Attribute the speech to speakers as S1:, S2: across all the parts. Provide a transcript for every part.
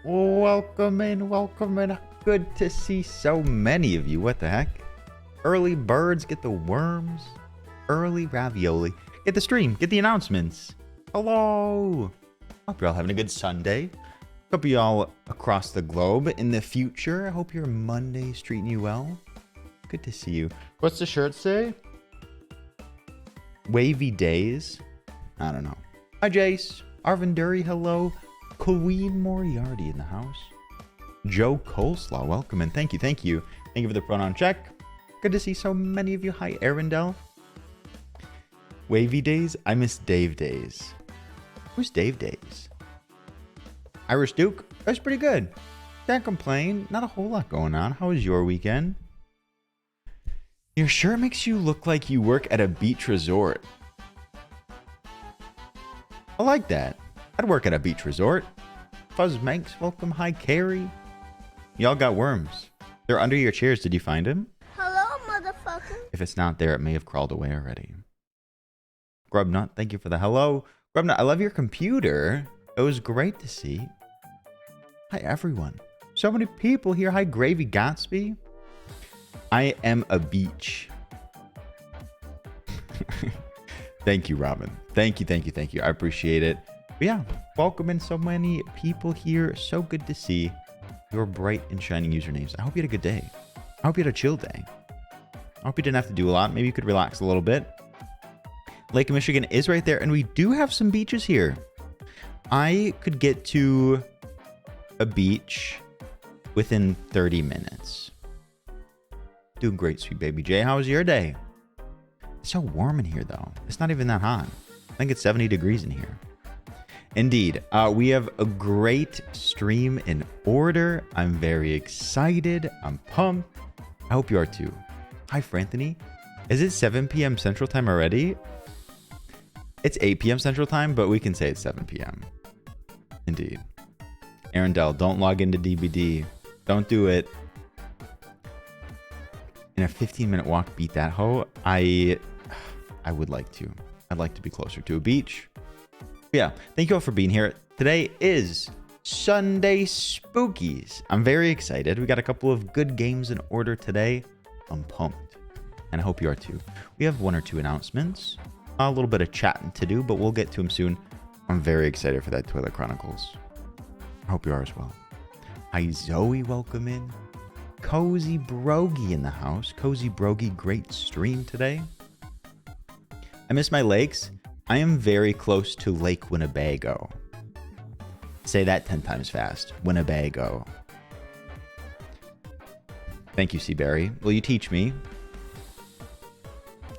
S1: Welcome in, welcome in. Good to see so many of you. What the heck? Early birds get the worms. Early ravioli. Get the stream. Get the announcements. Hello. Hope you're all having a good Sunday. Hope you all across the globe in the future. I hope your Monday's treating you well. Good to see you. What's the shirt say? Wavy days. I don't know. Hi, Jace. Arvin Dury, hello. Queen Moriarty in the house. Joe Coleslaw, welcome and thank you. Thank you for the pronoun check. Good to see so many of you. Hi, Arendelle. Wavy days. I miss Dave days. Who's Dave days? Irish Duke. That was pretty good. Can't complain. Not a whole lot going on. How was your weekend? Your shirt makes you look like you work at a beach resort. I like that. I'd work at a beach resort. Fuzz Manx, welcome. Hi, Carrie. Y'all got worms. They're under your chairs. Did you find him?
S2: Hello, motherfucker.
S1: If it's not there, it may have crawled away already. Grubnut, thank you for the hello. Grubnut, I love your computer. It was great to see. Hi, everyone. So many people here. Hi, Gravy Gatsby. I am a beach. Thank you, Robin. Thank you. I appreciate it. But yeah, welcome in so many people here. So good to see your bright and shining usernames. I hope you had a good day. I hope you had a chill day. I hope you didn't have to do a lot. Maybe you could relax a little bit. Lake Michigan is right there, and we do have some beaches here. I could get to a beach within 30 minutes. Doing great, sweet baby Jay. How was your day? It's so warm in here, though. It's not even that hot. I think it's 70 degrees in here. Indeed, we have a great stream in order. I'm very excited. I'm pumped. I hope you are too. Hi, Franthony. Is it 7 p.m. Central Time already? It's 8 p.m. Central Time, but we can say it's 7 p.m. Indeed. Arendelle, don't log into DBD. Don't do it. In a 15-minute walk, beat that hoe. I would like to. I'd like to be closer to a beach. Yeah, thank you all for being here. Today is Sunday Spookies. I'm very excited. We got a couple of good games in order today. I'm pumped. And I hope you are too. We have one or two announcements. A little bit of chatting to do, but we'll get to them soon. I'm very excited for that Toilet Chronicles. I hope you are as well. Hi, Zoe. Welcome in. Cozy Brogy in the house. Cozy Brogy, great stream today. I miss my lakes. I am very close to Lake Winnebago. Say that 10 times fast. Winnebago. Thank you, Seaberry. Will you teach me?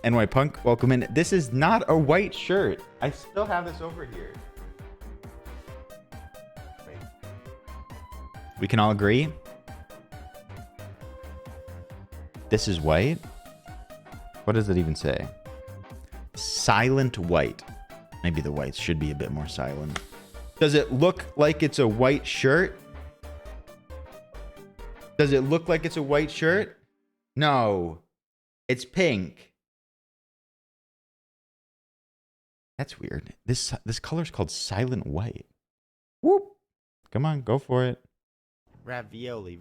S1: NY Punk, welcome in. This is not a white shirt. I still have this over here. Wait. We can all agree? This is white? What does it even say? Silent white. Maybe the whites should be a bit more silent. Does it look like it's a white shirt? Does it look like it's a white shirt? No. It's pink. That's weird. This color's called silent white. Whoop. Come on, go for it.
S3: Ravioli.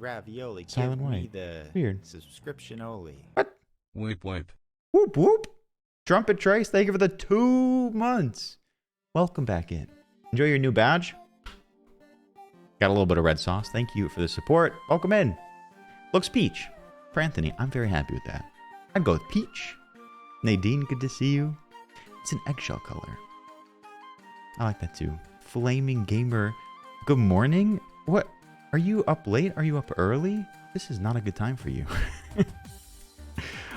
S1: Silent
S3: Give me
S1: white.
S3: the
S1: Weird.
S3: subscription only.
S1: What?
S4: Wipe.
S1: Whoop, whoop. Trumpet Trace, thank you for the 2 months. Welcome back in. Enjoy your new badge. Got a little bit of red sauce. Thank you for the support. Welcome in. Looks peach. For Anthony, I'm very happy with that. I'd go with peach. Nadine, good to see you. It's an eggshell color. I like that too. Flaming Gamer, good morning. What? Are you up late? Are you up early? This is not a good time for you.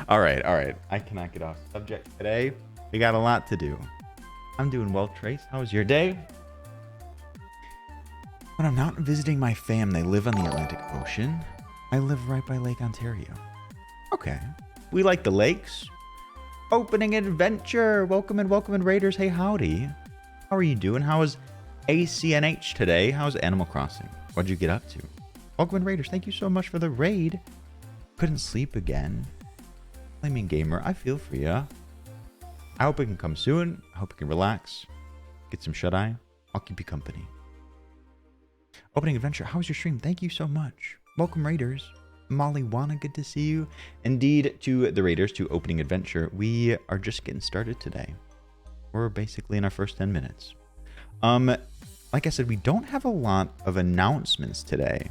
S1: All right. I cannot get off subject today. We got a lot to do. I'm doing well, Trace. How was your day? When I'm not visiting my fam, they live on the Atlantic Ocean. I live right by Lake Ontario. Okay. We like the lakes. Opening adventure. Welcome in, Raiders. Hey, howdy. How are you doing? How was ACNH today? How's Animal Crossing? What'd you get up to? Welcome in, Raiders. Thank you so much for the raid. Couldn't sleep again. Flaming Gamer, I feel for you. I hope it can come soon. I hope you can relax. Get some shut-eye. I'll keep you company. Opening adventure. How was your stream? Thank you so much. Welcome, Raiders. Molly Wana, good to see you. Indeed, to the Raiders, to opening adventure. We are just getting started today. We're basically in our first 10 minutes. Like I said, we don't have a lot of announcements today.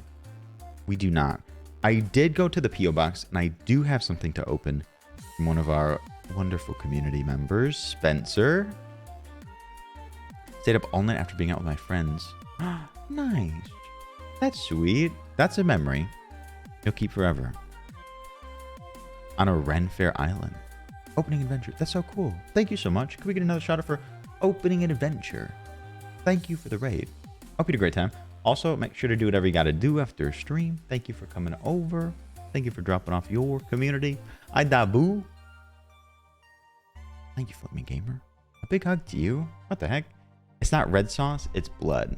S1: We do not. I did go to the P.O. Box, and I do have something to open from one of our wonderful community members, Spencer. Stayed up all night after being out with my friends. Nice. That's sweet. That's a memory you'll keep forever. On a Ren Fair Island. Opening adventure. That's so cool. Thank you so much. Can we get another shout out for opening an adventure? Thank you for the raid. Hope you had a great time. Also, make sure to do whatever you got to do after stream. Thank you for coming over. Thank you for dropping off your community. I Dabu. Thank you, Flip Me Gamer. A big hug to you. What the heck? It's not red sauce, it's blood.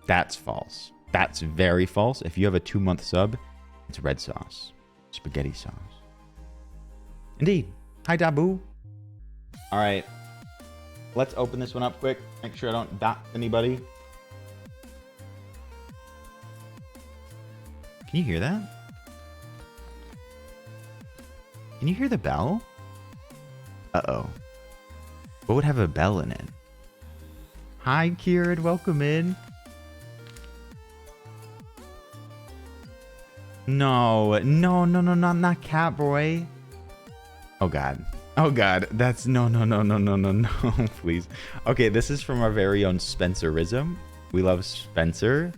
S1: That's false. That's very false. If you have a 2-month sub, it's red sauce. Spaghetti sauce. Indeed. Hi, Dabu. All right. Let's open this one up quick. Make sure I don't dot anybody. Can you hear that? Can you hear the bell? Uh-oh. What would have a bell in it? Hi, Kieran. Welcome in. No, not Catboy. Oh, God. Oh, God. That's no, please. Okay, this is from our very own Spencerism. We love Spencer.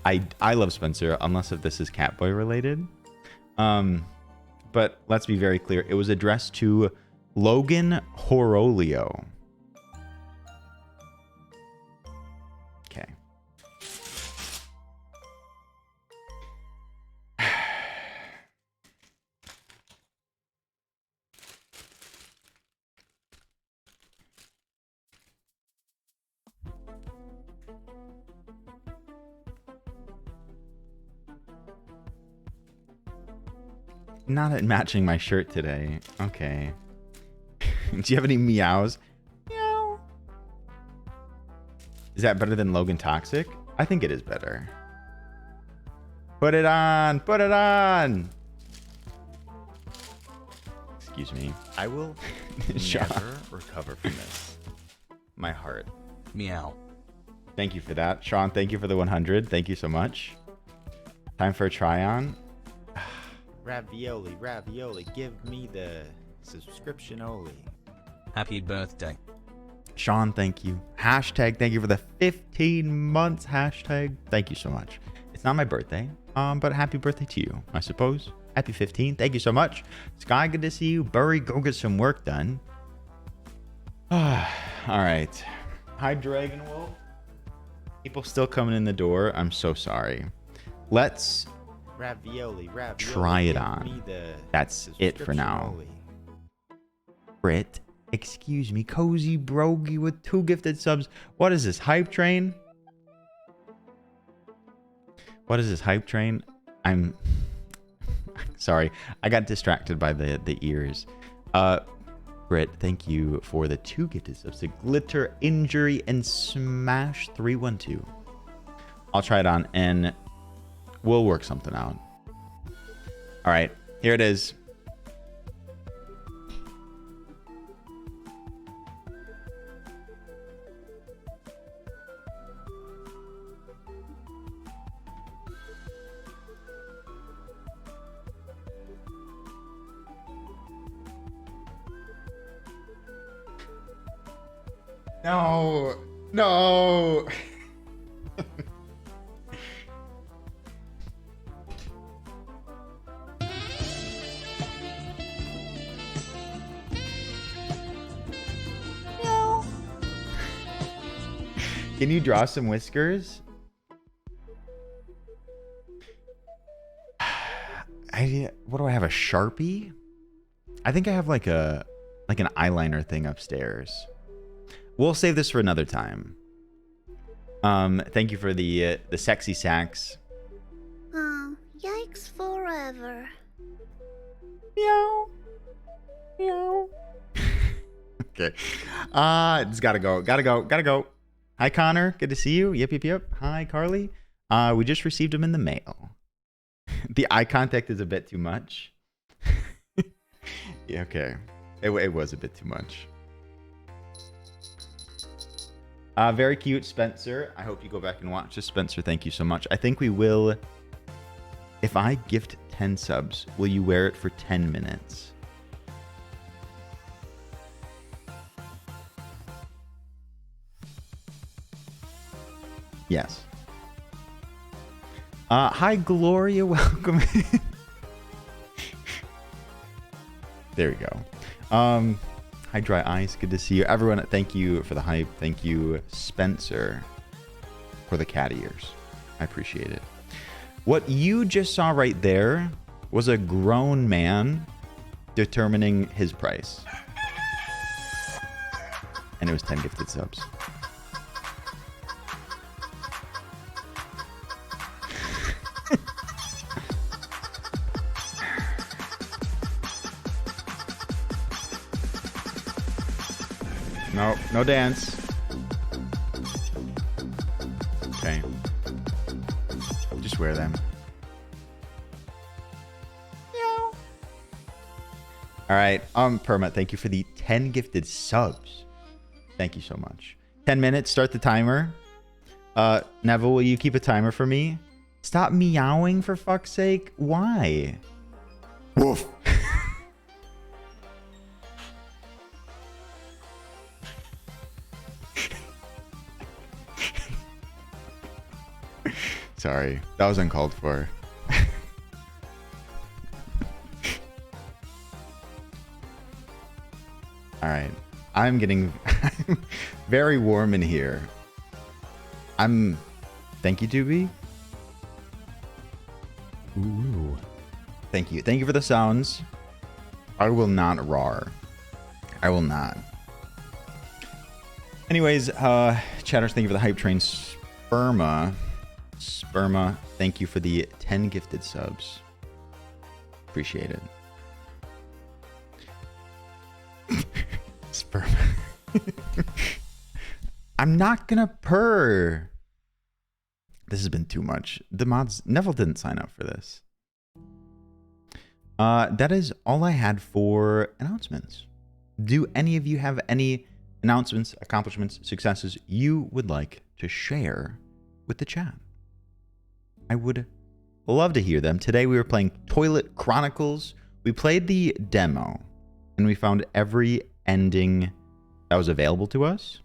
S1: I love Spencer, unless if this is Catboy related. But let's be very clear. It was addressed to Loganolio. Okay. Not matching my shirt today. Okay. Do you have any meows? Meow. Is that better than Logan Toxic? I think it is better. Put it on. Put it on. Excuse me.
S3: I will never recover from this. My heart. Meow.
S1: Thank you for that. Sean, thank you for the 100. Thank you so much. Time for a try on.
S3: Ravioli, give me the subscription only.
S4: Happy birthday.
S1: Sean, thank you. Hashtag, thank you for the 15 months. Hashtag, thank you so much. It's not my birthday, but happy birthday to you, I suppose. Happy 15. Thank you so much. Sky, good to see you. Burry, go get some work done. All right. Hi, Dragon Wolf. People still coming in the door. I'm so sorry. Let's
S3: Ravioli.
S1: try it
S3: give
S1: on.
S3: me the
S1: That's it for now.
S3: only.
S1: Brit, excuse me, Cozy Brogy with 2 gifted subs. What is this, hype train? What is this, hype train? I'm sorry. I got distracted by the ears. Brit, thank you for the 2 gifted subs to Glitter, Injury, and Smash 312. I'll try it on and we'll work something out. All right, here it is. No. Can you draw some whiskers? What do I have? A Sharpie? I think I have like an eyeliner thing upstairs. We'll save this for another time. Thank you for the sexy sax.
S2: Oh, yikes forever.
S1: Meow. Meow. Okay. It's gotta go. Gotta go. Hi, Connor. Good to see you. Yep. Hi, Carly. We just received them in the mail. The eye contact is a bit too much. Yeah, okay. It was a bit too much. Very cute, Spencer. I hope you go back and watch this. Spencer, thank you so much. I think we will... If I gift 10 subs, will you wear it for 10 minutes? Yes. Hi, Gloria. Welcome. There we go. Hi, Dry Ice. Good to see you. Everyone, thank you for the hype. Thank you, Spencer, for the cat ears. I appreciate it. What you just saw right there was a grown man determining his price. And it was 10 gifted subs. No dance. Okay. Just wear them. All right. Perma, thank you for the 10 gifted subs. Thank you so much. 10 minutes, start the timer. Neville, will you keep a timer for me? Stop meowing, for fuck's sake. Why? Woof. Sorry, that was uncalled for. All right, I'm getting very warm in here. Thank you, Doobie. Ooh. Thank you for the sounds. I will not roar. I will not. Anyways, chatters, thank you for the hype train. Sperma, thank you for the 10 gifted subs. Appreciate it. Sperma. I'm not gonna purr. This has been too much. The mods, Neville didn't sign up for this. That is all I had for announcements. Do any of you have any announcements, accomplishments, successes you would like to share with the chat? I would love to hear them. Today we were playing Toilet Chronicles. We played the demo and we found every ending that was available to us.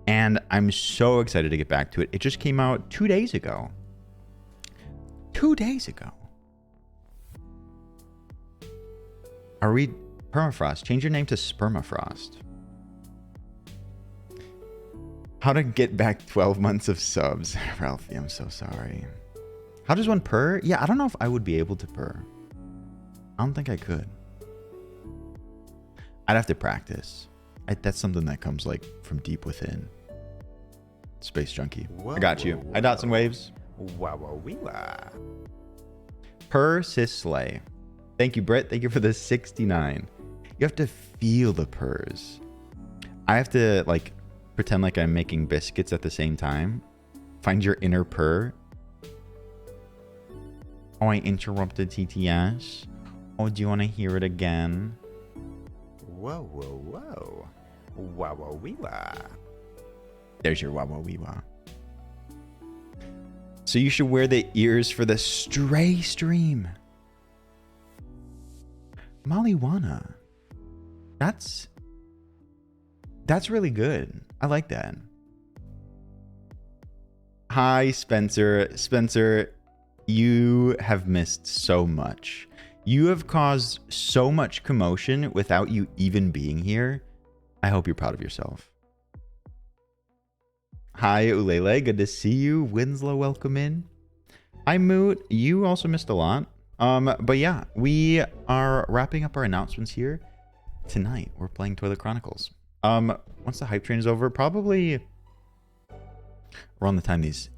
S1: And I'm so excited to get back to it. It just came out 2 days ago. 2 days ago. Are we... Permafrost, change your name to Spermafrost. How to get back 12 months of subs. Ralphie, I'm so sorry. How does one purr? Yeah, I don't know if I would be able to purr. I don't think I could. I'd have to practice. That's something that comes like from deep within. Space Junkie.
S3: Whoa,
S1: I got you.
S3: whoa,
S1: I got some waves.
S3: Wow, wee wah.
S1: Purr Sis Slay. Thank you, Britt. Thank you for the 69. You have to feel the purrs. I have to like pretend like I'm making biscuits at the same time. Find your inner purr. Oh, I interrupted TTS. Oh, do you want to hear it again?
S3: Whoa. Wow, wee wah.
S1: There's your wah wah wee wah. So you should wear the ears for the Stray stream. Maliwana. That's really good. I like that. Hi, Spencer. Spencer, you have missed so much. You have caused so much commotion without you even being here. I hope you're proud of yourself. Hi, Ulele. Good to see you. Winslow, welcome in. Hi, Moot. You also missed a lot. But yeah, we are wrapping up our announcements here. Tonight, we're playing Toilet Chronicles. Once the hype train is over, probably around the time these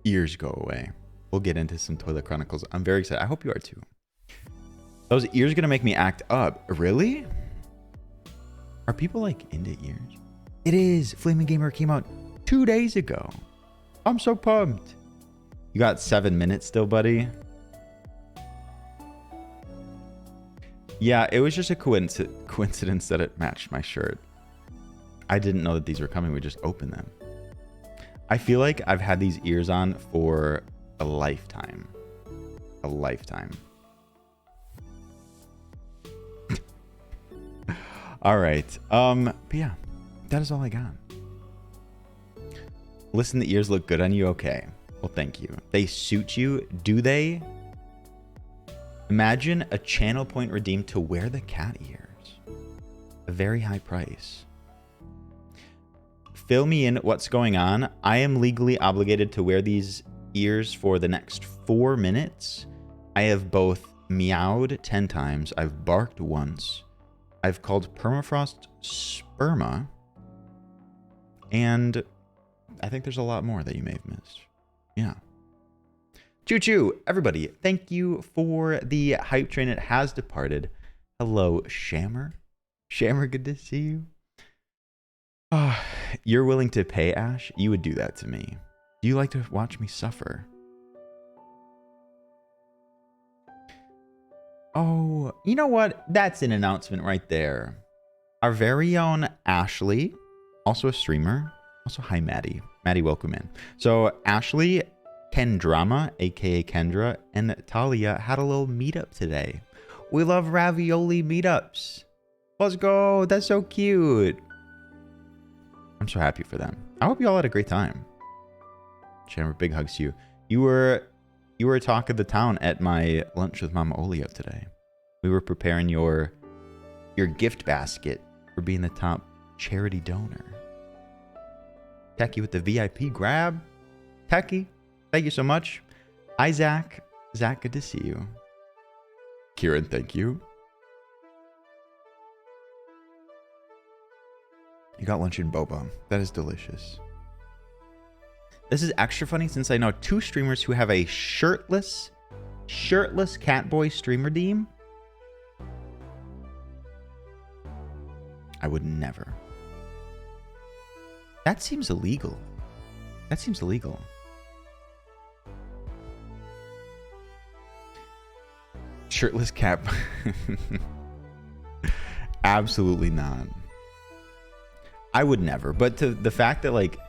S1: ears go away, we'll get into some Toilet Chronicles. I'm very excited. I hope you are too. Those ears are gonna make me act up. Really? Are people like into ears? It is. Flaming Gamer came out 2 days ago. I'm so pumped. You got 7 minutes still, buddy? Yeah, it was just a coincidence that it matched my shirt. I didn't know that these were coming. We just opened them. I feel like I've had these ears on for a lifetime. A lifetime. All right. But yeah, that is all I got. Listen, the ears look good on you. Okay. Well, thank you. They suit you. Do they? Imagine a channel point redeemed to wear the cat ears. A very high price. Fill me in what's going on. I am legally obligated to wear these ears for the next 4 minutes. I have both meowed 10 times. I've barked once. I've called permafrost sperma. And I think there's a lot more that you may have missed. Yeah. Choo choo, everybody. Thank you for the hype train. It has departed. Hello, Shammer. Shammer, good to see you. Oh, you're willing to pay, Ash? You would do that to me. Do you like to watch me suffer? Oh, you know what? That's an announcement right there. Our very own Ashley, also a streamer. Also, hi, Maddie. Maddie, welcome in. So, Ashley, Kendrama, aka Kendra, and Talia had a little meetup today. We love ravioli meetups. Let's go. That's so cute. I'm so happy for them. I hope you all had a great time. Chandler, big hugs to you. You were talk of the town at my lunch with Mama Olio today. We were preparing your gift basket for being the top charity donor. Techie with the VIP grab. Techie, thank you so much. Hi, Zach. Zach, good to see you. Kieran, thank you. You got lunch in boba. That is delicious. This is extra funny since I know 2 streamers who have a shirtless Catboy stream redeem. I would never. That seems illegal. That seems illegal. Shirtless cat. Absolutely not. I would never. But to the fact that like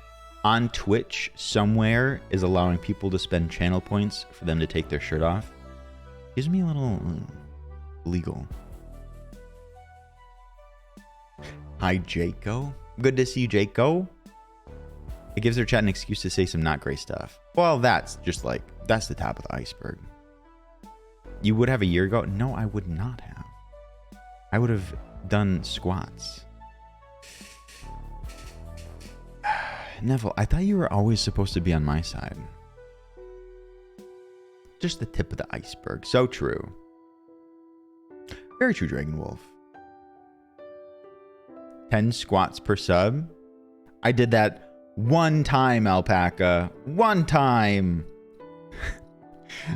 S1: on Twitch somewhere is allowing people to spend channel points for them to take their shirt off gives me a little legal. Hi, Jaco. Good to see you, Jaco. It gives their chat an excuse to say some not great stuff. Well, that's just like, that's the top of the iceberg. You would have a year ago? No, I would not have. I would have done squats. Neville, I thought you were always supposed to be on my side. Just the tip of the iceberg. So true. Very true, Dragon Wolf. 10 squats per sub. I did that one time, Alpaca. One time.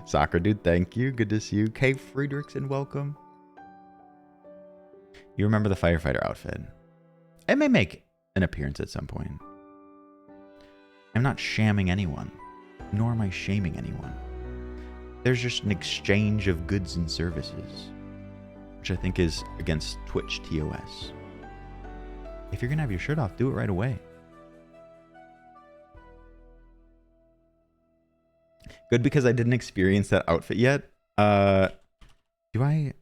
S1: Soccer dude, thank you. Good to see you. Kay Friedrichsen, welcome. You remember the firefighter outfit? It may make an appearance at some point. I'm not shamming anyone, nor am I shaming anyone. There's just an exchange of goods and services, which I think is against Twitch TOS. If you're gonna have your shirt off, do it right away. Good, because I didn't experience that outfit yet. Do I?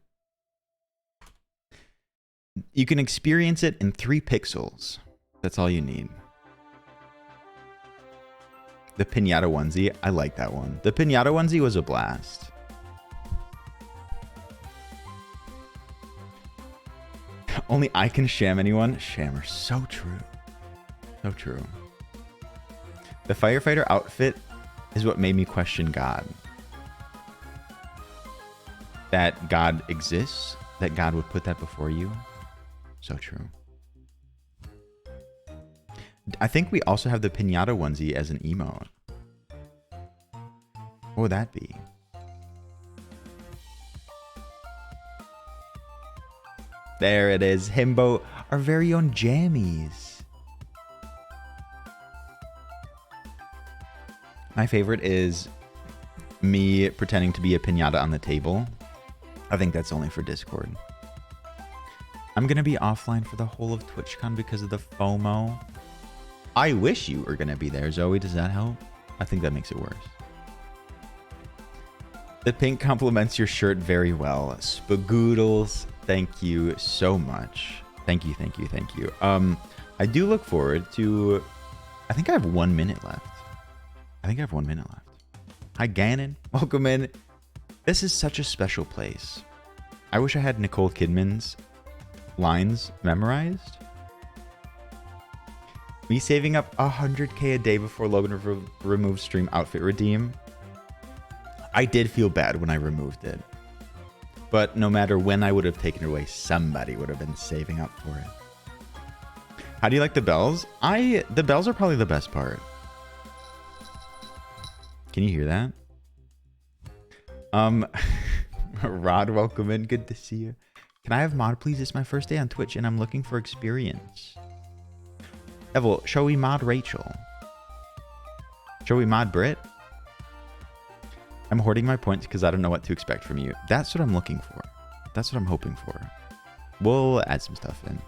S1: You can experience it in 3 pixels. That's all you need. The pinata onesie, I like that one. The pinata onesie was a blast. Only I can sham anyone. Shammer, so true. So true. The firefighter outfit is what made me question God. That God exists, that God would put that before you. So true. I think we also have the pinata onesie as an emote. What would that be? There it is. Himbo, our very own jammies. My favorite is me pretending to be a pinata on the table. I think that's only for Discord. I'm going to be offline for the whole of TwitchCon because of the FOMO. I wish you were going to be there, Zoe. Does that help? I think that makes it worse. The pink complements your shirt very well. Spagoodles, thank you so much. Thank you, thank you, thank you. I do look forward to... I think I have 1 minute left. Hi, Gannon. Welcome in. This is such a special place. I wish I had Nicole Kidman's lines memorized. Me saving up 100k a day before Logan removed stream outfit redeem. I did feel bad when I removed it. But no matter when I would have taken it away, somebody would have been saving up for it. How do you like the bells? The bells are probably the best part. Can you hear that? Rod, welcome in. Good to see you. Can I have mod, please? It's my first day on Twitch, and I'm looking for experience. Evil, shall we mod Rachel? Shall we mod Brit? I'm hoarding my points because I don't know what to expect from you. That's what I'm looking for. That's what I'm hoping for. We'll add some stuff in.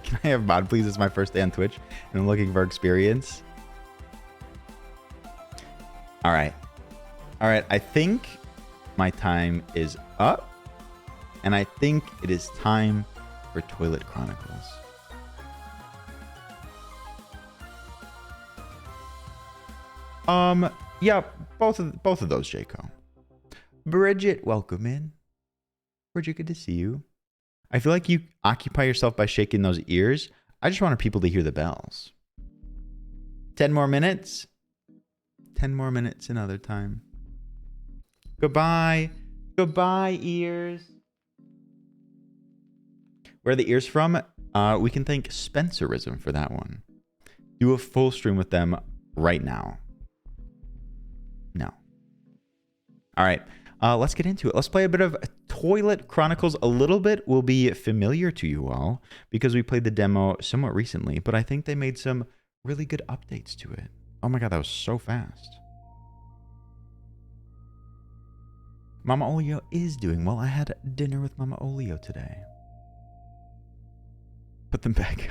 S1: Can I have mod, please? It's my first day on Twitch, and I'm looking for experience. All right. I think my time is up. And I think it is time for Toilet Chronicles. Yeah, both of those, Jaco. Bridget, welcome in. Bridget, good to see you. I feel like you occupy yourself by shaking those ears. I just wanted people to hear the bells. 10 more minutes. 10 more minutes another time. Goodbye. Goodbye, ears. Where are the ears from? We can thank Spencerism for that one. Do a full stream with them right now. No. All right. Let's get into it. Let's play a bit of Toilet Chronicles. A little bit will be familiar to you all because we played the demo somewhat recently, but I think they made some really good updates to it. Oh my God, that was so fast. Mama Olio is doing well. I had dinner with Mama Olio today. Put them back.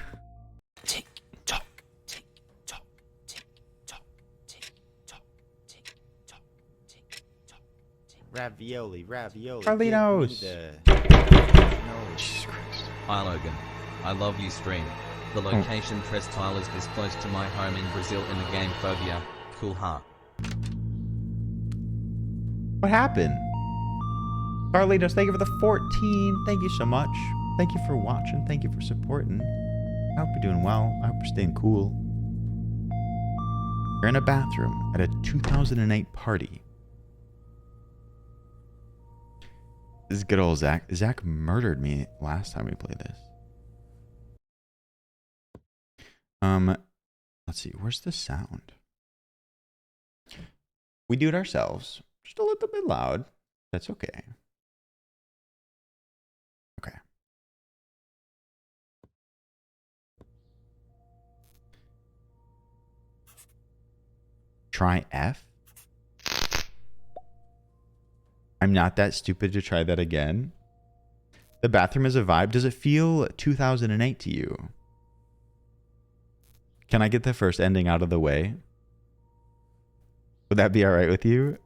S4: Tick tock, tick tock, tick tock, tick tock, tick tock, tick tock, tick.
S3: Ravioli.
S1: Carlitos.
S3: Jesus Christ.
S4: Hi Logan, I love you stream. The location press tile is this close to my home in Brazil in the game Phobia. Cool heart.
S1: What happened? Carlitos, thank you for the 14. Thank you so much. Thank you for watching. Thank you for supporting. I hope you're doing well. I hope you're staying cool. You're in a bathroom at a 2008 party. This is good old Zach. Zach murdered me last time we played this. Let's see. Where's the sound? We do it ourselves. Just a little bit loud. That's okay. Okay. Try F. I'm not that stupid to try that again. The bathroom is a vibe. Does it feel 2008 to you? Can I get the first ending out of the way? Would that be all right with you?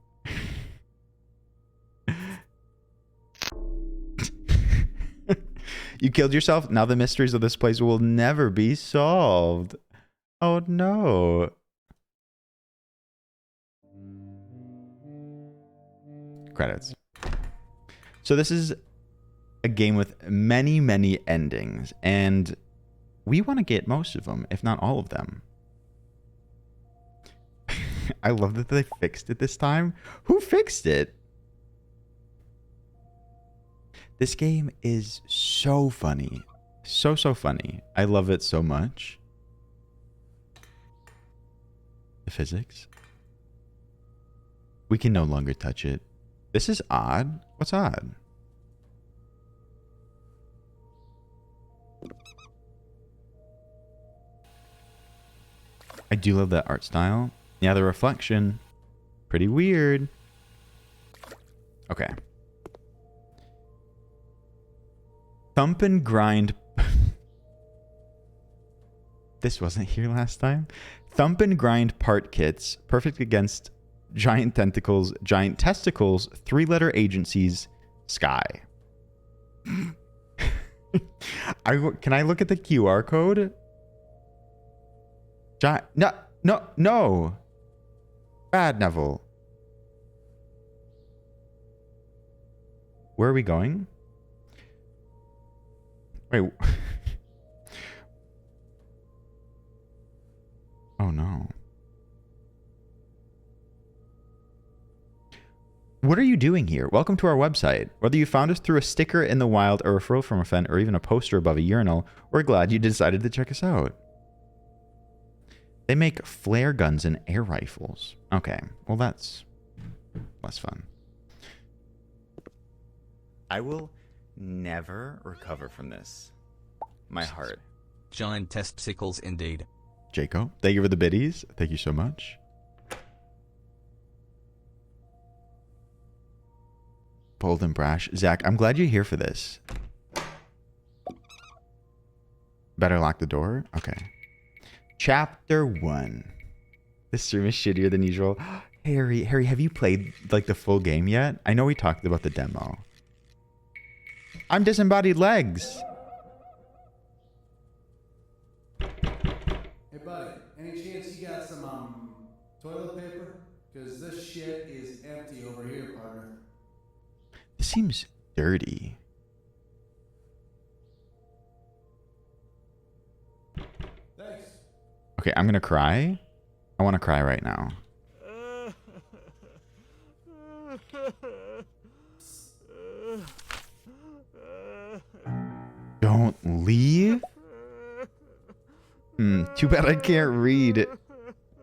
S1: You killed yourself? Now the mysteries of this place will never be solved. Oh no. Credits. So this is a game with many, many endings, and we want to get most of them, if not all of them. I love that they fixed it this time. Who fixed it? This game is so funny. So funny. I love it so much. The physics. We can no longer touch it. This is odd. What's odd? I do love that art style. Yeah, the reflection. Pretty weird. Okay. Thump and grind. This wasn't here last time. Thump and grind part kits. Perfect against giant tentacles, giant testicles, 3-letter agencies, sky. Can I look at the QR code? No. Bad Neville. Where are we going? Wait. Oh no. What are you doing here? Welcome to our website. Whether you found us through a sticker in the wild, a referral from a friend, or even a poster above a urinal, we're glad you decided to check us out. They make flare guns and air rifles. Okay, well that's less fun.
S3: I will never recover from this. My heart.
S4: Giant testicles indeed.
S1: Jacob, thank you for the biddies. Thank you so much. Bold and brash. Zach, I'm glad you're here for this. Better lock the door? Okay. Chapter 1. This stream is shittier than usual. Harry, have you played like the full game yet? I know we talked about the demo. I'm disembodied legs.
S5: Hey buddy, any chance you got some toilet paper? Cause this shit is empty over here, partner.
S1: This seems dirty.
S5: Thanks.
S1: Okay, I'm gonna cry. I want to cry right now. Don't leave. Too bad I can't read.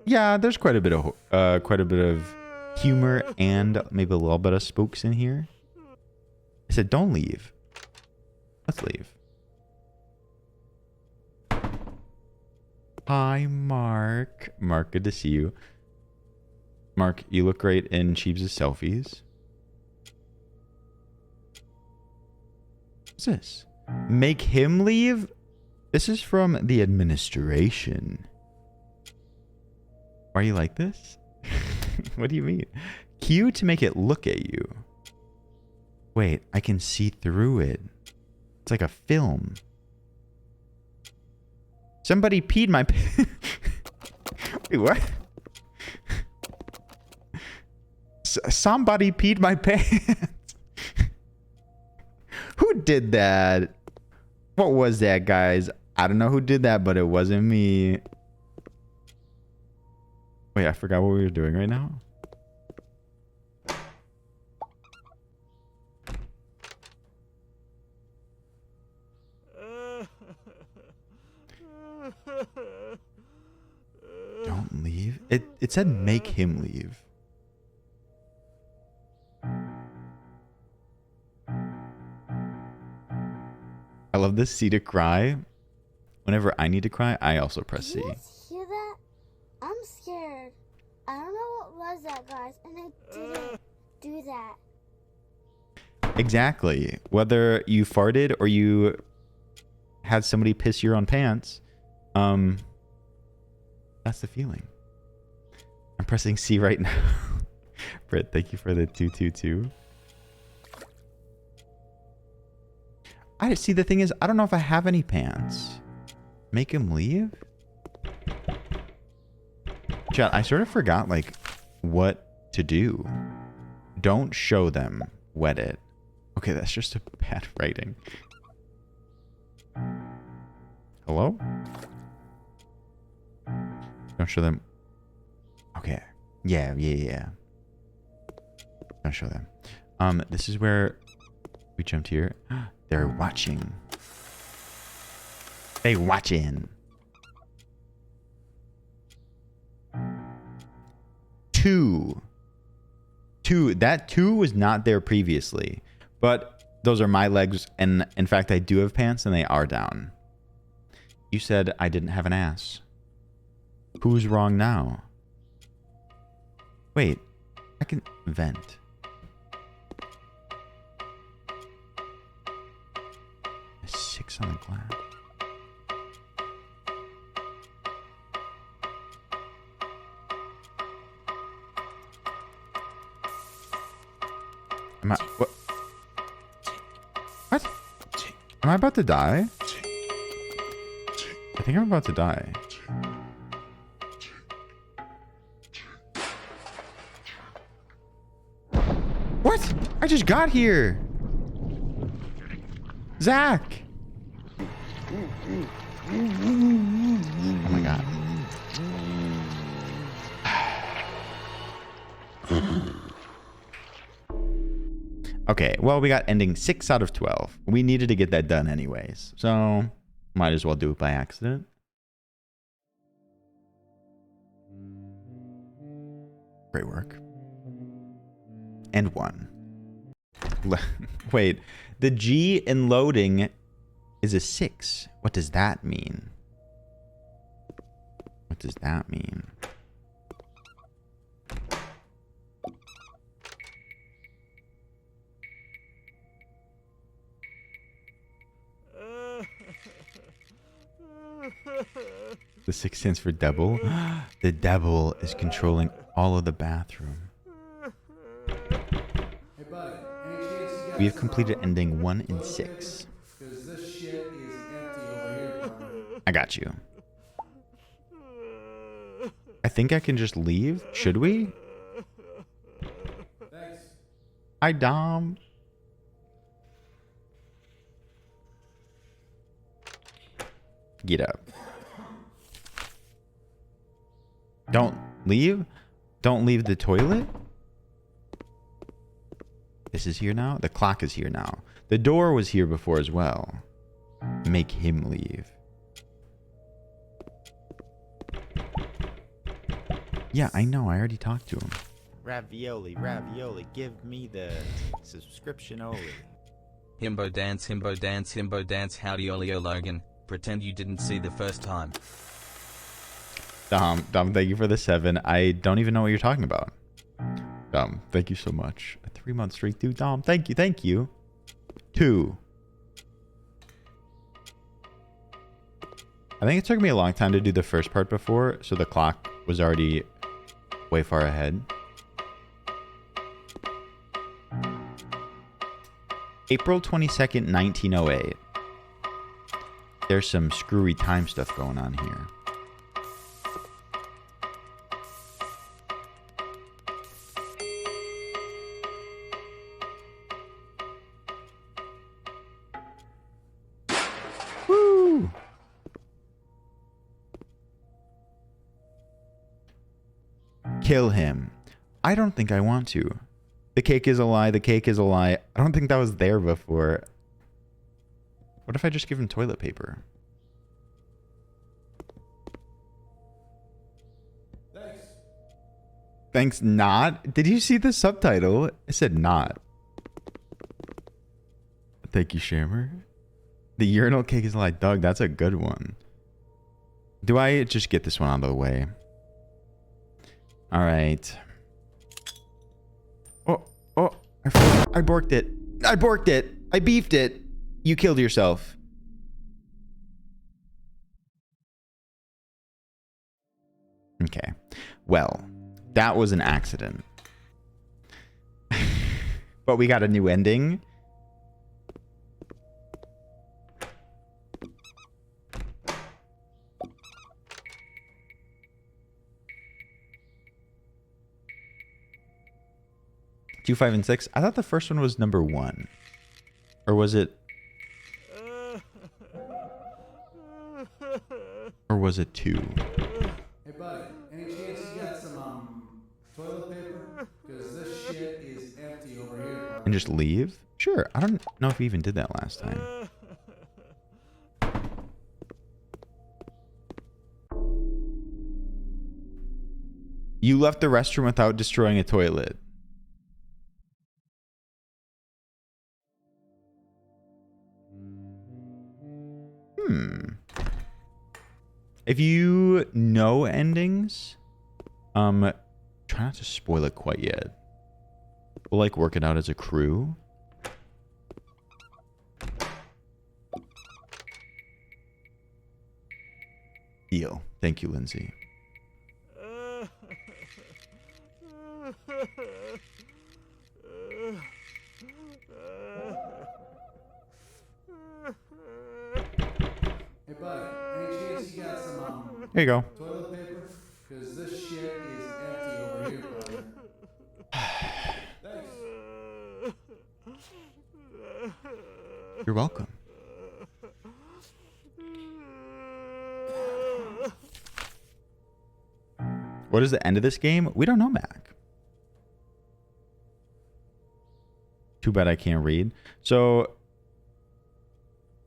S1: Yeah, there's quite a bit of humor and maybe a little bit of spooks in here. I said, don't leave. Let's leave. Hi, Mark. Mark, good to see you. Mark, you look great in Cheebs' selfies. What's this? Make him leave? This is from the administration. Why are you like this? What do you mean? Q to make it look at you. Wait, I can see through it. It's like a film. Somebody peed my Wait, what? Somebody peed my pants. Who did that? What was that, guys? I don't know who did that, but it wasn't me. Wait, I forgot what we were doing right now. Don't leave. It said make him leave. I love this C to cry. Whenever I need to cry, I also press C.
S2: Did you guys hear that? I'm scared. I don't know what was that, guys, and I didn't do that.
S1: Exactly. Whether you farted or you had somebody piss your own pants, that's the feeling. I'm pressing C right now. Britt, thank you for the 222. I see. The thing is, I don't know if I have any pants. Make him leave? Chat, I sort of forgot like what to do. Don't show them. Wet it. Okay, that's just a bad writing. Hello? Don't show them. Okay. Yeah. Don't show them. This is where we jumped here. They're watching. They watching. 2. That 2 was not there previously. But those are my legs. And in fact, I do have pants and they are down. You said I didn't have an ass. Who's wrong now? Wait, I can vent. A 6 on the glass. Am I what? What? Am I about to die? I think I'm about to die. What? I just got here. Zach. Oh my god. Okay, well, we got ending 6 out of 12. We needed to get that done anyways, so might as well do it by accident. Great work. And 1. Wait, the G in loading is a 6. What does that mean? What does that mean? The 6 stands for devil. The devil is controlling all of the bathroom.
S5: Hey, buddy, any chance you got
S1: We have
S5: some,
S1: completed ending 1 and 6.
S5: Because this shit is empty over here, partner.
S1: I got you. I think I can just leave. Should we?
S5: Thanks.
S1: Hi, Dom. Get up. Don't leave? Don't leave the toilet? This is here now? The clock is here now. The door was here before as well. Make him leave. Yeah, I know. I already talked to him.
S4: Ravioli, ravioli, give me the subscription only.
S3: Himbo dance, himbo dance, himbo dance, howdy olio Logan. Pretend you didn't see the first time.
S1: Dom, thank you for the 7. I don't even know what you're talking about. Dom, thank you so much. A 3-month streak, dude. Dom, thank you, thank you. 2. I think it took me a long time to do the first part before, so the clock was already way far ahead. April 22nd, 1908. There's some screwy time stuff going on here. Woo! Kill him. I don't think I want to. The cake is a lie. The cake is a lie. I don't think that was there before. What if I just give him toilet paper?
S5: Thanks.
S1: Thanks, not? Did you see the subtitle? It said not. Thank you, Shammer. The urinal cake is like, Doug, that's a good one. Do I just get this one out of the way? All right. Oh, I borked it. I borked it. I beefed it. You killed yourself. Okay. Well, that was an accident. But we got a new ending. Two, 5, and 6. I thought the first one was number 1. Or was it? Or was it 2?
S5: Hey, buddy, any chance you got some, toilet paper? Because this shit is empty over here, partner.
S1: And just leave? Sure. I don't know if we even did that last time. You left the restroom without destroying a toilet. If you know endings, try not to spoil it quite yet. We'll like work it out as a crew. Deal. Thank you, Lindsay.
S5: Hey, buddy, any chance you got some,
S1: Here you go.
S5: toilet paper? Because this shit is empty over here, brother. Thanks.
S1: You're welcome. What is the end of this game? We don't know, Mac. Too bad I can't read. So,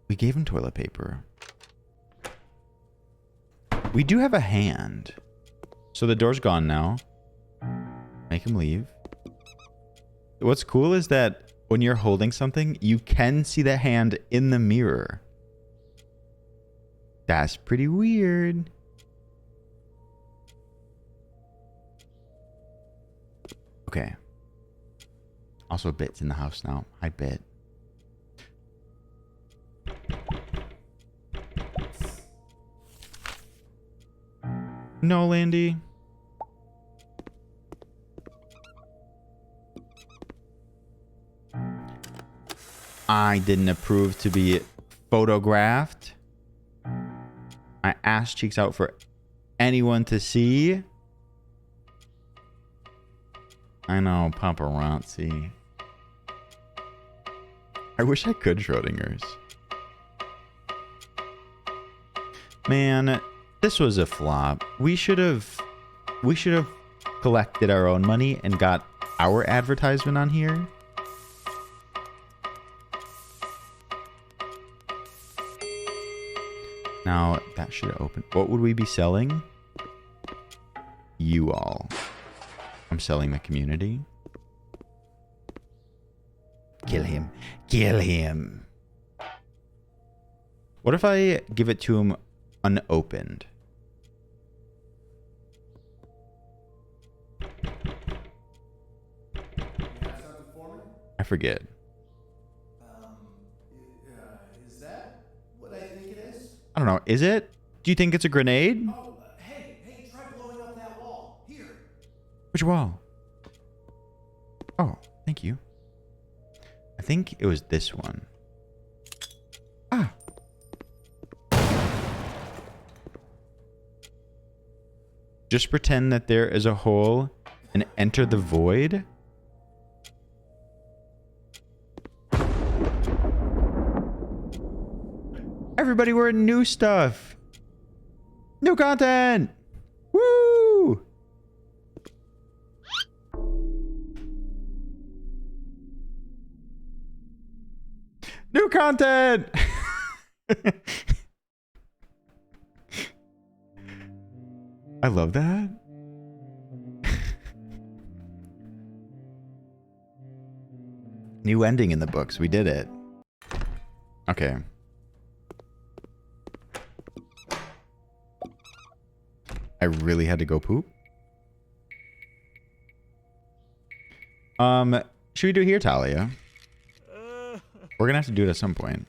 S1: we gave him toilet paper. We do have a hand. So the door's gone now. Make him leave. What's cool is that when you're holding something, you can see the hand in the mirror. That's pretty weird. Okay. Also, Bit's in the house now. Hi, Bit. No, Landy. I didn't approve to be photographed. My ass cheeks out for anyone to see. I know, paparazzi. I wish I could Schrodinger's. Man, this was a flop. We should have collected our own money and got our advertisement on here. Now that should have opened. What would we be selling? You all. I'm selling the community. Kill him. Kill him. What if I give it to him unopened?
S5: You have something for me?
S1: I forget.
S5: Is that what I think it is?
S1: I don't know. Is it? Do you think it's a grenade?
S5: Oh, hey, try blowing up that wall. Here.
S1: Which wall? Oh, thank you. I think it was this one. Ah. Just pretend that there is a hole and enter the void. Everybody, we're in new stuff. New content. Woo! New content. I love that. New ending in the books. We did it. Okay. I really had to go poop. Should we do it here, Talia? We're gonna have to do it at some point.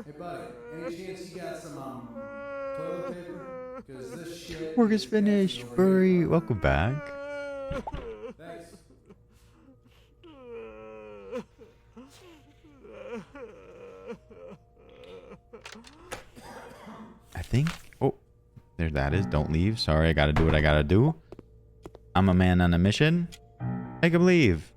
S5: Hey, buddy, any chance you got some, toilet paper? Because this shit
S1: Work is finished.
S5: over
S1: Furry,
S5: here.
S1: welcome back.
S5: Thanks.
S1: I think. Oh, there that is. Don't leave. Sorry, I gotta do what I gotta do. I'm a man on a mission. Make him leave.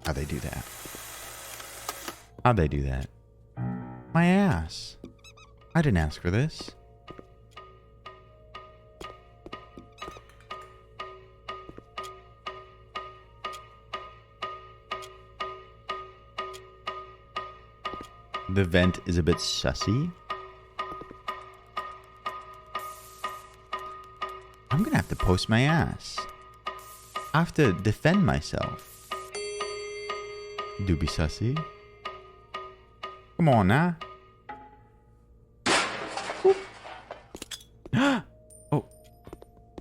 S1: How'd they do that? How'd they do that? My ass. I didn't ask for this. The vent is a bit sussy. outpost my ass. I have to defend myself. Doobie sussy. Come on now. Oh.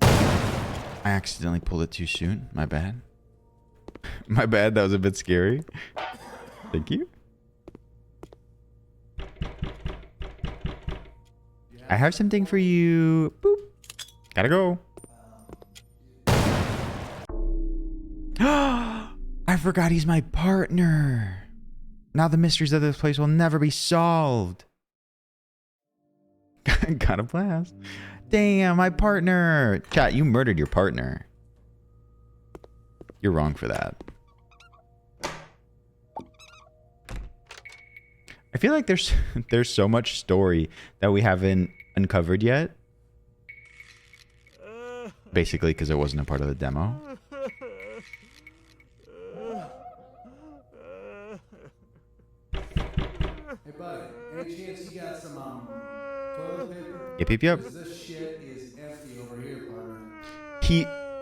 S1: I accidentally pulled it too soon. My bad. My bad. That was a bit scary. Thank you. I have something for you. Boop. Gotta go. I forgot he's my partner. Now the mysteries of this place will never be solved. Got a blast. Damn, my partner. Chat, you murdered your partner. You're wrong for that. I feel like there's so much story that we haven't uncovered yet. Basically, because it wasn't a part of the demo.
S5: Hey, buddy, any chance you got some toilet paper?
S1: Yep.
S5: 'Cause this shit is empty over here, partner.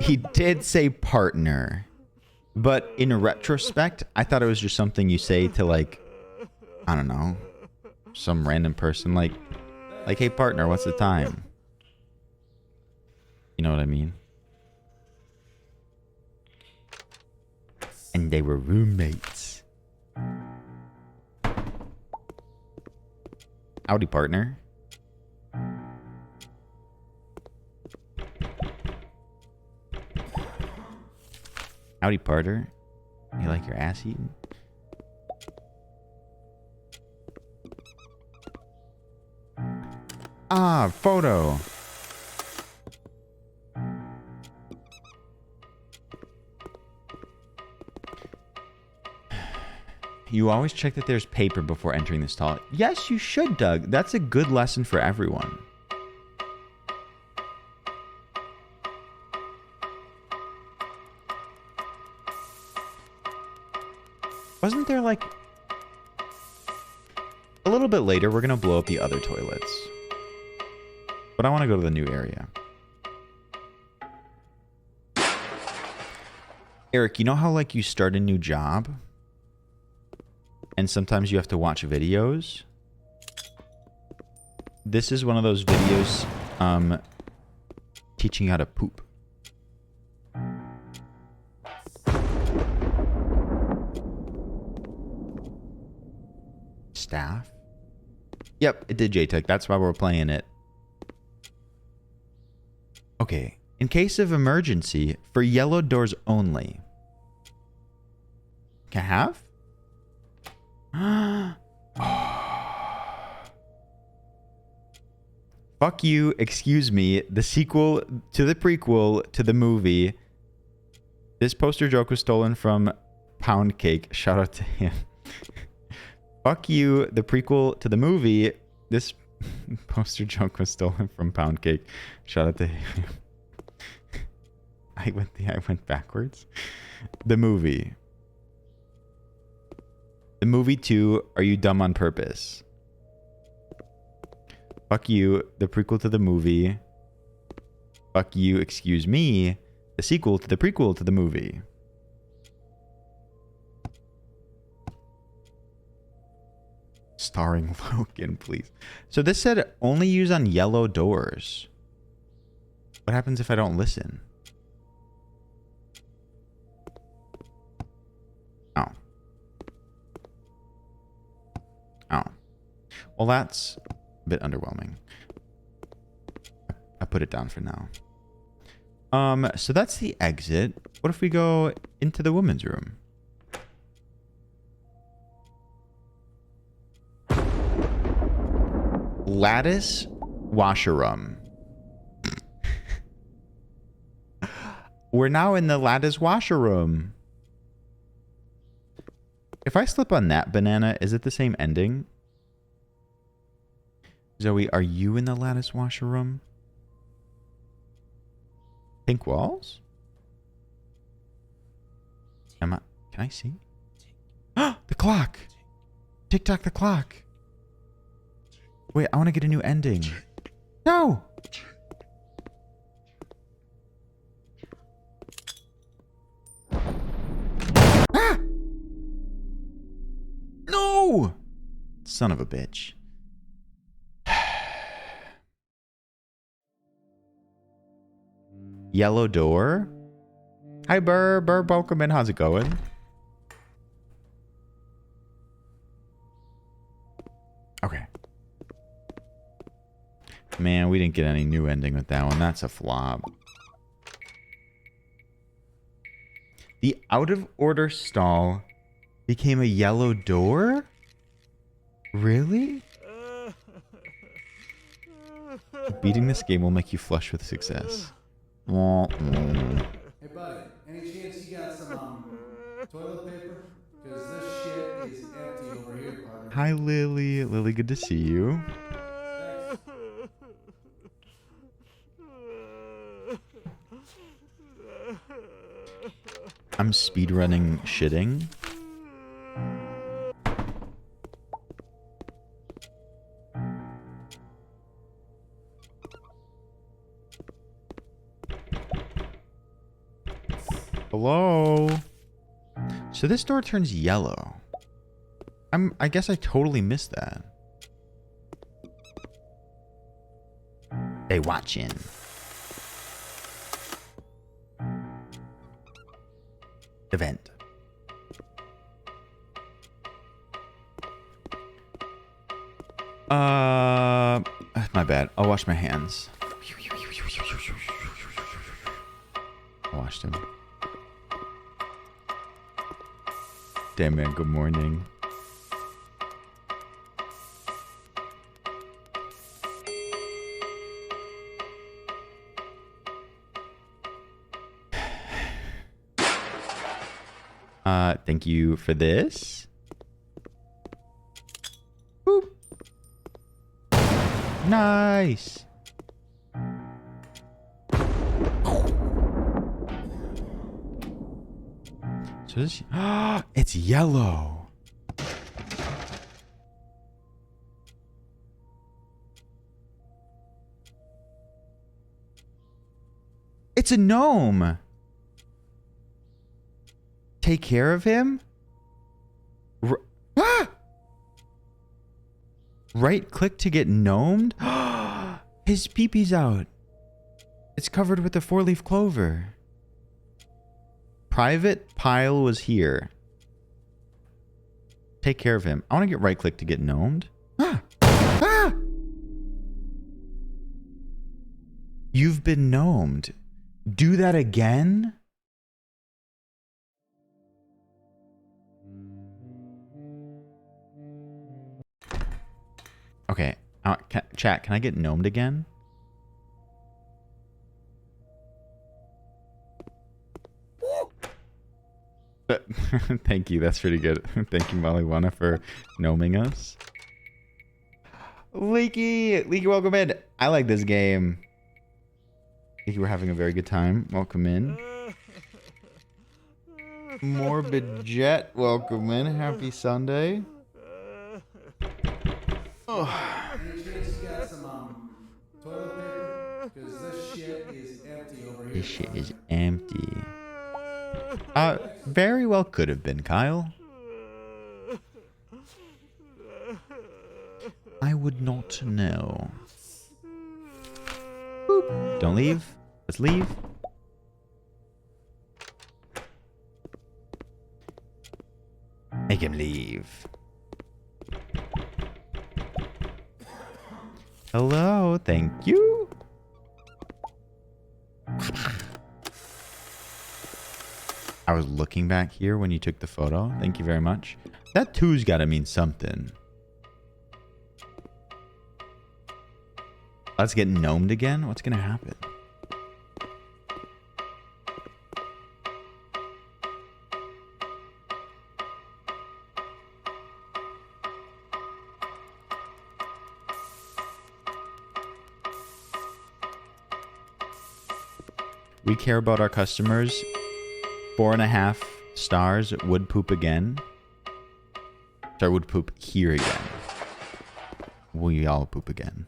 S1: He did say partner, but in retrospect, I thought it was just something you say to, like, I don't know, some random person, like, hey partner, what's the time? You know what I mean? And they were roommates. Howdy, partner. Howdy, partner. You like your ass eaten? Ah, photo. You always check that there's paper before entering the stall. Yes, you should, Doug. That's a good lesson for everyone. Wasn't there, like... A little bit later, we're going to blow up the other toilets. But I want to go to the new area. Eric, you know how, like, you start a new job? And sometimes you have to watch videos? This is one of those videos teaching you how to poop. Staff? Yep, it did JTech. That's why we're playing it. Okay. In case of emergency, for yellow doors only. Can I have? Fuck you, excuse me. The sequel to the prequel to the movie. This poster joke was stolen from Pound Cake. Shout out to him. Fuck you, the prequel to the movie. This poster joke was stolen from Pound Cake. Shout out to him. I went backwards. The movie. The movie 2, Are You Dumb on Purpose? Fuck you, the prequel to the movie. Fuck you, excuse me, the sequel to the prequel to the movie. Starring Logan, please. So this said only use on yellow doors. What happens if I don't listen? Oh. Oh. Well, that's a bit underwhelming. I put it down for now. So that's the exit. What if we go into the women's room? Lattice washer room. We're now in the lattice washer room. If I slip on that banana, is it the same ending? Zoe, are you in the lattice washer room? Pink walls? Am I? Can I see? The clock! Tick-tock the clock! Wait, I want to get a new ending. No! Son of a bitch. Yellow door. Hi, Burr. Burr, welcome in. How's it going? Okay. Man, we didn't get any new ending with that one. That's a flop. The out of order stall became a yellow door? Really? Beating this game will make you flush with success. Wah, wah.
S5: Hey, buddy, any chance you got some toilet paper? Because this shit is empty over here, partner.
S1: Hi, Lily. Lily, good to see you.
S5: Thanks.
S1: I'm speedrunning shitting. Hello? So this door turns yellow. I guess I totally missed that. Hey, watching. Event. My bad. I'll wash my hands. I washed him. Damn, man. Good morning. Thank you for this. Boop. Nice. So this, it's yellow. It's a gnome. Take care of him? Right click to get gnomed? His pee-pee's out. It's covered with a 4-leaf clover. Private pile was here. Take care of him. I want to get right click to get gnomed. You've been gnomed. Do that again? Okay, chat, can I get gnomed again? Thank you, that's pretty good. Thank you, Mollywana, for gnoming us. Leaky, welcome in. I like this game. Leaky, we're having a very good time. Welcome in. Morbid Jet, welcome in. Happy Sunday. Oh.
S5: Any chance you got some toilet paper? Because this shit is empty over here.
S1: This shit is empty. Very well could have been, Kyle. I would not know. Boop. Don't leave. Let's leave. Make him leave. Hello, thank you. I was looking back here when you took the photo. Thank you very much. That two's got to mean something. Let's get gnomed again. What's going to happen? We care about our customers. 4.5 stars. Would poop again. Sorry, would poop here again. We all poop again.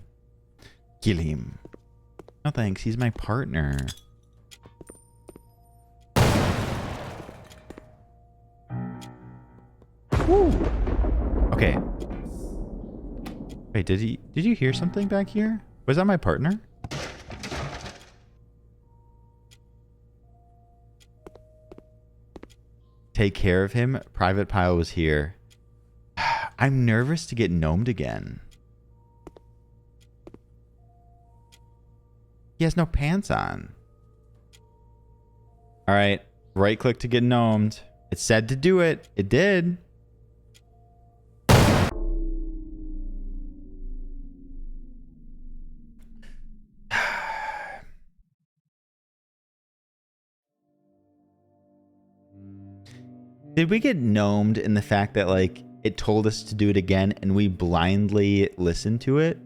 S1: Kill him. No thanks. He's my partner. Woo. Okay. Wait, did you hear something back here? Was that my partner? Take care of him. Private Pile was here. I'm nervous to get gnomed again. He has no pants on. All right. Right click to get gnomed. It said to do it. It did. Did we get gnomed in the fact that, like, it told us to do it again and we blindly listened to it?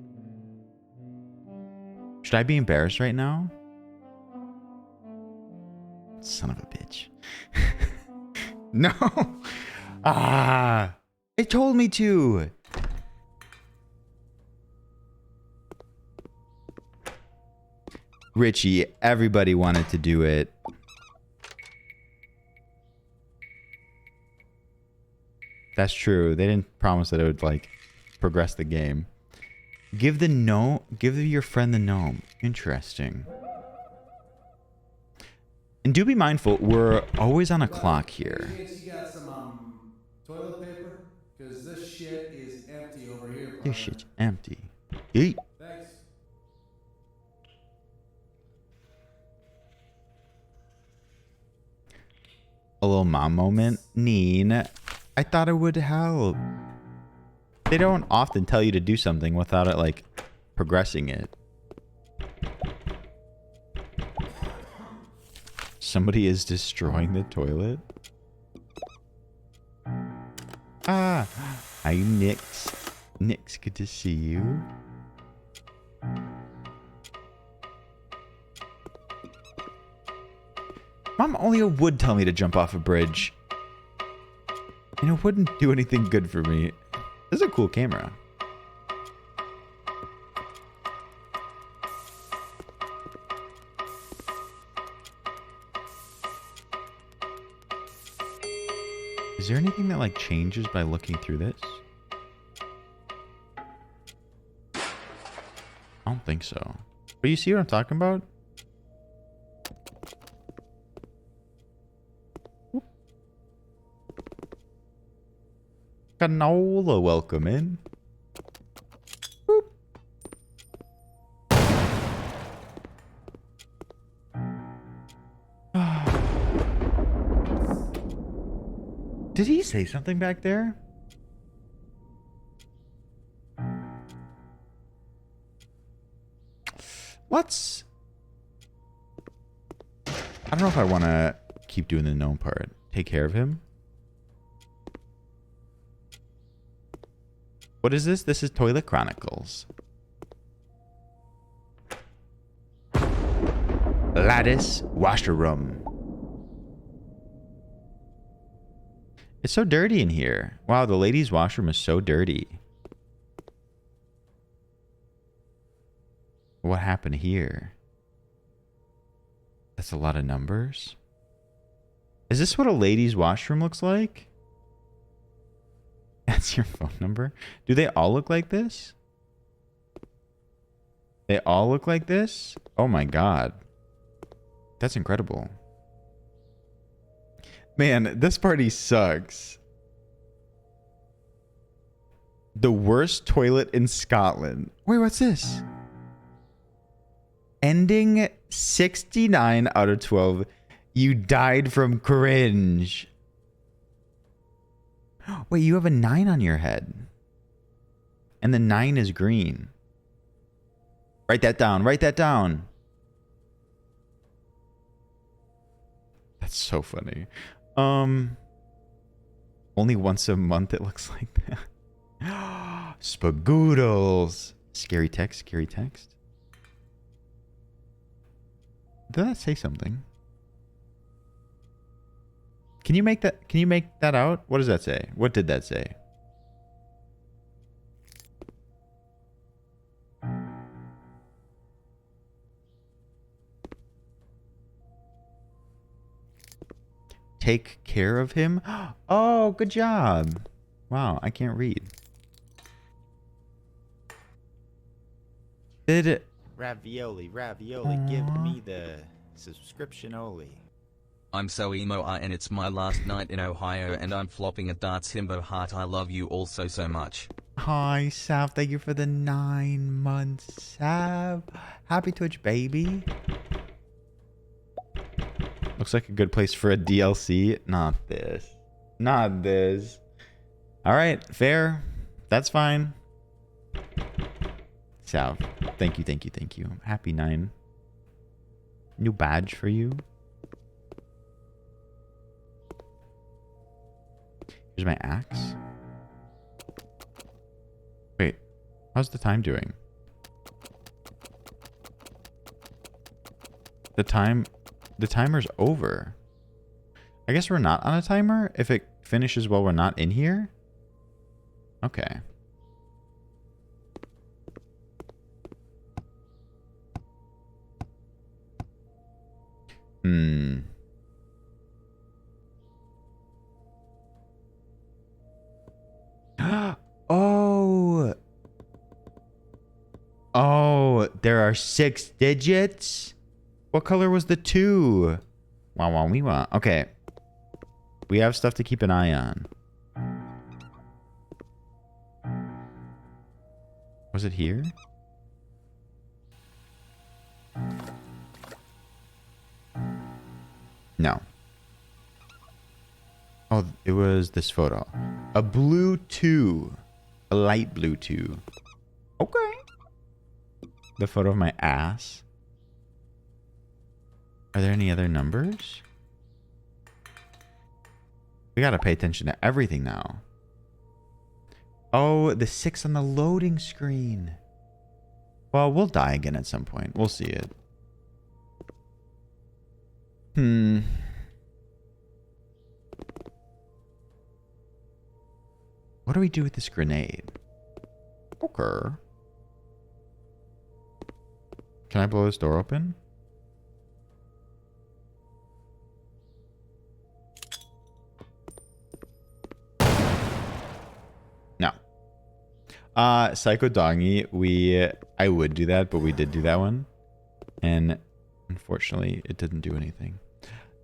S1: Should I be embarrassed right now? Son of a bitch. No. Ah. It told me to. Richie, everybody wanted to do it. That's true. They didn't promise that it would, like, progress the game. Give your friend the gnome. Interesting. And do be mindful, we're always on a clock here.
S5: Any chance you got some toilet paper? Because this shit is empty over here, partner.
S1: This shit's empty. Eat.
S5: Thanks.
S1: A little mom moment. Neen, I thought it would help. They don't often tell you to do something without it, like, progressing it. Somebody is destroying the toilet. Ah, hi Nix. Nix, good to see you. Mom Olio would tell me to jump off a bridge. And it wouldn't do anything good for me. This is a cool camera. Is there anything that, like, changes by looking through this? I don't think so. But you see what I'm talking about? Canola, welcome in. Boop. Did he say something back there? Let's... I don't know if I want to keep doing the gnome part. Take care of him. What is this? This is Toilet Chronicles. Lattice washroom. It's so dirty in here. Wow, the ladies' washroom is so dirty. What happened here? That's a lot of numbers. Is this what a ladies' washroom looks like? That's your phone number? Do they all look like this? They all look like this? Oh my god. That's incredible. Man, this party sucks. The worst toilet in Scotland. Wait, what's this? Ending 69 out of 12. You died from cringe. Wait, you have a 9 on your head. And the 9 is green. Write that down. Write that down. That's so funny. Only once a month it looks like that. Spagoodles. Scary text, scary text. Did that say something? Can you make that out? What does that say? What did that say? Take care of him? Oh, good job. Wow, I can't read. Did
S3: Ravioli, ravioli, give me the subscription only.
S4: I'm so emo and it's my last night in Ohio and I'm flopping a darts himbo heart. I love you all so much.
S1: Hi, Sav. Thank you for the 9 months, Sav. Happy Twitch, baby. Looks like a good place for a DLC. Not this. Not this. All right, fair. That's fine. Sav, thank you, thank you, thank you. Happy 9. New badge for you. Here's my axe. Wait, how's the time doing? The timer's over. I guess we're not on a timer if it finishes while we're not in here. Okay. Oh. Oh, there are 6 digits? What color was the 2? Wow, wow, we want. Okay. We have stuff to keep an eye on. Was it here? No. Oh, it was this photo. A blue 2. A light blue 2. Okay. The photo of my ass. Are there any other numbers? We gotta pay attention to everything now. Oh, the 6 on the loading screen. Well, we'll die again at some point. We'll see it. What do we do with this grenade? Okay. Can I blow this door open? No. Psycho Dongy, I would do that, but we did do that one. And unfortunately, it didn't do anything.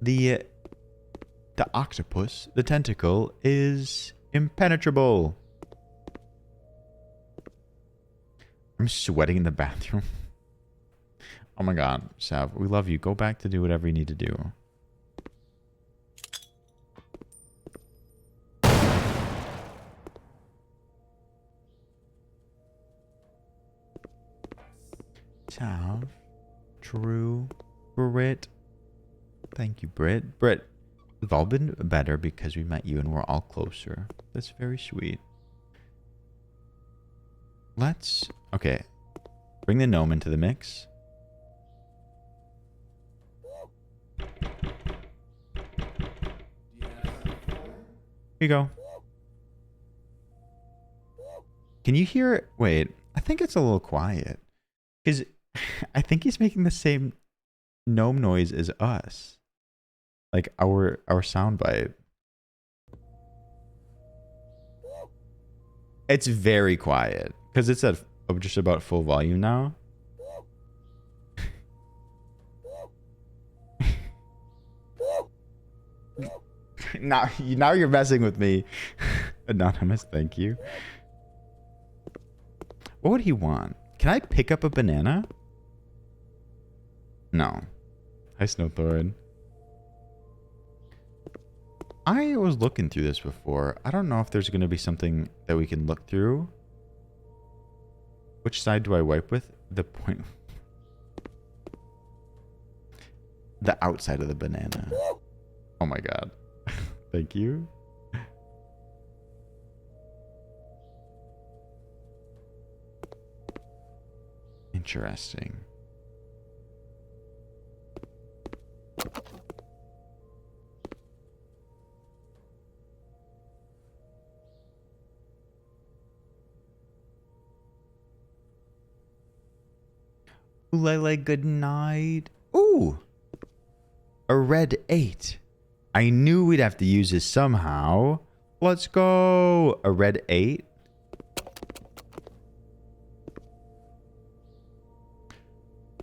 S1: The octopus, the tentacle, is impenetrable. I'm sweating in the bathroom. Oh my god, Sav, we love you. Go back to do whatever you need to do. Sav, True, Brit. Thank you, Brit. Brit, we've all been better because we met you and we're all closer. That's very sweet. Let's... Okay. Bring the gnome into the mix. Here you go. Can you hear it? Wait, I think it's a little quiet. Because I think he's making the same gnome noise as us. Like our soundbite. It's very quiet. Because it's at just about full volume now. now you're messing with me. Anonymous, thank you. What would he want? Can I pick up a banana? No. Hi, Snowthorn. I was looking through this before. I don't know if there's going to be something that we can look through. Which side do I wipe with? The point. The outside of the banana. Oh my god. Thank you. Interesting. Ulele, good night. Ooh. A red 8. I knew we'd have to use this somehow. Let's go. A red 8.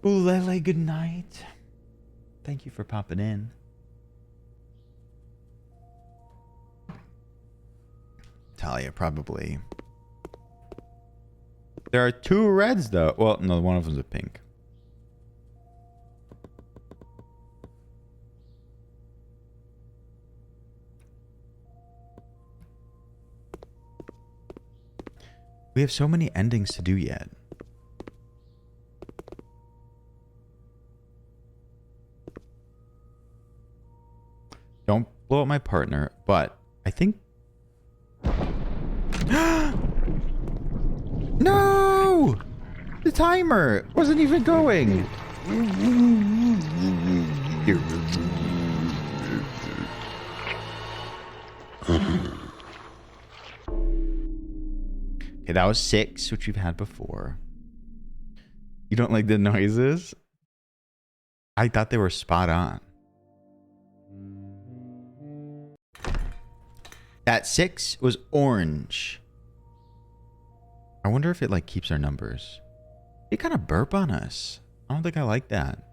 S1: Ulele, good night. Thank you for popping in. Talia, probably. There are 2 reds, though. Well, no, one of them's a pink. We have so many endings to do yet. Don't blow up my partner, but I think... No! The timer wasn't even going. Okay, that was 6, which we've had before. You don't like the noises? I thought they were spot on. That 6 was orange. I wonder if it like keeps our numbers. It kind of burp on us. I don't think I like that.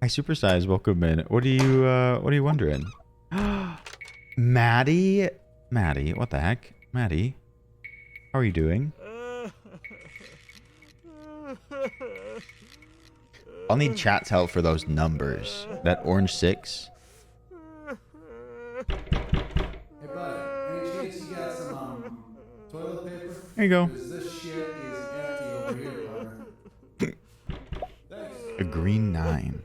S1: Hi, Supersize, welcome in. What are you wondering? Maddie? Maddie, what the heck? Maddie, how are you doing? I'll need chat's help for those numbers. That orange 6.
S5: Hey, buddy, any chance you got some toilet paper?
S1: There you go.
S5: Because this shit is empty over here, partner. Thanks.
S1: A green 9.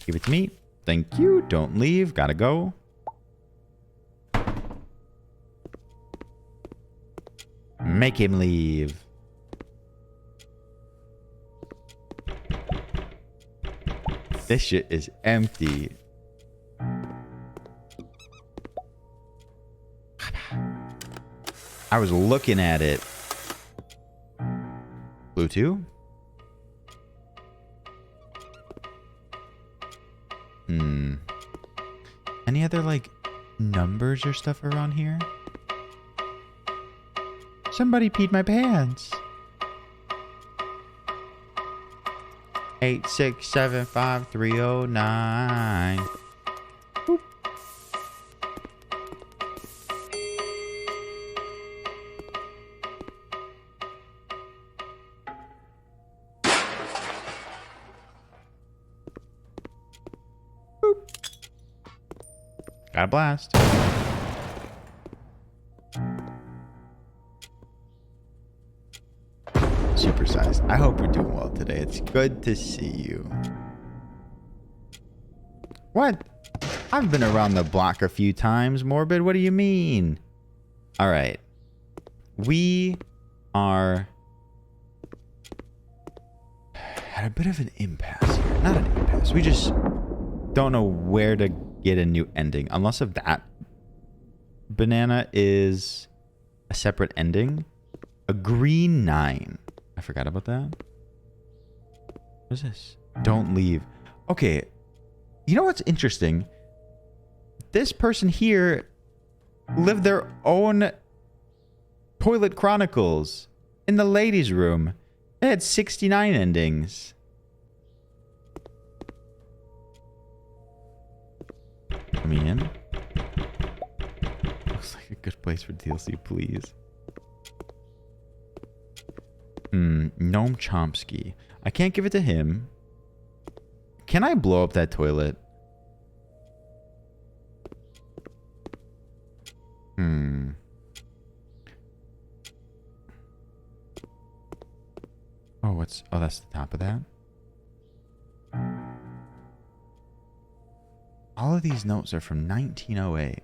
S1: Give it to me. Thank you. Don't leave. Gotta go. Make him leave. This shit is empty. I was looking at it. Blue 2? Any other, like, numbers or stuff around here? Somebody peed my pants. 8675309. Boop. Boop. Got a blast. Supersized. I hope you're doing well today. It's good to see you. What? I've been around the block a few times, Morbid. What do you mean? All right. We are at a bit of an impasse here. Not an impasse. We just don't know where to get a new ending. Unless if that banana is a separate ending. A green 9. I forgot about that. What is this? Don't leave. Okay. You know what's interesting? This person here lived their own toilet chronicles in the ladies' room. They had 69 endings. Let me in. Looks like a good place for DLC, please. Noam Chomsky. I can't give it to him. Can I blow up that toilet? Oh, what's... Oh, that's the top of that. All of these notes are from 1908.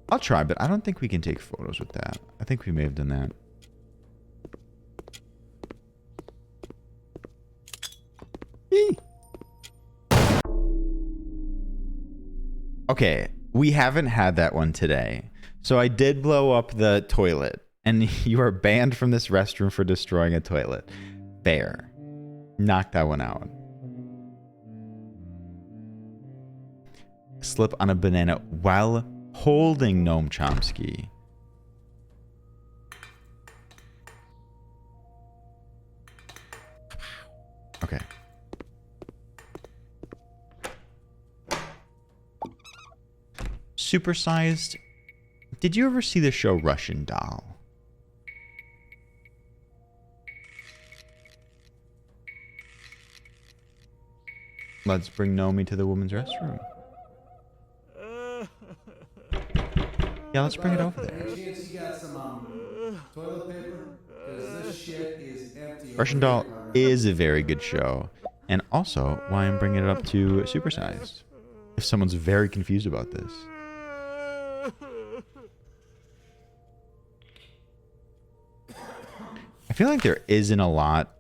S1: I'll try, but I don't think we can take photos with that. I think we may have done that. Okay, we haven't had that one today. So I did blow up the toilet. And you are banned from this restroom for destroying a toilet. Fair. Knock that one out. slip on a banana while holding Noam Chomsky. Okay. Supersized. Did you ever see the show Russian Doll? Let's bring Nomi to the women's restroom. Yeah, let's bring it over there.
S5: Any chance you got some toilet paper? Because this shit is empty.
S1: Russian Doll is a very good show. And also why I'm bringing it up to Supersized. If someone's very confused about this. I feel like there isn't a lot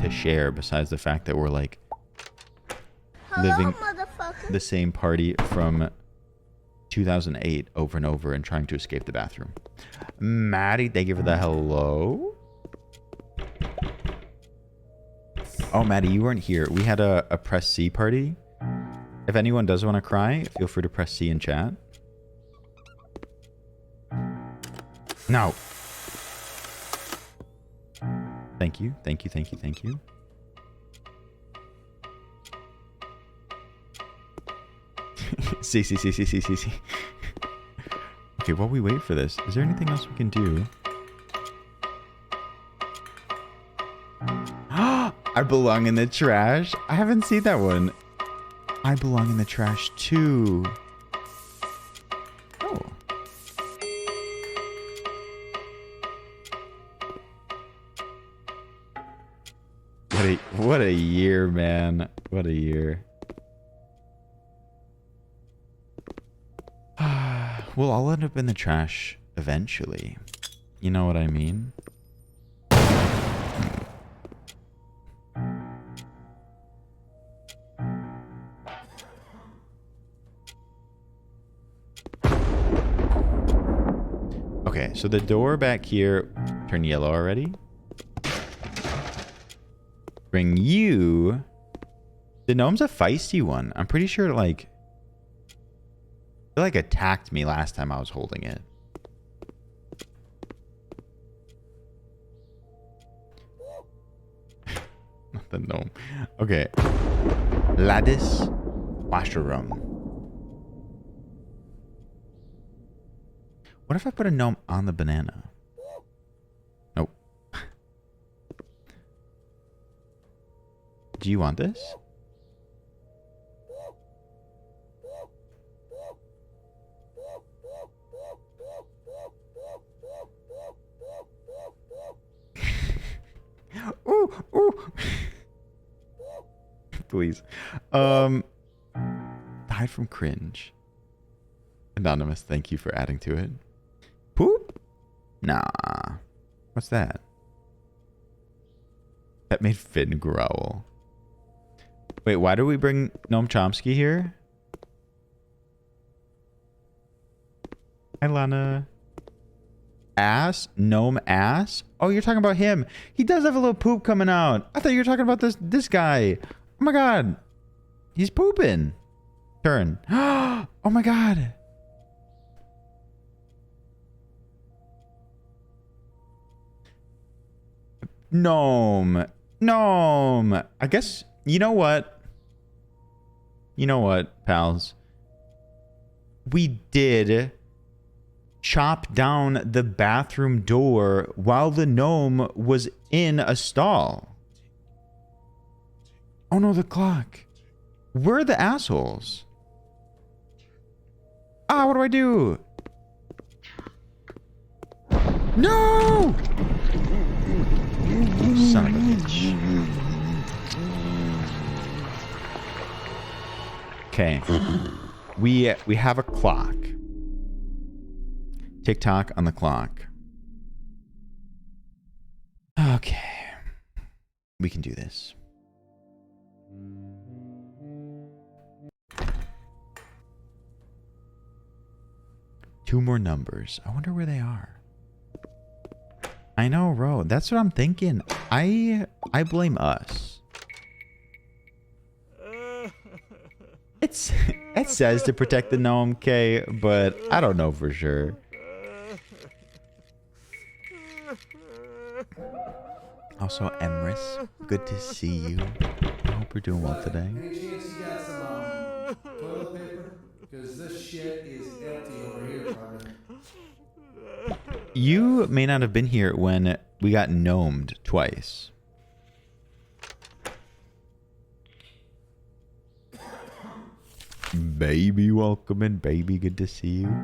S1: to share besides the fact that we're like living the same party from 2008 over and over and trying to escape the bathroom. Maddie, thank you for the hello. Oh, Maddie, you weren't here. We had a press C party. If anyone does want to cry, feel free to press C in chat. No. Thank you. Thank you. Thank you. Thank you. See. Okay, while we wait for this, is there anything else we can do? I belong in the trash. I haven't seen that one. I belong in the trash too. Oh. What a year, man. What a year. We'll all end up in the trash eventually. You know what I mean? Okay, so the door back here turned yellow already. Bring you. The gnome's a feisty one. I'm pretty sure like it attacked me last time I was holding it. Not the gnome. Okay. Ladis washroom. What if I put a gnome on the banana? Nope. Do you want this? Ooh. Please. Hide from cringe. Anonymous, thank you for adding to it. Poop? Nah. What's that? That made Finn growl. Wait, why do we bring Noam Chomsky here? Hi, Lana. Ass? Gnome ass? Oh, you're talking about him. He does have a little poop coming out. I thought you were talking about this guy. Oh my god. He's pooping. Turn. Oh my god. Gnome. I guess, you know what? You know what, pals? We did chop down the bathroom door while the gnome was in a stall. Oh no, the clock. We're the assholes. Ah, what do I do? No! Son of a bitch. Okay. We have a clock. TikTok on the clock. Okay. We can do this. Two more numbers. I wonder where they are. I know, Ro. That's what I'm thinking. I blame us. it says to protect the gnome, Kay, but I don't know for sure. Also, Emrys, good to see you. I hope you're doing well today.
S5: Any chance you got some toilet paper? Because this shit is empty over here, partner.
S1: You may not have been here when we got gnomed twice. Baby, welcome in, baby. Good to see you.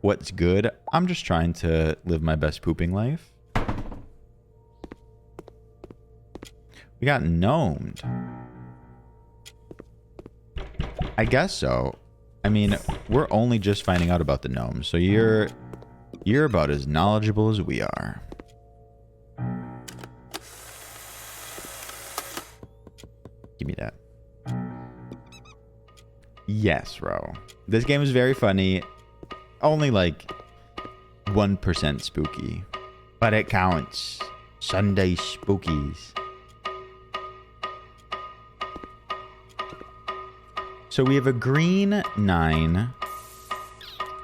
S1: What's good? I'm just trying to live my best pooping life. We got gnomed. I guess so. I mean, we're only just finding out about the gnomes, so you're about as knowledgeable as we are. Give me that. Yes, Ro. This game is very funny. Only like 1% spooky. But it counts. Sunday spookies. So we have a green 9,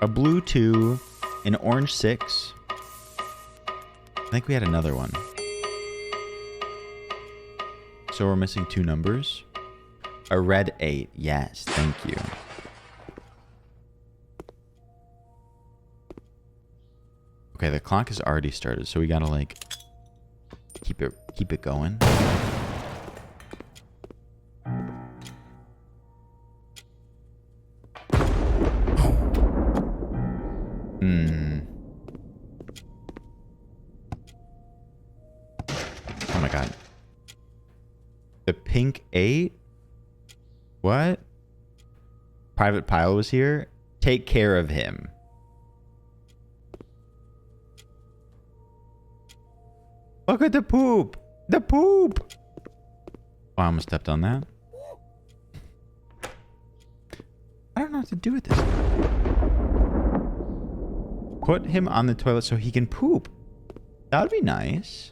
S1: a blue 2, an orange 6. I think we had another one. So we're missing 2 numbers. A red 8. Yes, thank you. Okay, the clock has already started, so we gotta like keep it going. Oh my god. The pink 8? What? Private Pile was here? Take care of him. Look at the poop! The poop! Oh, I almost stepped on that. I don't know what to do with this. Put him on the toilet so he can poop. That would be nice.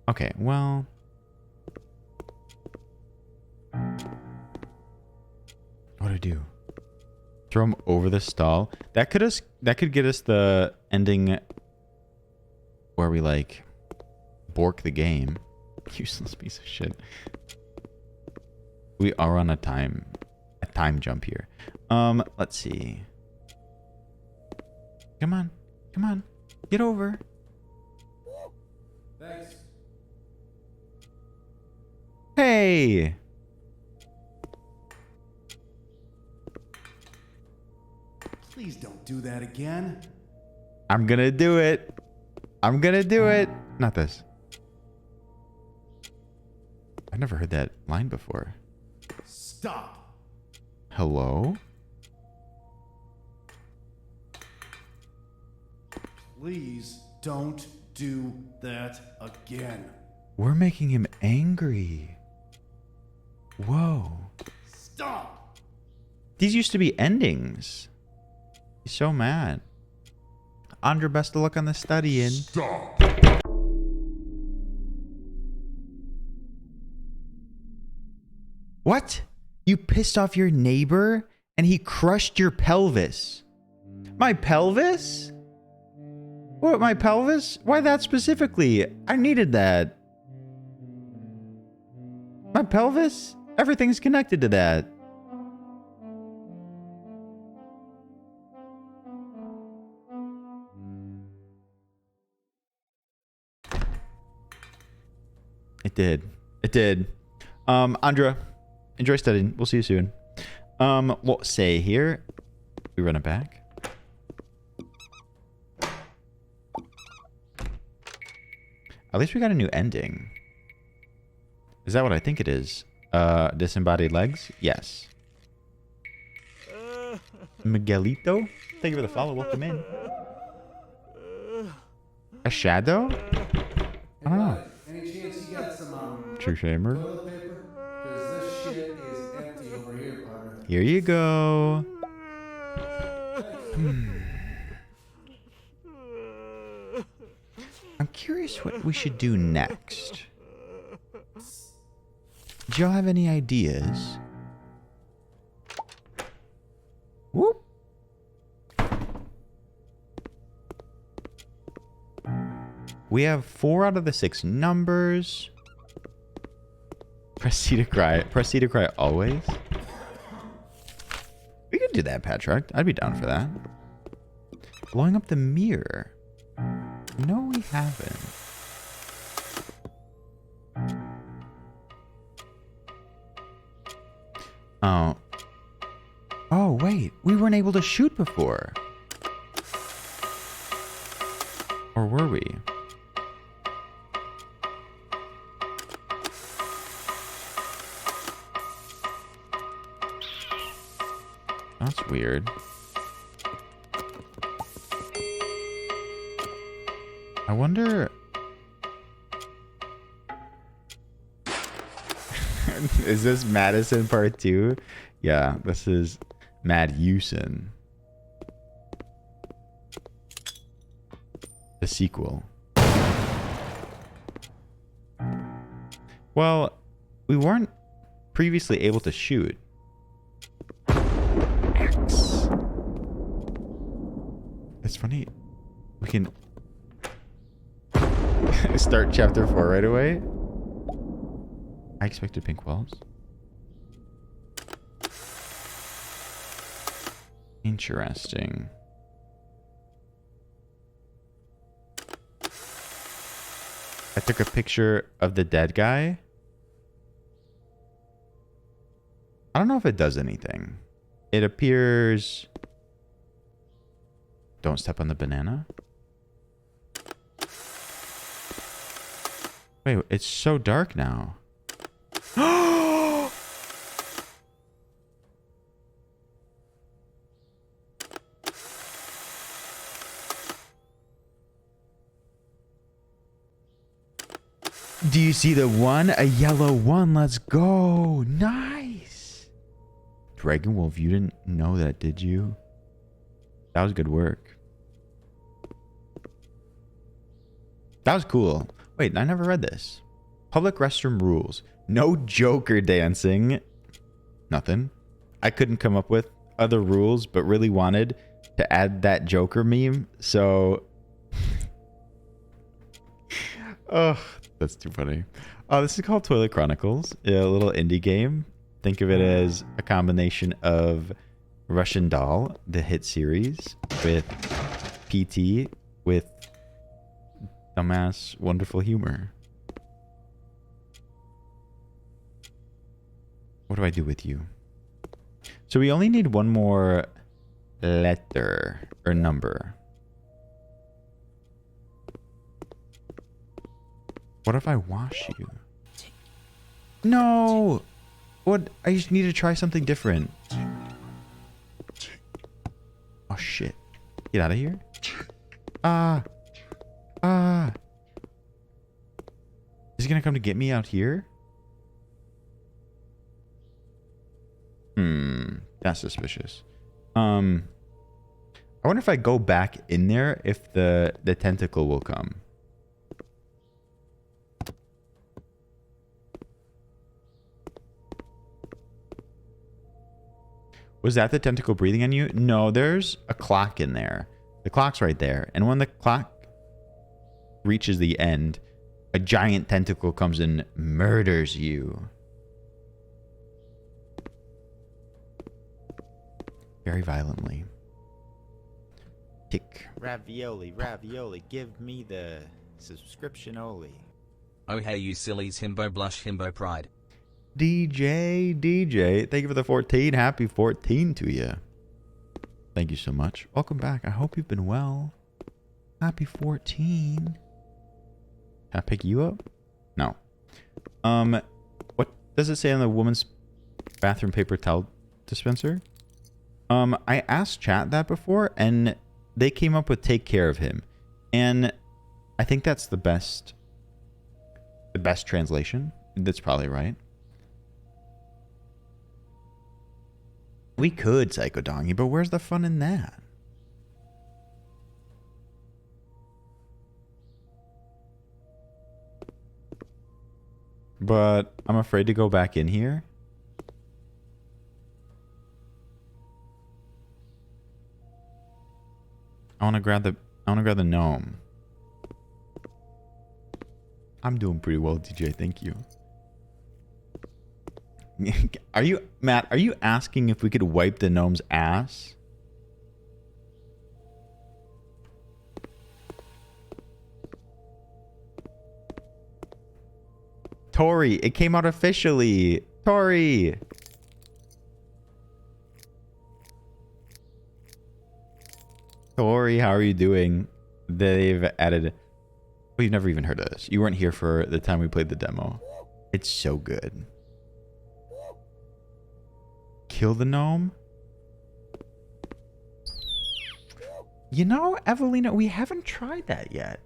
S1: Okay, well. What do I do? Throw him over the stall. That could get us the ending where we like bork the game. Useless piece of shit. We are on a time jump here. Let's see. Come on. Come on. Get over.
S5: Thanks.
S1: Hey.
S5: Please don't do that again.
S1: I'm gonna do it. I'm gonna do it. Not this. I've never heard that line before.
S5: Stop.
S1: Hello?
S5: Please don't do that again.
S1: We're making him angry. Whoa.
S5: Stop.
S1: These used to be endings. He's so mad. Andra, best of luck on the studying.
S6: Stop.
S1: What? You pissed off your neighbor and he crushed your pelvis? My pelvis? What, my pelvis? Why that specifically? I needed that. My pelvis? Everything's connected to that. It did. It did. Andra, enjoy studying. We'll see you soon. We'll say here. We run it back. At least we got a new ending. Is that what I think it is? Disembodied legs? Yes. Miguelito? Thank you for the follow. Welcome in. A shadow? I don't know.
S5: Any chance you got some
S1: True shamer.
S5: toilet paper? Because this shit is empty over here, partner.
S1: Here you go. I'm curious what we should do next. Do y'all have any ideas? Whoop. We have 4 out of the 6 numbers. Press C to cry. Press C to cry always. We could do that, Patrick. I'd be down for that. Blowing up the mirror. No, we haven't. Oh. Oh, wait. We weren't able to shoot before. Or were we? That's weird. I wonder... Is this Madison part 2? Yeah, this is Mad Houston. The sequel. Well, we weren't previously able to shoot. X. It's funny. We can start chapter 4 right away. I expected pink bulbs. Interesting. I took a picture of the dead guy. I don't know if it does anything. It appears... Don't step on the banana. Wait, it's so dark now. Do you see the one? A yellow one. Let's go. Nice. Dragon Wolf, you didn't know that, did you? That was good work. That was cool. Wait, I never read this. Public restroom rules. No Joker dancing. Nothing. I couldn't come up with other rules, but really wanted to add that Joker meme. So... Oh, that's too funny. Oh, this is called Toilet Chronicles. A little indie game. Think of it as a combination of Russian Doll, the hit series, with PT, with dumbass, wonderful humor. What do I do with you? So we only need one more letter or number. What if I wash you? No! What? I just need to try something different. Oh shit. Get out of here. Ah. Ah. Is he gonna come to get me out here? That's suspicious. I wonder if I go back in there if the tentacle will come. Was that the tentacle breathing on you? No, there's a clock in there. The clock's right there. And when the clock reaches the end, a giant tentacle comes and murders you. Very violently. Tick.
S4: Ravioli, ravioli, give me the subscription only.
S6: Oh hey you sillies, himbo blush, himbo pride.
S1: DJ, thank you for the 14. Happy 14 to you. Thank you so much. Welcome back. I hope you've been well. Happy 14. Can I pick you up? No. What does it say on the woman's bathroom paper towel dispenser? I asked chat that before, and they came up with take care of him. And I think that's the best translation. That's probably right. We could Psycho Dongy, but where's the fun in that? but I'm afraid to go back in here. I want to grab the gnome. I'm doing pretty well, DJ. Thank you. Are you, Matt, are you asking if we could wipe the gnome's ass? Tori, it came out officially. Tori. Tori, how are you doing? They've added... Well, you've never even heard of this. You weren't here for the time we played the demo. It's so good. Kill the gnome? You know, Evelina, we haven't tried that yet.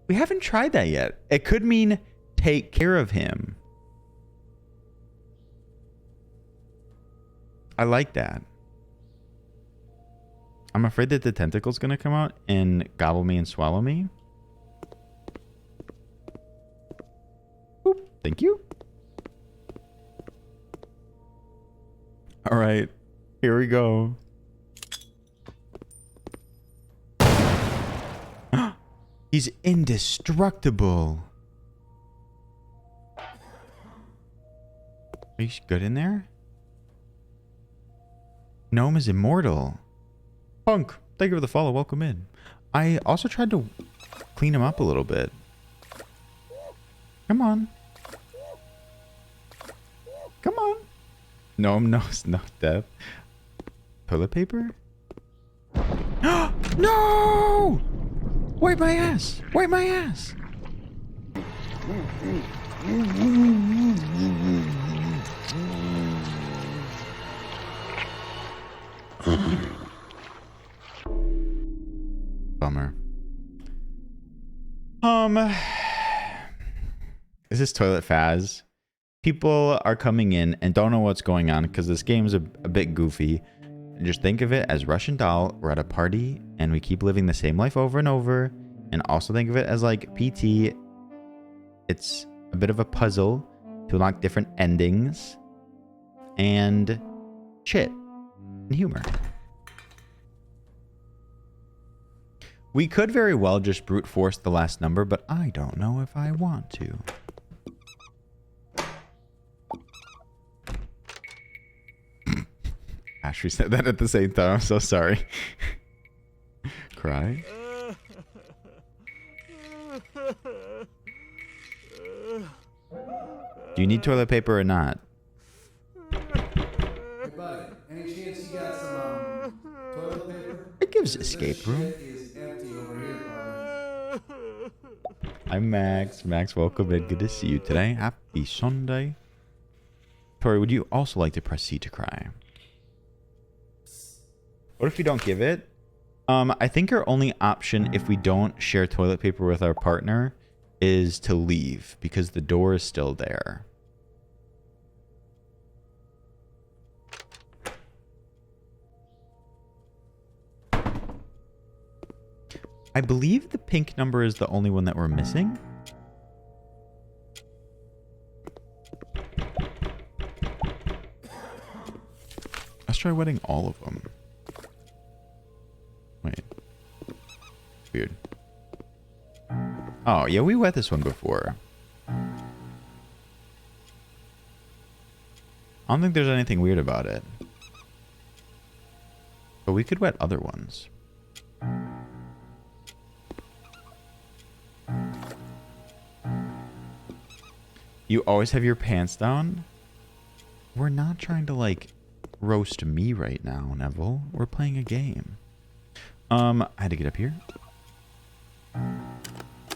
S1: We haven't tried that yet. It could mean take care of him. I like that. I'm afraid that the tentacle's gonna come out and gobble me and swallow me. Boop. Thank you. All right, here we go. He's indestructible. Are you good in there? Gnome is immortal. Punk, thank you for the follow. Welcome in. I also tried to clean him up a little bit. Come on. Come on. Gnome knows no death. Toilet paper? No! Wipe my ass! Wipe my ass! Bummer. Is this toilet Phaz? People are coming in and don't know what's going on because this game is a bit goofy. Just think of it as Russian doll. We're at a party and we keep living the same life over and over. And also think of it as like PT. It's a bit of a puzzle to unlock different endings and shit and humor. We could very well just brute force the last number, but I don't know if I want to. Ashley said that at the same time. I'm so sorry. Cry? Do you need toilet paper or not?
S5: Hey, buddy, any chance you got some toilet paper?
S1: It gives escape room.
S5: Shit is empty over here, partner.
S1: I'm Max. Max, welcome in. Good to see you today. Happy Sunday. Tori, would you also like to press C to cry? What if we don't give it? I think our only option if we don't share toilet paper with our partner is to leave because the door is still there. I believe the pink number is the only one that we're missing. Let's try wetting all of them. Wait. Weird. Oh, yeah, we wet this one before. I don't think there's anything weird about it. But we could wet other ones. You always have your pants down? We're not trying to, like, roast me right now, Neville. We're playing a game. I had to get up here.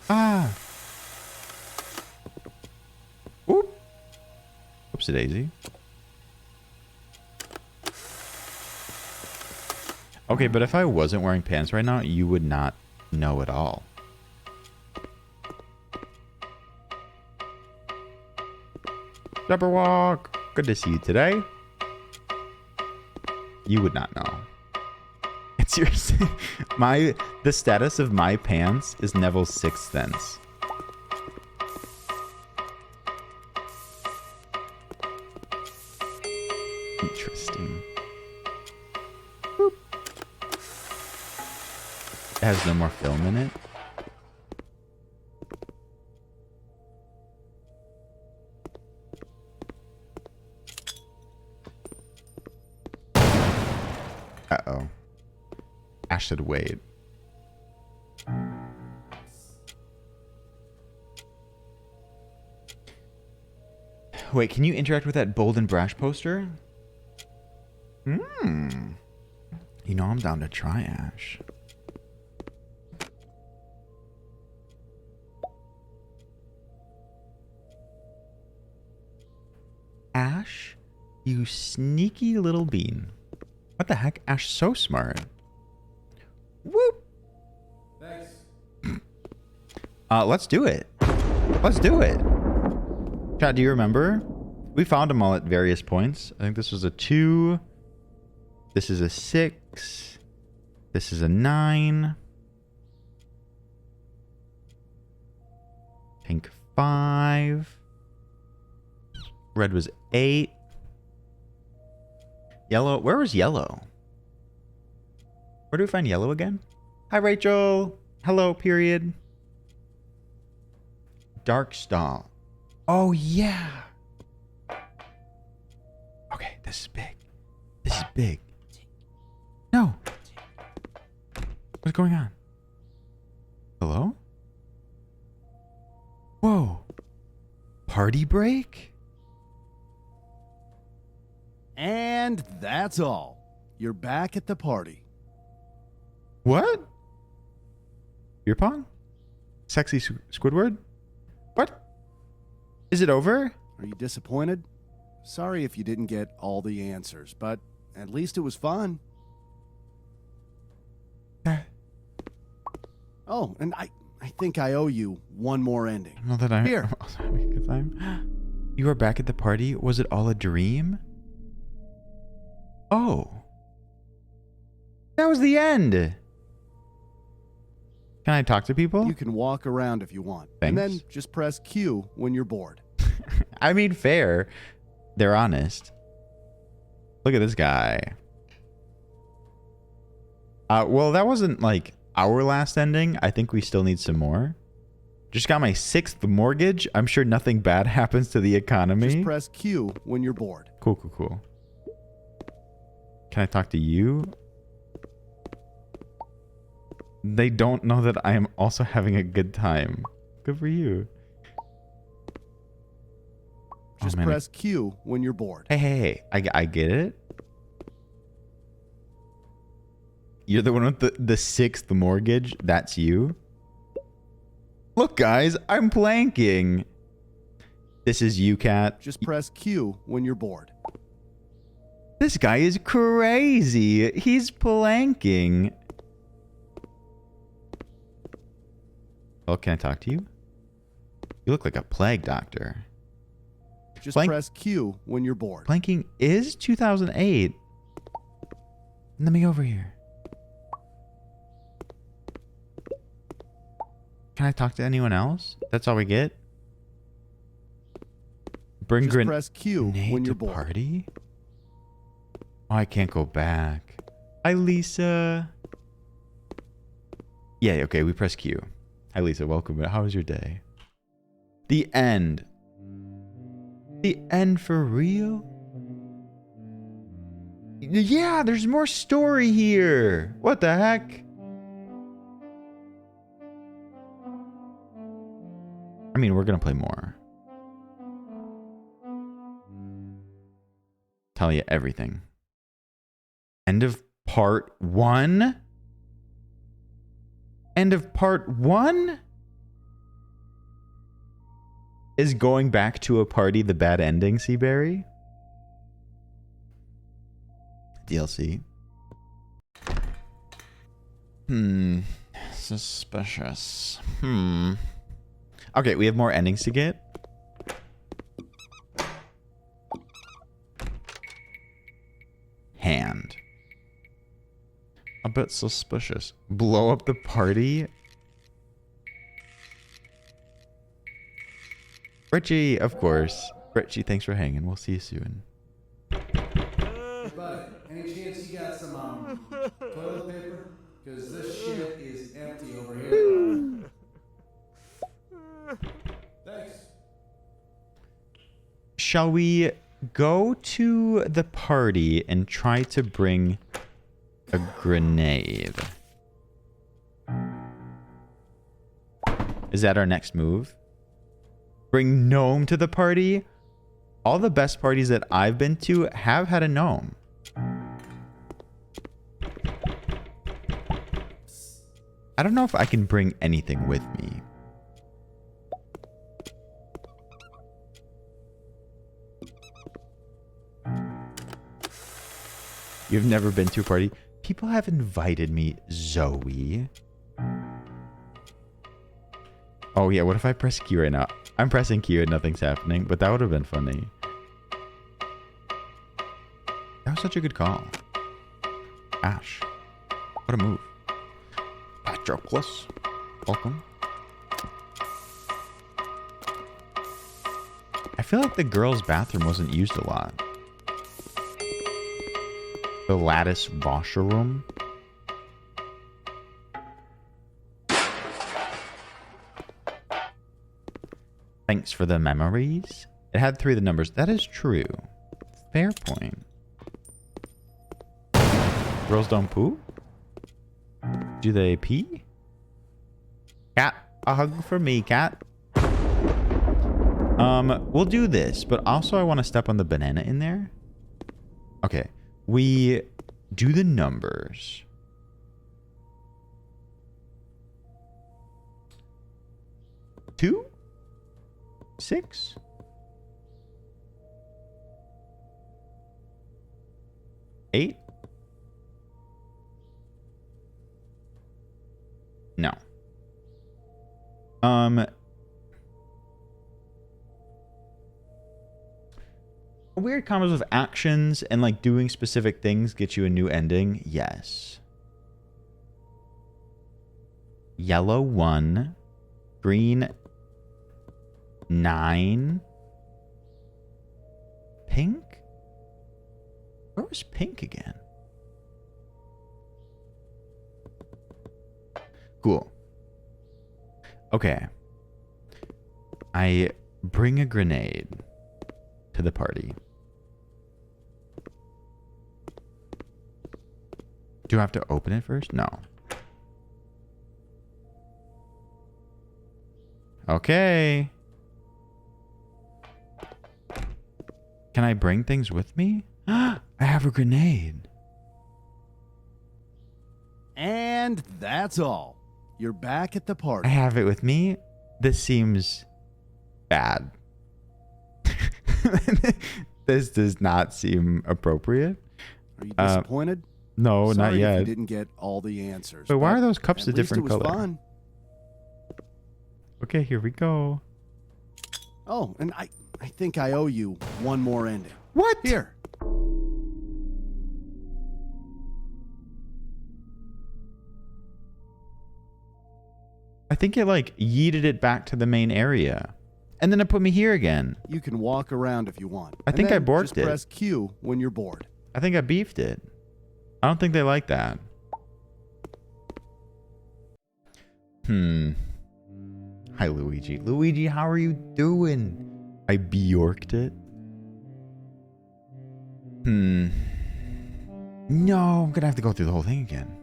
S1: Ah! Oop! Whoopsie daisy. Okay, but if I wasn't wearing pants right now, you would not know at all. Jabberwock! Good to see you today. You would not know. It's your... The status of my pants is Neville's sixth sense. It has no more film in it. Uh-oh. Ash said wait. Wait, can you interact with that bold and brash poster? Hmm. You know I'm down to try, Ash. Ash, you sneaky little bean. What the heck? Ash, so smart. Whoop.
S5: Thanks.
S1: Let's do it. Let's do it. Chat, do you remember? We found them all at various points. I think this was a 2. This is a 6. This is a 9. Pink 5. Red was 8. Yellow. Where was yellow? Where do we find yellow again? Hi, Rachel. Hello, period. Dark stall. Oh, yeah. Okay, this is big. This is big. No. What's going on? Hello? Whoa. Party break?
S7: And that's all. You're back at the party.
S1: What? Beer pong? Sexy Squidward? What? Is it over?
S7: Are you disappointed? Sorry if you didn't get all the answers, but at least it was fun. Oh, and I think I owe you one more ending.
S1: Not that I...
S7: Here.
S1: Having a good time. You are back at the party? Was it all a dream? Oh. That was the end. Can I talk to people?
S7: You can walk around if you want.
S1: Thanks.
S7: And then just press Q when you're bored.
S1: I mean, fair. They're honest. Look at this guy. Well, that wasn't like our last ending. I think we still need some more. Just got my 6th mortgage. I'm sure nothing bad happens to the economy.
S7: Just press Q when you're bored.
S1: Cool, cool, cool. Can I talk to you? They don't know that I am also having a good time. Good for you.
S7: Just press Q when you're bored.
S1: Hey. I get it. You're the one with the 6th mortgage. That's you. Look, guys, I'm planking. This is you, Cat.
S7: Just press Q when you're bored.
S1: This guy is crazy. He's planking. Oh, can I talk to you? You look like a plague doctor.
S7: Just press Q when you're bored.
S1: Planking is 2008. Let me over here. Can I talk to anyone else? That's all we get? Bring
S7: Just press Q when you're bored.
S1: Party? Oh, I can't go back. Hi, Lisa. Yeah, okay, we press Q. Hi, Lisa. Welcome. How was your day? The end. The end for real? Yeah, there's more story here. What the heck? I mean, we're going to play more. Tell you everything. End of part 1? End of part 1? Is going back to a party the bad ending, Seaberry? DLC. Suspicious. Okay, we have more endings to get. Hand. A bit suspicious. Blow up the party? Richie, of course. Richie, thanks for hanging. We'll see you soon.
S5: Hey, buddy, any chance you got some toilet paper? Because this shit is is empty over here. Thanks.
S1: Shall we go to the party and try to bring a grenade? Is that our next move? Bring gnome to the party? All the best parties that I've been to have had a gnome. I don't know if I can bring anything with me. You've never been to a party? People have invited me, Zoe. Oh yeah, what if I press Q right now? I'm pressing Q and nothing's happening, but that would have been funny. That was such a good call. Ash. What a move. Patroclus. Welcome. I feel like the girls' bathroom wasn't used a lot. The lattice washer room. Thanks for the memories. It had 3 of the numbers. That is true. Fair point. Girls don't poo? Do they pee? Cat, a hug for me, cat. We'll do this, but also I want to step on the banana in there. Okay. We do the numbers. 2? 6? 8? No. Weird combos of actions and like doing specific things get you a new ending. Yes. Yellow 1. Green 9. Pink? Where was pink again? Cool. Okay. I bring a grenade to the party. Do I have to open it first? No. Okay. Can I bring things with me? I have a grenade.
S7: And that's all. You're back at the
S1: I
S7: party.
S1: have it with me. This seems bad. This does not seem appropriate.
S7: Are you disappointed?
S1: No,
S7: Sorry
S1: not
S7: if
S1: yet.
S7: you didn't get all the answers.
S1: But why
S7: but
S1: are those cups
S7: at
S1: a
S7: least
S1: different
S7: it was
S1: color?
S7: Fun.
S1: Okay, here we go.
S7: Oh, and I think I owe you one more ending.
S1: What?
S7: Here.
S1: I think it like yeeted it back to the main area. And then it put me here again.
S7: You can walk around if you want.
S1: I
S7: And
S1: think I
S7: then
S1: borked
S7: just
S1: it.
S7: press Q when you're bored.
S1: I think I beefed it. I don't think they like that. Hi, Luigi. Luigi, how are you doing? I bjorked it. No, I'm gonna have to go through the whole thing again.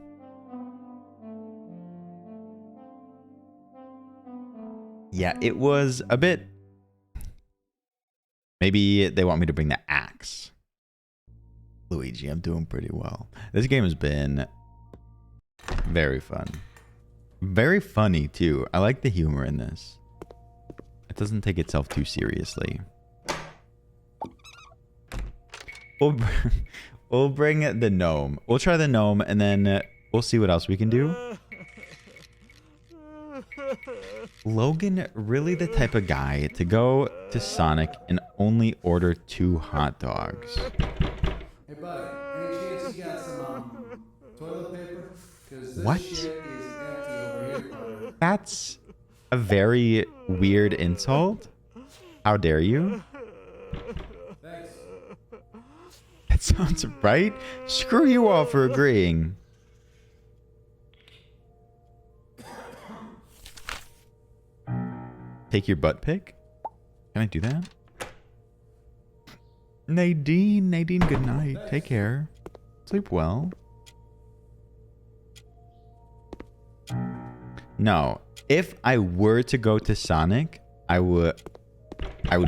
S1: Yeah, it was a bit... Maybe they want me to bring the axe. Luigi, I'm doing pretty well. This game has been very fun. Very funny, too. I like the humor in this. It doesn't take itself too seriously. We'll bring the gnome. We'll try the gnome, and then we'll see what else we can do. Logan, really the type of guy to go to Sonic and only order 2 hot dogs.
S5: Hey, buddy, any chance you got some toilet paper? 'Cause this
S1: What?
S5: shit is empty over here, buddy.
S1: That's a very weird insult. How dare you?
S5: Thanks.
S1: That sounds right. Screw you all for agreeing. Take your butt pic? Can I do that? Nadine, good night. Take care. Sleep well. No. If I were to go to Sonic, I would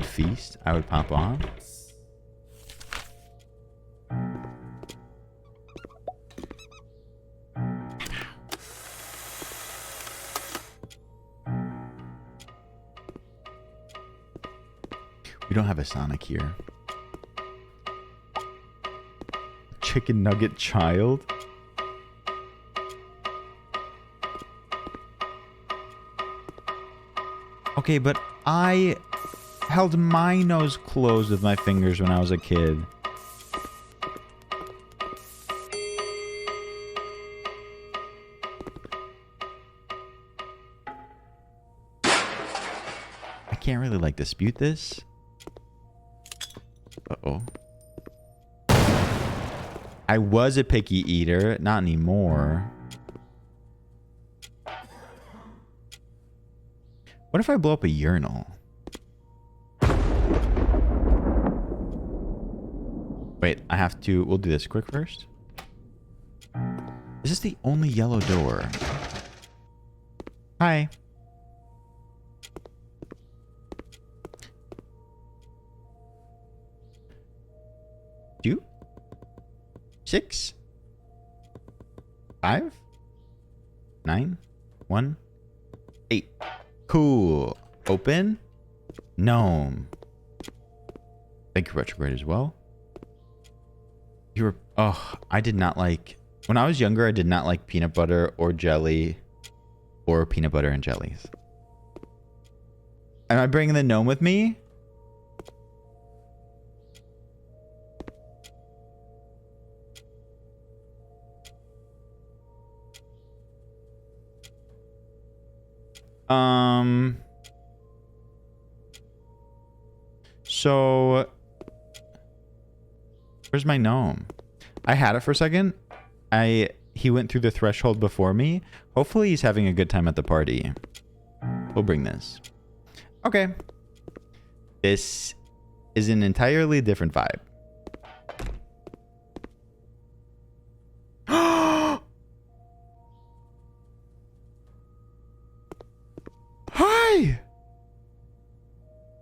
S1: feast. I would pop off. We don't have a Sonic here. Chicken nugget child? Okay, but I held my nose closed with my fingers when I was a kid. I can't really like dispute this. Uh-oh. I was a picky eater, not anymore. What if I blow up a urinal? Wait, I have to... We'll do this quick first. Is this the only yellow door? Hi. 2, 6, 5, 9, 1, 8. Cool. Open. Gnome. Thank you, Retrograde, as well. You were... Oh, I did not like... When I was younger, I did not like peanut butter or jelly or peanut butter and jellies. Am I bringing the gnome with me? So where's my gnome? I had it for a second. He went through the threshold before me. Hopefully he's having a good time at the party. We'll bring this. Okay. This is an entirely different vibe. Hi!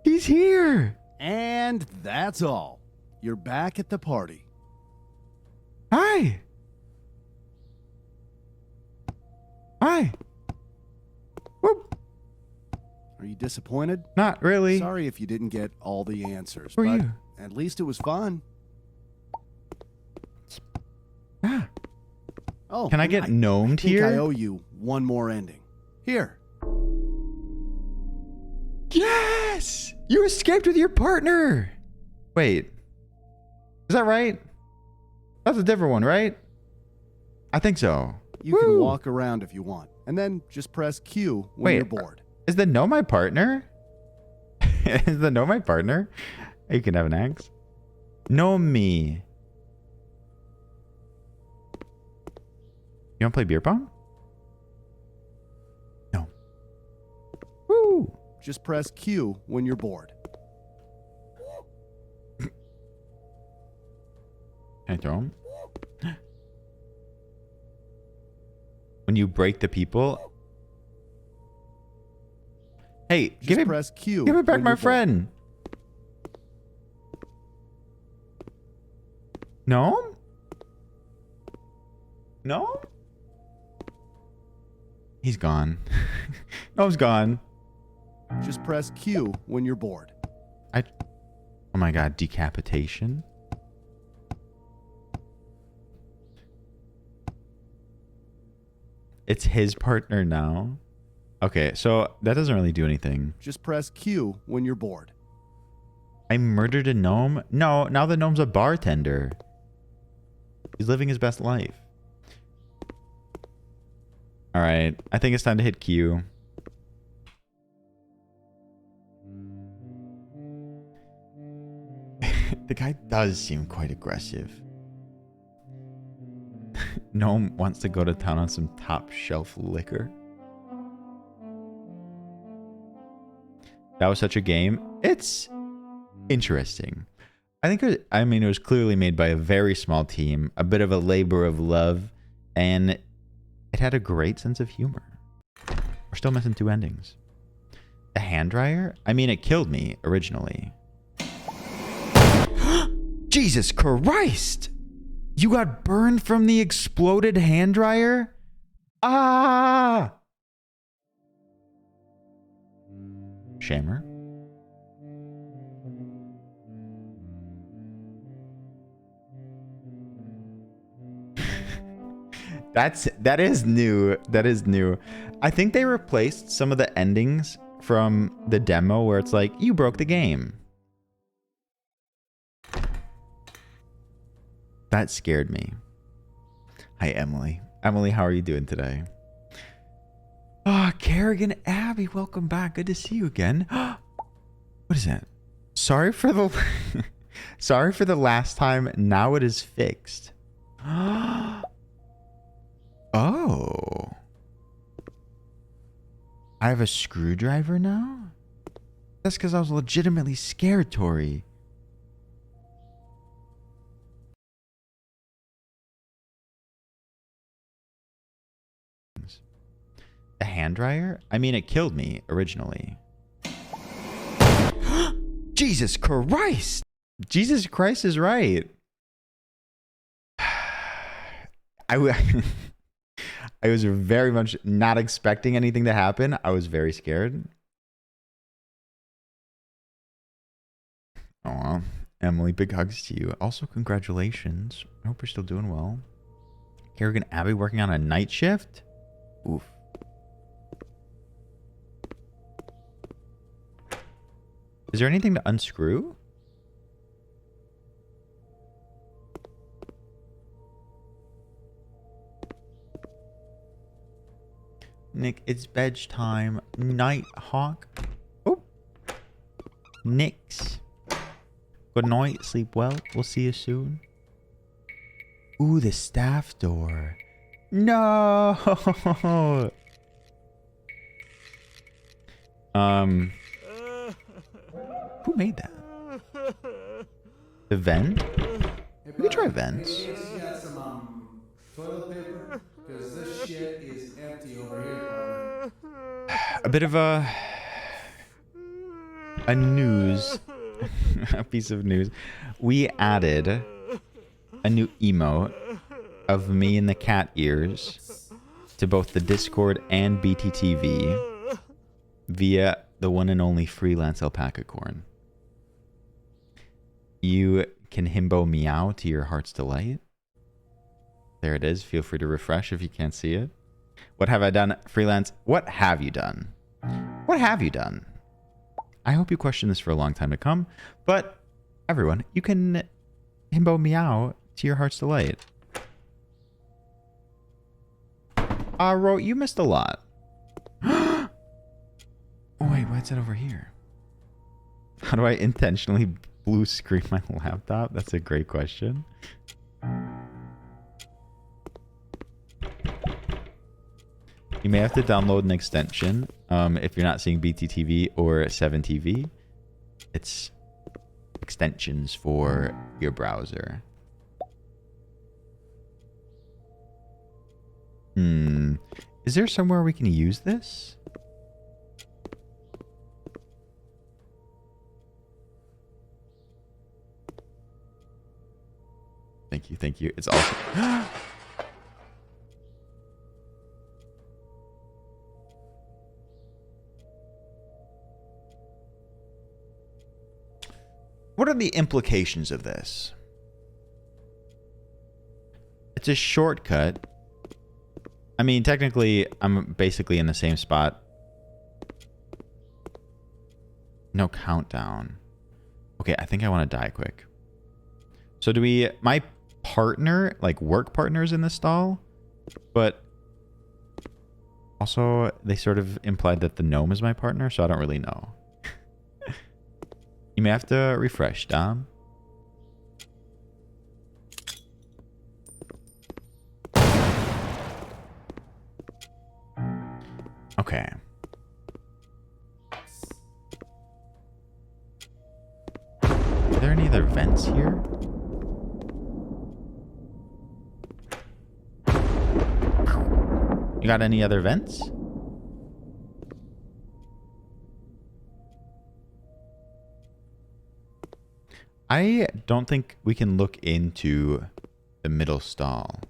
S1: He's here!
S7: And that's all. You're back at the party.
S1: Hi! Hi! Whoop!
S7: Are you disappointed?
S1: Not really.
S7: Sorry if you didn't get all the answers,
S1: Who are
S7: but
S1: you?
S7: at least it was fun.
S1: Ah.
S7: Oh,
S1: Can I get gnomed
S7: I think
S1: here?
S7: I owe you one more ending. Here.
S1: Yes! You escaped with your partner! Wait. Is that right? That's a different one, right? I think so.
S7: You can
S1: Woo!
S7: walk around if you want, and then just press Q when
S1: Wait,
S7: you're bored.
S1: Is the no my partner? Is the no my partner? You can have an axe. Know me. You want to play beer pong? No. Woo!
S7: Just press Q when you're bored.
S1: Can I throw him? When you break the people. Hey,
S7: Just press Q.
S1: give me back
S7: when
S1: my
S7: you're bored.
S1: friend. No? No? He's gone. No's gone.
S7: Just press Q when you're bored.
S1: Oh my god, decapitation. It's his partner now. Okay, so that doesn't really do anything.
S7: Just press Q when you're bored.
S1: I murdered a gnome? No, now the gnome's a bartender. He's living his best life. Alright, I think it's time to hit Q. The guy does seem quite aggressive. Gnome wants to go to town on some top shelf liquor. That was such a game. It's interesting. I mean, it was clearly made by a very small team, a bit of a labor of love, and it had a great sense of humor. We're still missing 2 endings. The hand dryer? I mean, it killed me originally. Jesus Christ! You got burned from the exploded hand dryer? Ah! Shamer? That is new. That is new. I think they replaced some of the endings from the demo where it's like, you broke the game. That scared me. Hi, Emily. Emily, how are you doing today? Oh, Kerrigan Abby, welcome back. Good to see you again. What is that? Sorry for the sorry for the last time. Now it is fixed. Oh. I have a screwdriver now? That's because I was legitimately scared, Tori. A hand dryer? I mean, it killed me originally. Jesus Christ! Jesus Christ is right. I was very much not expecting anything to happen. I was very scared. Oh, well. Emily, big hugs to you. Also, congratulations. I hope you're still doing well. Kerrigan Abby working on a night shift? Oof. Is there anything to unscrew? Nick, it's bed time. Night Hawk. Oh. Nix. Good night. Sleep well. We'll see you soon. Ooh, the staff door. No. Who made that? The vent?
S5: Hey,
S1: We can try
S5: buddy,
S1: vents.
S5: any chance you got some toilet paper? Because this shit is empty over here, partner.
S1: A bit of a news, a piece of news. We added a new emote of me and the cat ears to both the Discord and BTTV via the one and only freelance alpaca corn. You can himbo meow to your heart's delight. There it is. Feel free to refresh if you can't see it. What have I done, freelance? What have you done? What have you done? I hope you question this for a long time to come, but everyone, you can himbo meow to your heart's delight. Ro, you missed a lot. Oh, wait, what's that over here? How do I intentionally blue screen my laptop? That's a great question. You may have to download an extension if you're not seeing BTTV or 7TV. It's extensions for your browser. Is there somewhere we can use this? Thank you, thank you. It's awesome. What are the implications of this? It's a shortcut. I mean, technically, I'm basically in the same spot. No countdown. Okay, I think I want to die quick. So do we... My partner, like work partners in the stall, but also they sort of implied that the gnome is my partner, so I don't really know. You may have to refresh, Dom. Okay. here? You got any other vents? I don't think we can look into the middle stall.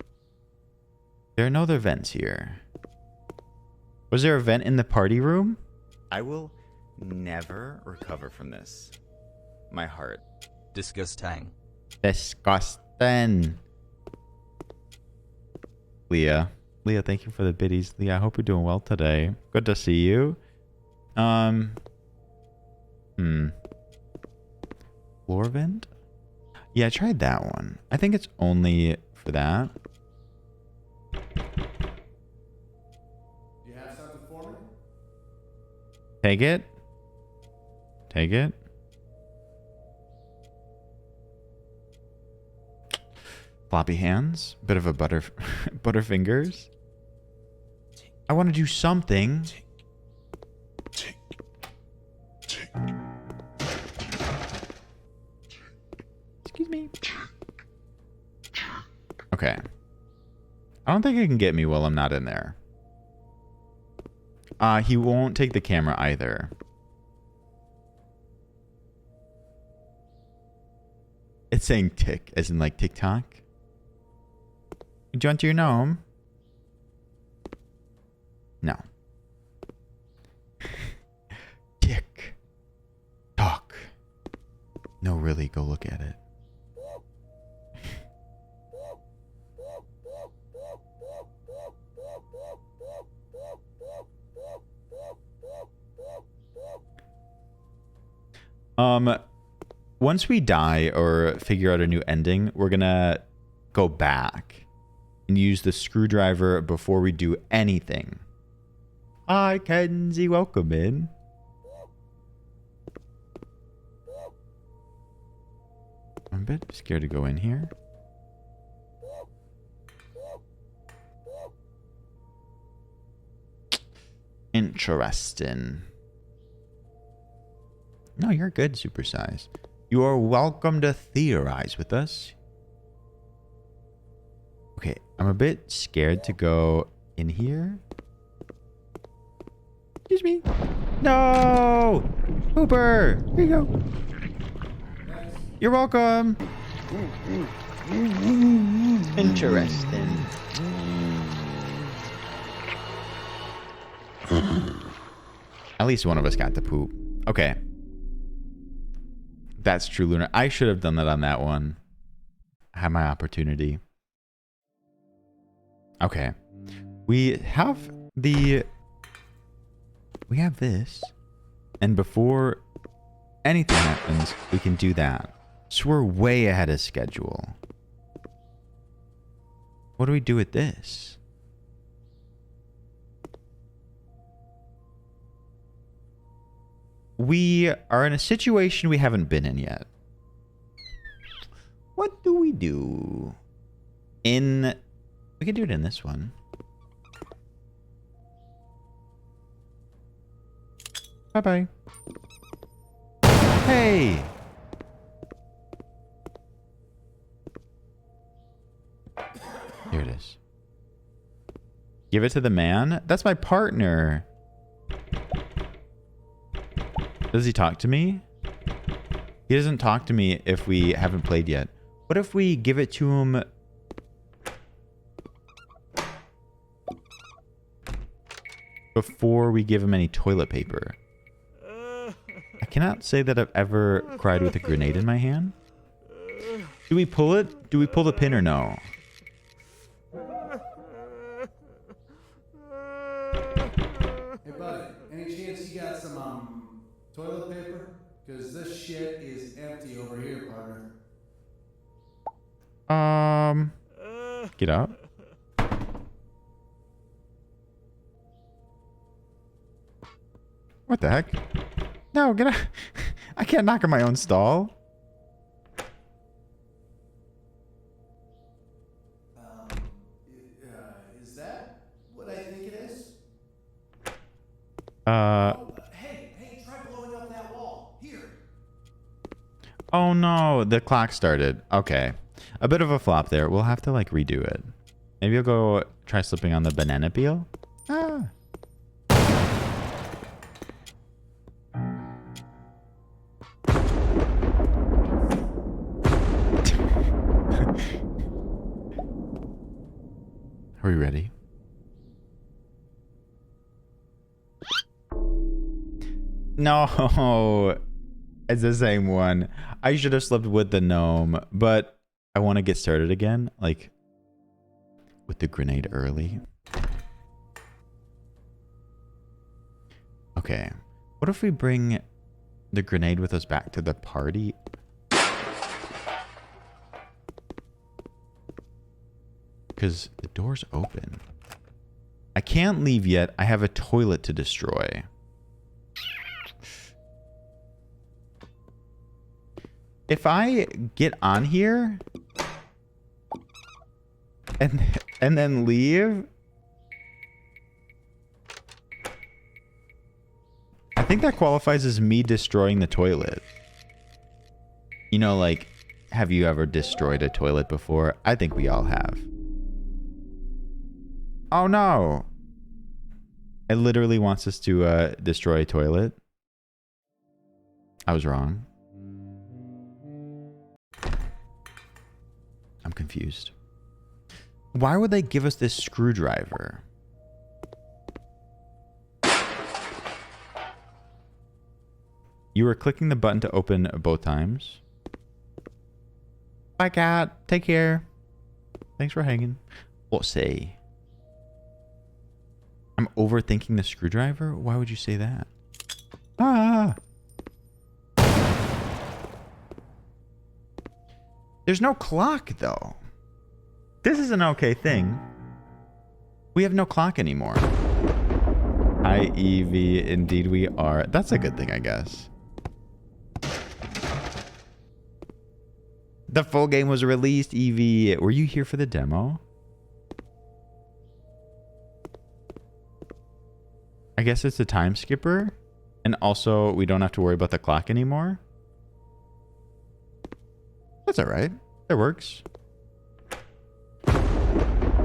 S1: There are no other vents here. Was there a vent in the party room?
S3: I will never recover from this. My heart.
S6: Disgusting.
S1: Disgusting. Leah, thank you for the biddies. Leah, I hope you're doing well today. Good to see you. Floor vent? Yeah, I tried that one. I think it's only for that.
S5: Do you have something for me?
S1: Take it. Take it. Floppy hands. Bit of a butterfingers. I want to do something. Excuse me. Okay. I don't think it can get me while I'm not in there. He won't take the camera either. It's saying tick, as in like TikTok. You want your gnome? No. Tick. Talk. No, really, go look at it. Once we die or figure out a new ending, we're gonna go back and use the screwdriver before we do anything. Hi, Kenzie, welcome in. I'm a bit scared to go in here. Interesting. No, you're good, Supersize. You are welcome to theorize with us. Okay, I'm a bit scared to go in here. Excuse me. No! Hooper! Here you go. You're welcome. Interesting. At least one of us got to poop. Okay. That's true, Luna. I should have done that on that one. I had my opportunity. Okay. We have this. And before anything happens, we can do that. So we're way ahead of schedule. What do we do with this? We are in a situation we haven't been in yet. What do we do? We can do it in this one. Bye-bye. Hey! Here it is. Give it to the man? That's my partner. Does he talk to me? He doesn't talk to me if we haven't played yet. What if we give it to him before we give him any toilet paper? I cannot say that I've ever cried with a grenade in my hand. Do we pull it? Do we pull the pin or no?
S5: Hey, buddy, any chance you got some, toilet paper? Because this shit is empty over here, partner.
S1: Get up. What the heck? No, get out. I can't knock on my own stall.
S5: Is that what I think it is?
S1: Hey,
S5: Hey, try blowing up that wall. Here.
S1: Oh no, the clock started. Okay. A bit of a flop there. We'll have to like redo it. Maybe I'll go try slipping on the banana peel. Ah. Are we ready? No, it's the same one. I should have slept with the gnome, but I want to get started again, like with the grenade early. Okay, what if we bring the grenade with us back to the party? Because the door's open. I can't leave yet. I have a toilet to destroy. If I get on here and then leave, I think that qualifies as me destroying the toilet. You know, like, have you ever destroyed a toilet before? I think we all have. Oh no. It literally wants us to destroy a toilet. I was wrong. I'm confused. Why would they give us this screwdriver? You were clicking the button to open both times. Bye, cat. Take care. Thanks for hanging. What say? I'm overthinking the screwdriver? Why would you say that? Ah! There's no clock, though. This is an okay thing. We have no clock anymore. Hi, Evie. Indeed we are. That's a good thing, I guess. The full game was released, Evie. Were you here for the demo? I guess it's a time skipper. And also, we don't have to worry about the clock anymore. That's all right. That works.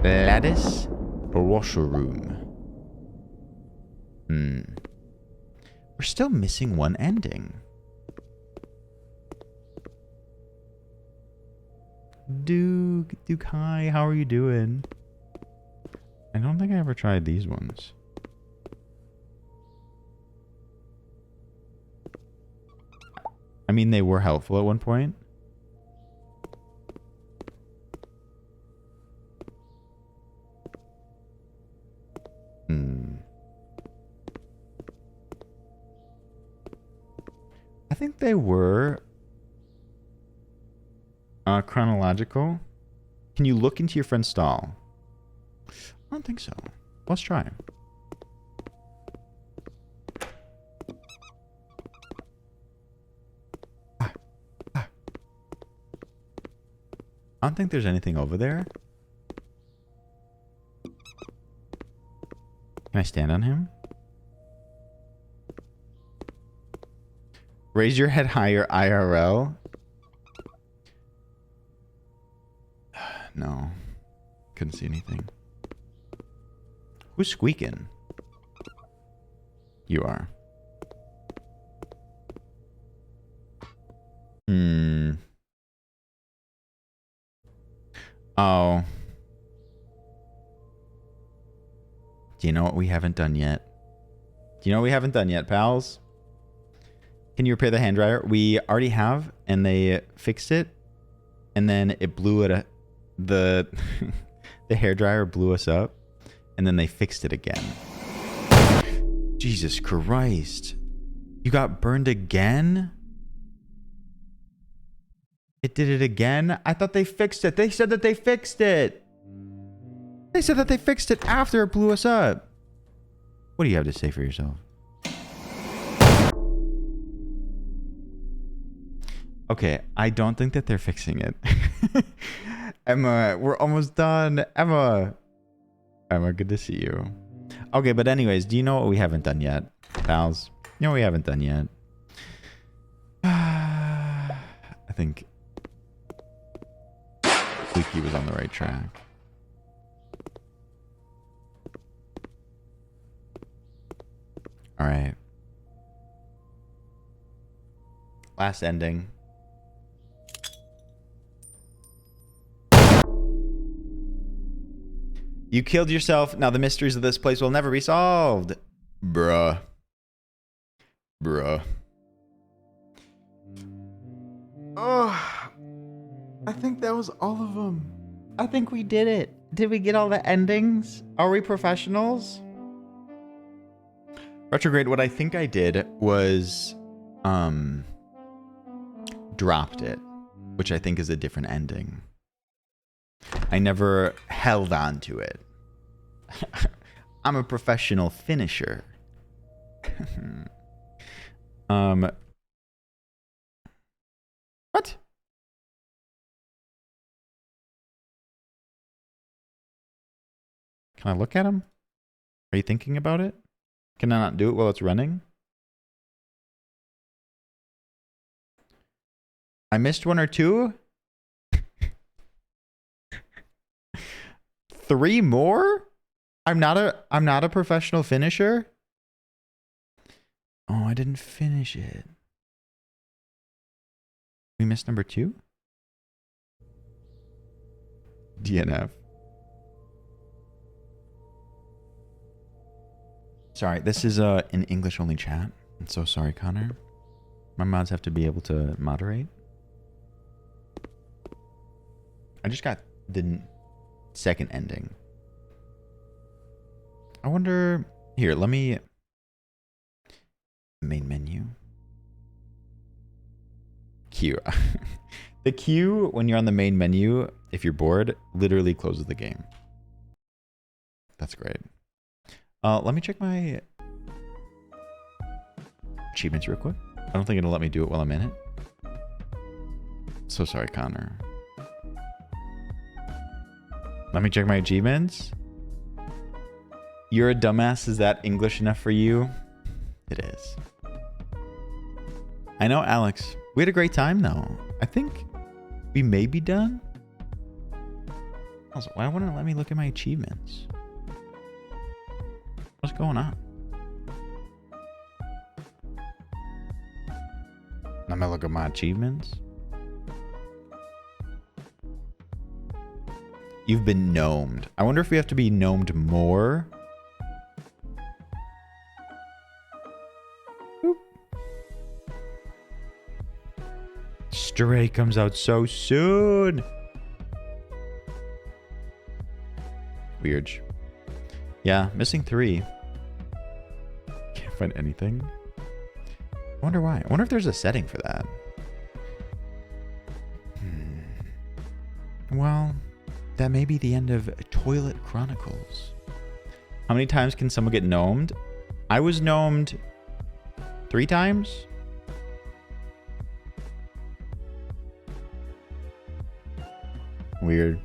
S1: Lattice washroom. We're still missing one ending. Duke, hi. How are you doing? I don't think I ever tried these ones. I mean, they were helpful at one point. I think they were chronological. Can you look into your friend's stall? I don't think so. Let's try. I don't think there's anything over there. Can I stand on him? Raise your head higher, IRL. No. Couldn't see anything. Who's squeaking? You are. Oh. Do you know what we haven't done yet? Do you know what we haven't done yet, pals? Can you repair the hand dryer? We already have, and they fixed it, and then it blew it. The hair dryer blew us up, and then they fixed it again. Jesus Christ! You got burned again? It did it again? I thought they fixed it. They said that they fixed it. They said that they fixed it after it blew us up. What do you have to say for yourself? Okay, I don't think that they're fixing it. Emma, we're almost done. Emma, good to see you. Okay, but anyways, do you know what we haven't done yet, pals? You know what we haven't done yet? I think Squeaky was on the right track. All right. Last ending. You killed yourself. Now the mysteries of this place will never be solved. Bruh. Bruh. Oh, I think that was all of them. I think we did it. Did we get all the endings? Are we professionals? Retrograde, what I think I did was dropped it, which I think is a different ending. I never held on to it. I'm a professional finisher. What? Can I look at him? Are you thinking about it? Can I not do it while it's running? I missed one or two? 3 more? I'm not a professional finisher? Oh, I didn't finish it. We missed number 2? DNF. Sorry, this is an English only chat. I'm so sorry, Connor. My mods have to be able to moderate. I just got the second ending. I wonder... Here, let me... Main menu. Queue. The queue, when you're on the main menu, if you're bored, literally closes the game. That's great. Let me check my achievements real quick. I don't think it'll let me do it while I'm in it. So sorry, Connor. Let me check my achievements. You're a dumbass. Is that English enough for you? It is. I know, Alex. We had a great time, though. I think we may be done. Also, why wouldn't it let me look at my achievements? What's going on? I'm gonna look at my achievements. You've been gnomed. I wonder if we have to be gnomed more. Boop. Stray comes out so soon. Weird. Yeah, missing 3. Can't find anything. I wonder why. I wonder if there's a setting for that. Well, that may be the end of Toilet Chronicles. How many times can someone get gnomed? I was gnomed 3 times. Weird.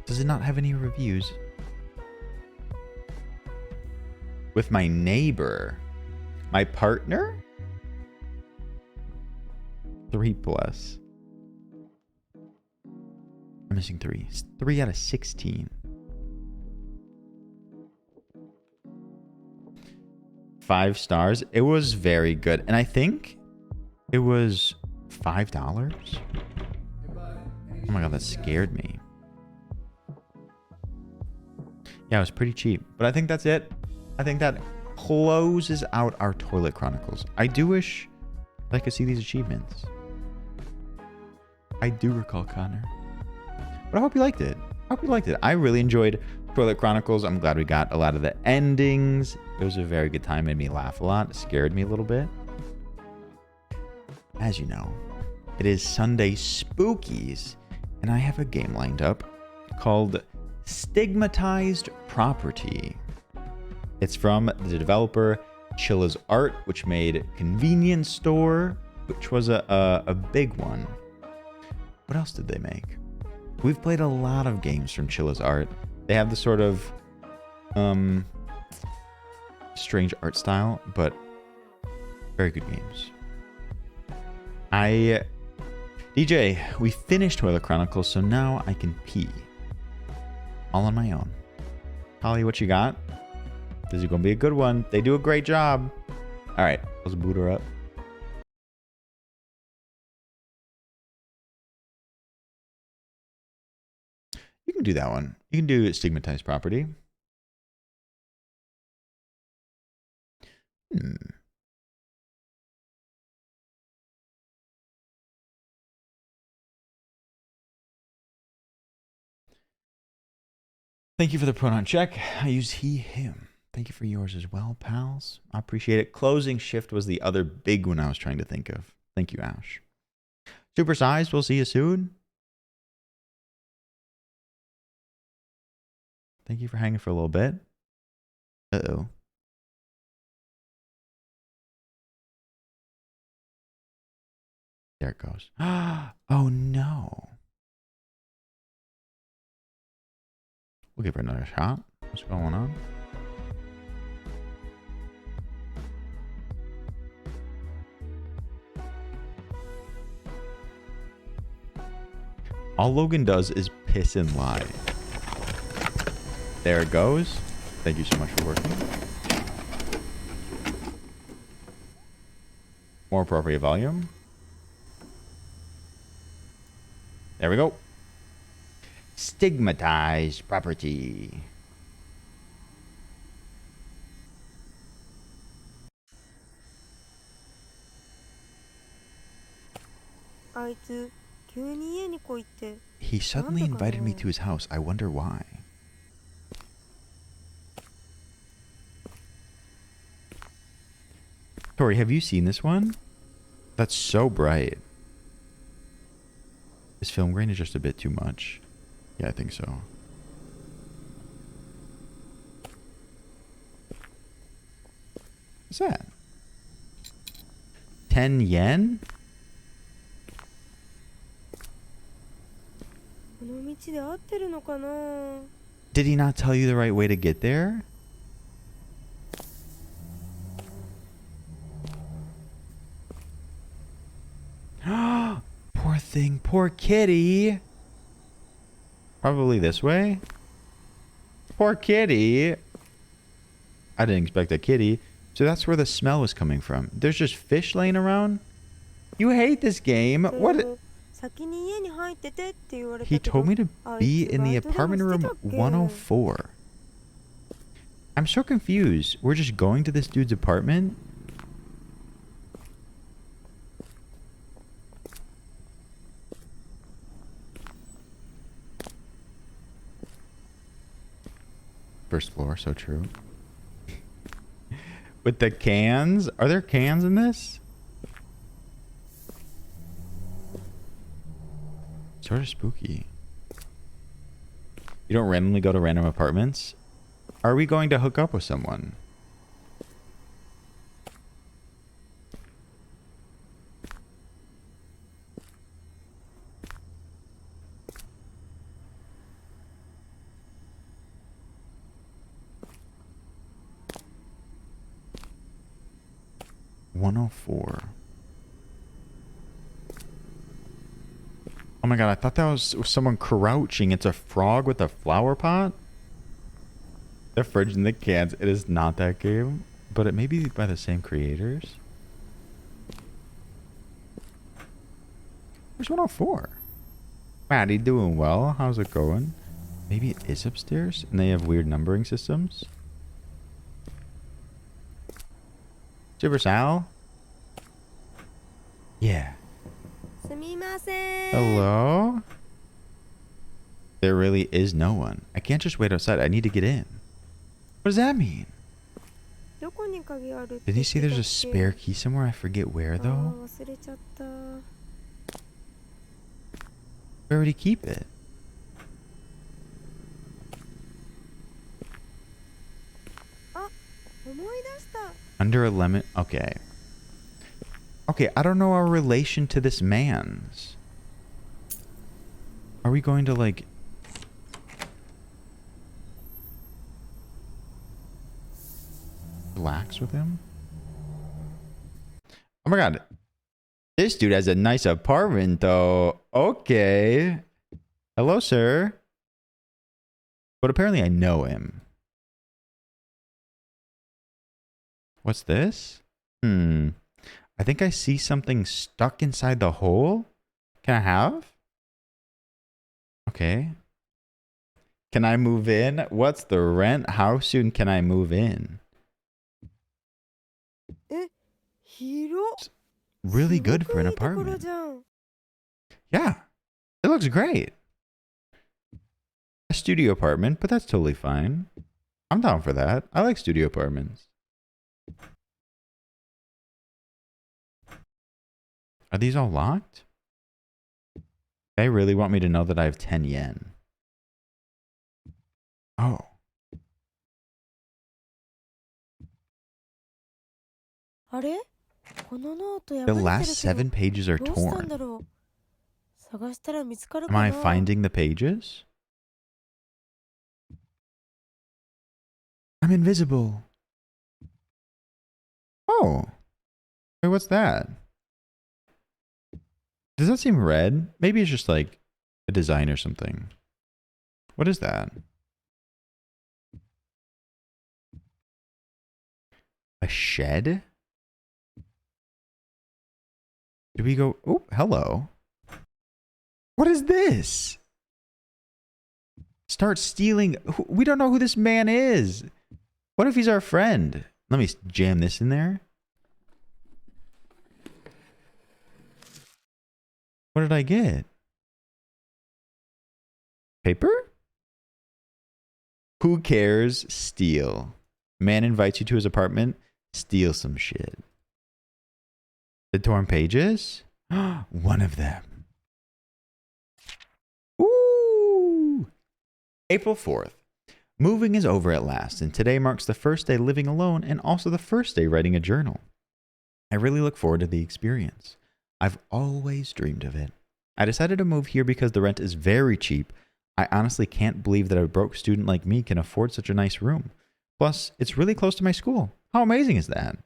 S1: Does it not have any reviews? With my neighbor. My partner? 3+. I'm missing 3. 3 out of 16. 5 stars. It was very good. And I think it was $5. Oh my god, that scared me. Yeah, it was pretty cheap. But I think that's it. I think that closes out our Toilet Chronicles. I do wish I could see these achievements. I do recall, Connor. But I hope you liked it. I hope you liked it. I really enjoyed Toilet Chronicles. I'm glad we got a lot of the endings. It was a very good time. Made me laugh a lot. It scared me a little bit. As you know, it is Sunday Spookies. And I have a game lined up called Stigmatized Property. It's from the developer Chilla's Art, which made Convenience Store, which was a big one. What else did they make? We've played a lot of games from Chilla's Art. They have the sort of strange art style, but very good games. I DJ, we finished Toilet Chronicles, so now I can pee. All on my own. Holly, what you got? This is going to be a good one. They do a great job. All right, let's boot her up. You can do that one. You can do Stigmatized Property. Thank you for the pronoun check. I use he, him. Thank you for yours as well, pals. I appreciate it. Closing shift was the other big one I was trying to think of. Thank you, Ash. Supersized, we'll see you soon. Thank you for hanging for a little bit. Uh-oh. There it goes. Oh, no. We'll give her another shot. What's going on? All Logan does is piss and lie. There it goes. Thank you so much for working. More appropriate volume. There we go. Stigmatized Property. He suddenly invited me to his house. I wonder why. Tori, have you seen this one? That's so bright. This film grain is just a bit too much. Yeah, I think so. What's that? 10 yen? Did he not tell you the right way to get there? Poor thing. Poor kitty. Probably this way. Poor kitty. I didn't expect a kitty. So that's where the smell was coming from. There's just fish laying around? You hate this game. What? He told me to be in the apartment room 104. I'm so confused. We're just going to this dude's apartment? First floor, so true. With the cans? Are there cans in this? Sort of spooky. You don't randomly go to random apartments? Are we going to hook up with someone? $104. Oh my god, I thought that was someone crouching. It's a frog with a flower pot? The fridge and the cans. It is not that game, but it may be by the same creators. Where's 104? Maddie, doing well. How's it going? Maybe it is upstairs and they have weird numbering systems. Super Sal? Yeah. Hello? There really is no one. I can't just wait outside. I need to get in. What does that mean? Did you see there's a spare key somewhere? I forget where though. Where would he keep it? Under a lemon. Okay. Okay, I don't know our relation to this man's. Are we going to like... relax with him? Oh my god. This dude has a nice apartment, though. Okay. Hello, sir. But apparently I know him. What's this? I think I see something stuck inside the hole. Can I have? Okay. Can I move in? What's the rent? How soon can I move in? Really good for an apartment. Yeah, it looks great. A studio apartment, but that's totally fine. I'm down for that. I like studio apartments. Are these all locked? They really want me to know that I have 10 yen. Oh. The last 7 pages are torn. Am I finding the pages? I'm invisible. Oh. Wait, what's that? Does that seem red? Maybe it's just like a design or something. What is that? A shed? Do we go? Oh, hello. What is this? Start stealing. We don't know who this man is. What if he's our friend? Let me jam this in there. What did I get? Paper? Who cares? Steal. Man invites you to his apartment. Steal some shit. The torn pages? One of them. Ooh! April 4th. Moving is over at last, and today marks the first day living alone and also the first day writing a journal. I really look forward to the experience. I've always dreamed of it. I decided to move here because the rent is very cheap. I honestly can't believe that a broke student like me can afford such a nice room. Plus, it's really close to my school. How amazing is that?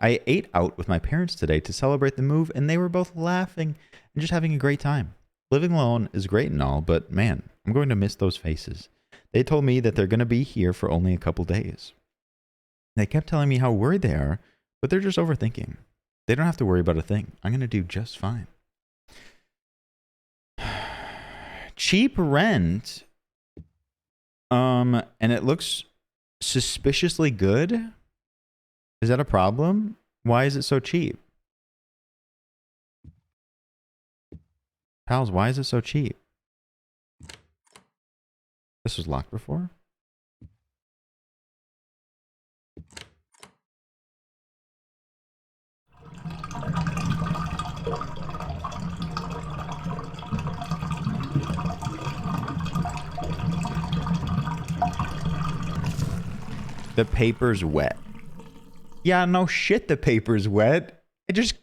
S1: I ate out with my parents today to celebrate the move, and they were both laughing and just having a great time. Living alone is great and all, but man, I'm going to miss those faces. They told me that they're going to be here for only a couple days. They kept telling me how worried they are, but they're just overthinking. They don't have to worry about a thing. I'm going to do just fine. Cheap rent. And it looks suspiciously good. Is that a problem? Why is it so cheap? Pals, why is it so cheap? This was locked before? The paper's wet. Yeah, no shit, the paper's wet. It just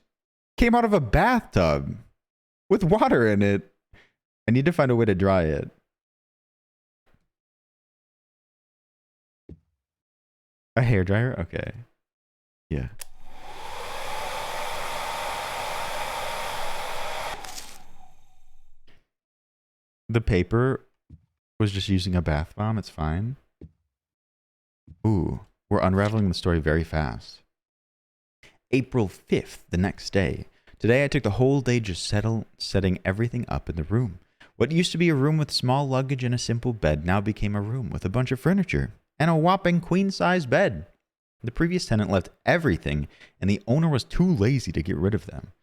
S1: came out of a bathtub with water in it. I need to find a way to dry it. A hairdryer? Okay. Yeah. The paper was just using a bath bomb. It's fine. Ooh, we're unraveling the story very fast. April 5th, the next day. Today I took the whole day just setting everything up in the room. What used to be a room with small luggage and a simple bed now became a room with a bunch of furniture and a whopping queen-size bed. The previous tenant left everything, and the owner was too lazy to get rid of them.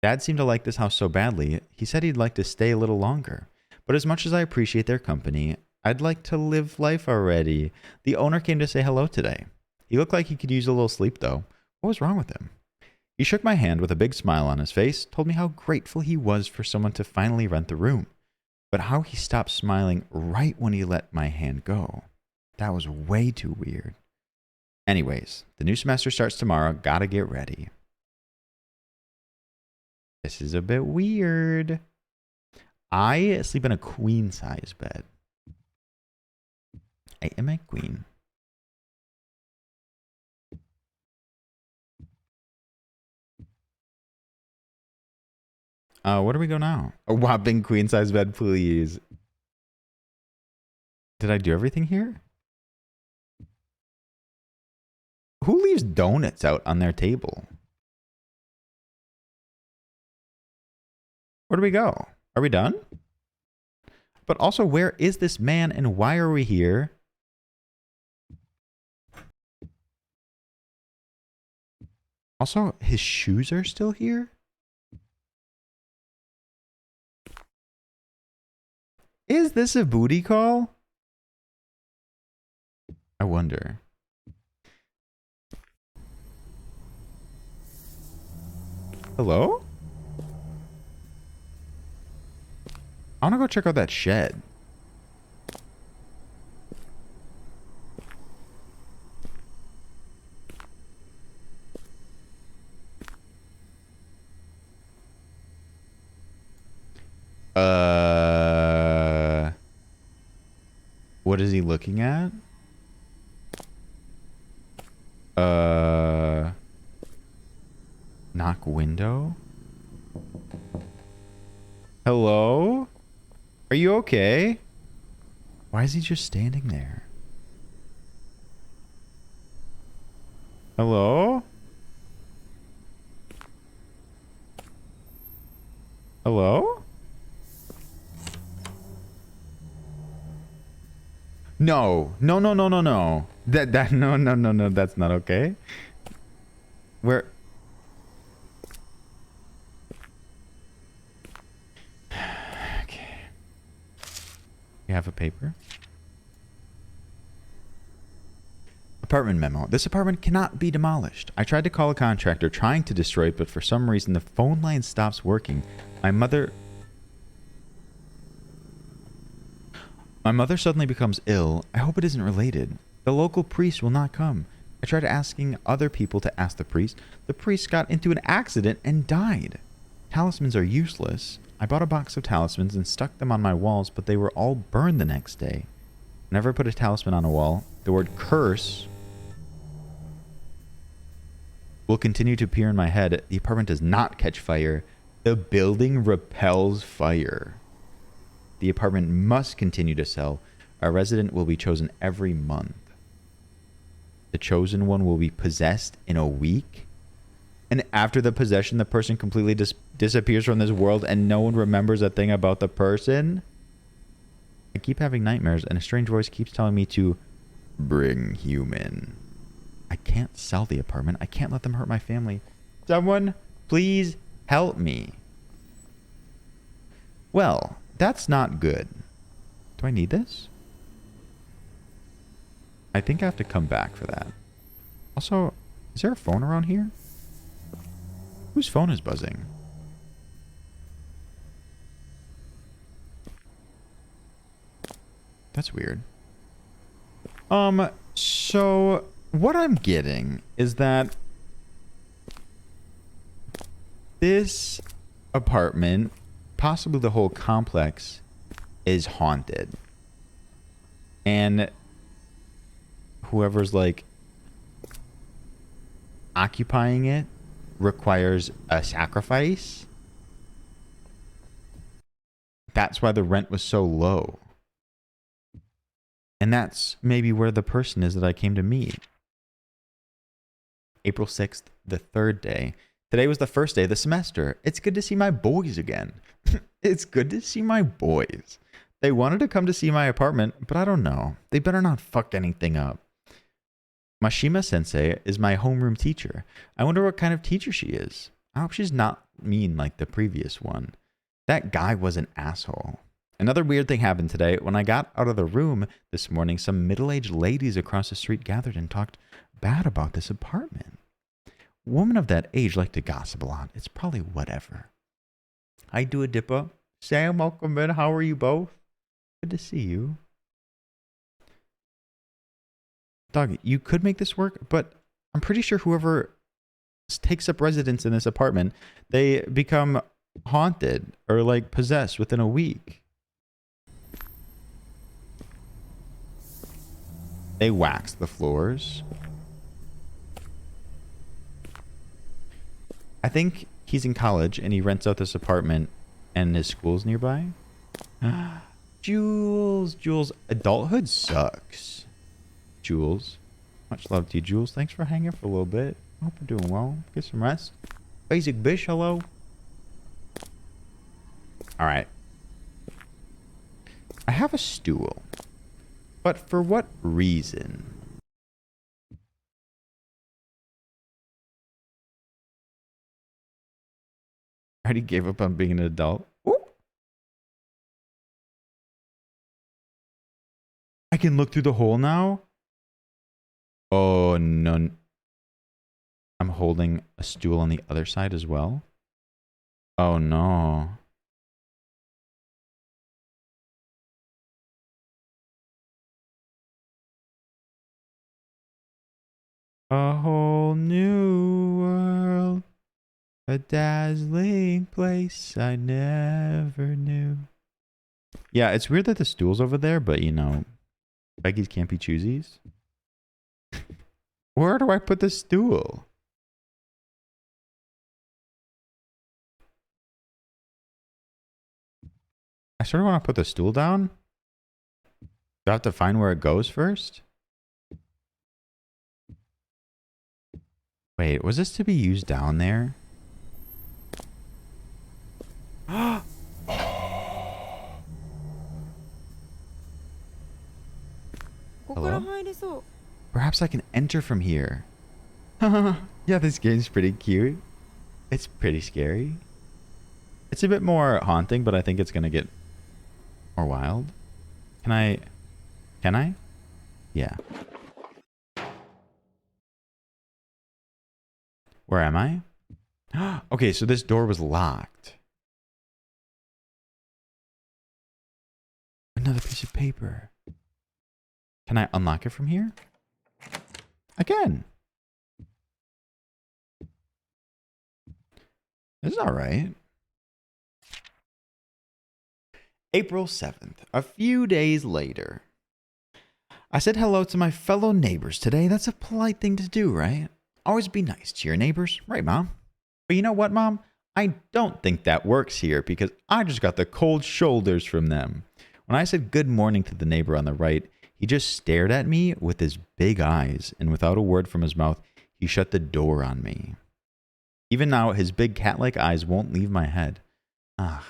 S1: Dad seemed to like this house so badly, he said he'd like to stay a little longer. But as much as I appreciate their company, I'd like to live life already. The owner came to say hello today. He looked like he could use a little sleep, though. What was wrong with him? He shook my hand with a big smile on his face, told me how grateful he was for someone to finally rent the room. But how he stopped smiling right when he let my hand go. That was way too weird. Anyways, the new semester starts tomorrow. Gotta get ready. This is a bit weird. I sleep in a queen-size bed. I am a queen. Where do we go now? A whopping queen size bed, please. Did I do everything here? Who leaves donuts out on their table? Where do we go? Are we done? But also, where is this man and why are we here? Also, his shoes are still here? Is this a booty call? I wonder. Hello? I want to go check out that shed. What is he looking at? Knock window? Hello? Are you okay? Why is he just standing there? Hello? Hello? No. No, no, no, no, no. No, that's not okay. Where? Okay. You have a paper? Apartment memo. This apartment cannot be demolished. I tried to call a contractor trying to destroy it, but for some reason the phone line stops working. My mother suddenly becomes ill. I hope it isn't related. The local priest will not come. I tried asking other people to ask the priest. The priest got into an accident and died. Talismans are useless. I bought a box of talismans and stuck them on my walls, but they were all burned the next day. Whenever I put a talisman on a wall, the word curse will continue to appear in my head. The apartment does not catch fire. The building repels fire. The apartment must continue to sell. A resident will be chosen every month. The chosen one will be possessed in a week. And after the possession, the person completely disappears from this world and no one remembers a thing about the person. I keep having nightmares and a strange voice keeps telling me to bring human. I can't sell the apartment. I can't let them hurt my family. Someone, please help me. Well, that's not good. Do I need this? I think I have to come back for that. Also, is there a phone around here? Whose phone is buzzing? That's weird. So what I'm getting is that this apartment, possibly the whole complex, is haunted. And whoever's like occupying it requires a sacrifice. That's why the rent was so low. And that's maybe where the person is that I came to meet. April 6th, the third day. Today was the first day of the semester. It's good to see my boys again. It's good to see my boys. They wanted to come to see my apartment, but I don't know. They better not fuck anything up. Mashima Sensei is my homeroom teacher. I wonder what kind of teacher she is. I hope she's not mean like the previous one. That guy was an asshole. Another weird thing happened today. When I got out of the room this morning, some middle-aged ladies across the street gathered and talked bad about this apartment. Women of that age like to gossip a lot. It's probably whatever. Hi, Dua Dippa. Sam, welcome in. How are you both? Good to see you. Dog, you could make this work, but I'm pretty sure whoever takes up residence in this apartment, they become haunted or like possessed within a week. They wax the floors. I think he's in college and he rents out this apartment and his school's nearby. Jules, adulthood sucks. Jules, much love to you, Jules. Thanks for hanging for a little bit. Hope you're doing well. Get some rest. Basic Bish, hello. All right. I have a stool, but for what reason? I already gave up on being an adult. Ooh. I can look through the hole now? Oh, no. I'm holding a stool on the other side as well. Oh, no. A whole new world. A dazzling place I never knew. Yeah, it's weird that the stool's over there, but you know, Becky's can't be choosies. Where do I put the stool? I sort of want to put the stool down. Do I have to find where it goes first? Wait, was this to be used down there? Hello? Perhaps I can enter from here. Yeah, this game's pretty cute. It's pretty scary. It's a bit more haunting, but I think it's gonna get more wild. Can I? Can I? Yeah. Where am I? Okay, so this door was locked. Another piece of paper. Can I unlock it from here? Again. This is all right. April 7th, a few days later. I said hello to my fellow neighbors today. That's a polite thing to do, right? Always be nice to your neighbors. Right, Mom? But you know what, Mom? I don't think that works here because I just got the cold shoulders from them. When I said good morning to the neighbor on the right, he just stared at me with his big eyes, and without a word from his mouth, he shut the door on me. Even now, his big cat-like eyes won't leave my head. I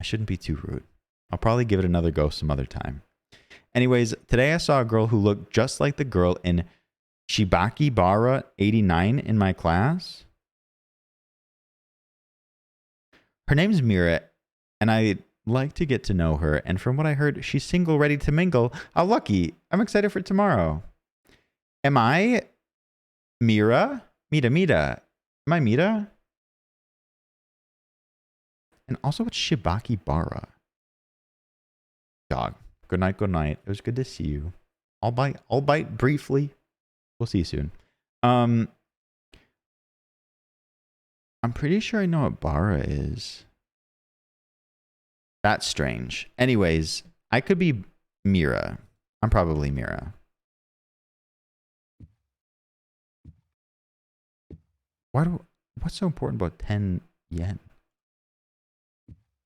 S1: shouldn't be too rude. I'll probably give it another go some other time. Anyways, today I saw a girl who looked just like the girl in Shibaki Bara 89 in my class. Her name's Mira, and I'd like to get to know her. And from what I heard, she's single, ready to mingle. How lucky. I'm excited for tomorrow. Am I Mira? Mira. Am I Mira? And also, what's Shibaki Bara? Dog. Good night, good night. It was good to see you. I'll bite briefly. We'll see you soon. I'm pretty sure I know what Bara is. That's strange. Anyways, I could be Mira. I'm probably Mira. What's so important about 10 yen?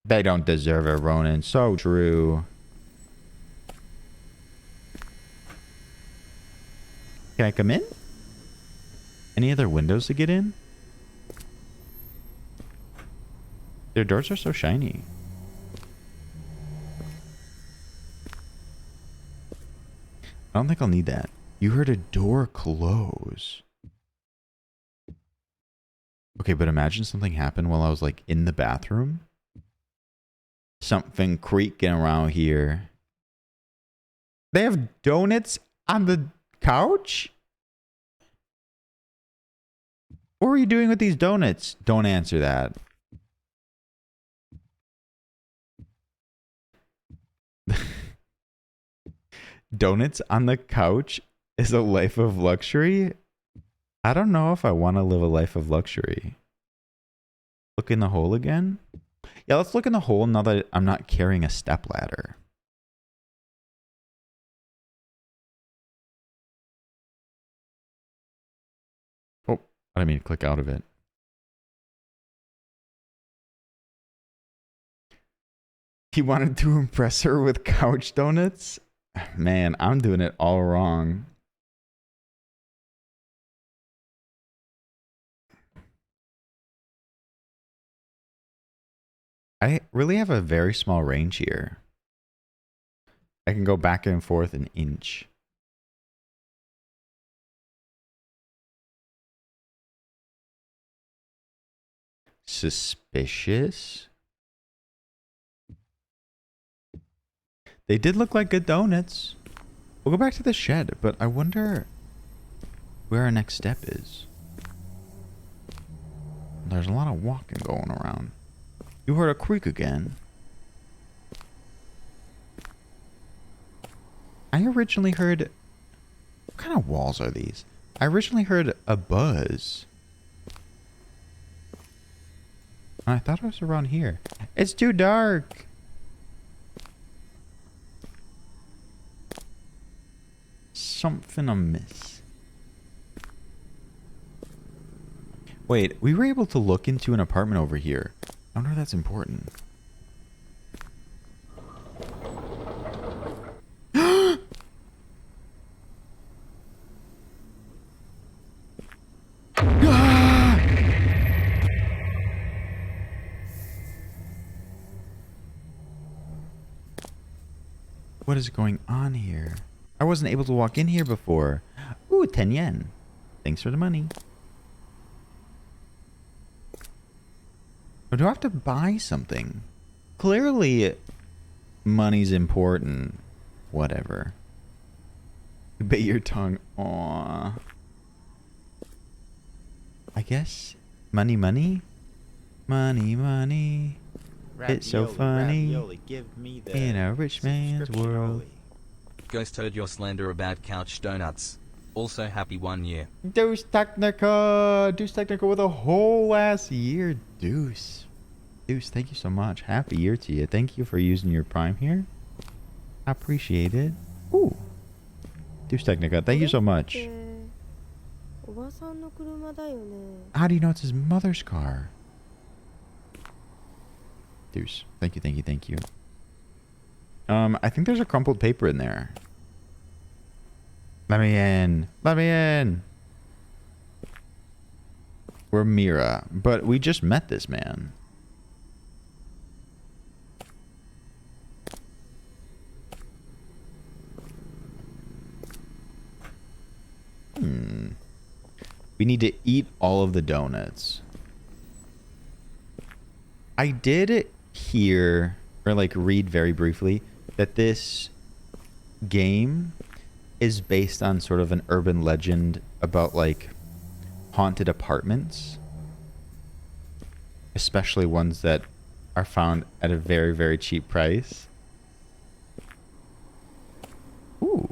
S1: They don't deserve it, Ronan. So true. Can I come in? Any other windows to get in? Their doors are so shiny. I don't think I'll need that. You heard a door close. Okay, but imagine something happened while I was like in the bathroom. Something creaking around here. They have donuts on the couch? What were you doing with these donuts? Don't answer that. Donuts on the couch is a life of luxury? I don't know if I want to live a life of luxury. Look in the hole again? Yeah, let's look in the hole now that I'm not carrying a stepladder. Oh, I didn't mean to click out of it. He wanted to impress her with couch donuts? Man, I'm doing it all wrong. I really have a very small range here. I can go back and forth an inch. Suspicious? They did look like good donuts. We'll go back to the shed, but I wonder where our next step is. There's a lot of walking going around. You heard a creak again. I originally heard... What kind of walls are these? I originally heard a buzz. I thought it was around here. It's too dark. Something amiss. Wait, we were able to look into an apartment over here. I wonder if that's important. What is going on here? I wasn't able to walk in here before. Ooh, 10 yen. Thanks for the money. Or do I have to buy something? Clearly, money's important. Whatever. Bit your tongue. Aww. I guess. Money, money? Money, money. It's so funny.
S4: Ravioli, give me the
S1: In a rich man's
S4: subscription
S1: world.
S4: only.
S6: Ghost heard your slander about couch donuts. Also happy 1 year.
S1: Deuce Technica. Deuce Technica with a whole ass year. Deuce. Deuce, thank you so much. Happy year to you. Thank you for using your Prime here. I appreciate it. Ooh. Deuce Technica, thank you so much. How do you know it's his mother's car? Deuce. Thank you, thank you, thank you. I think there's a crumpled paper in there. Let me in. Let me in. We're Mira, but we just met this man. We need to eat all of the donuts. I did hear, or like read very briefly, that this game is based on sort of an urban legend about like haunted apartments. Especially ones that are found at a very, very cheap price. Ooh.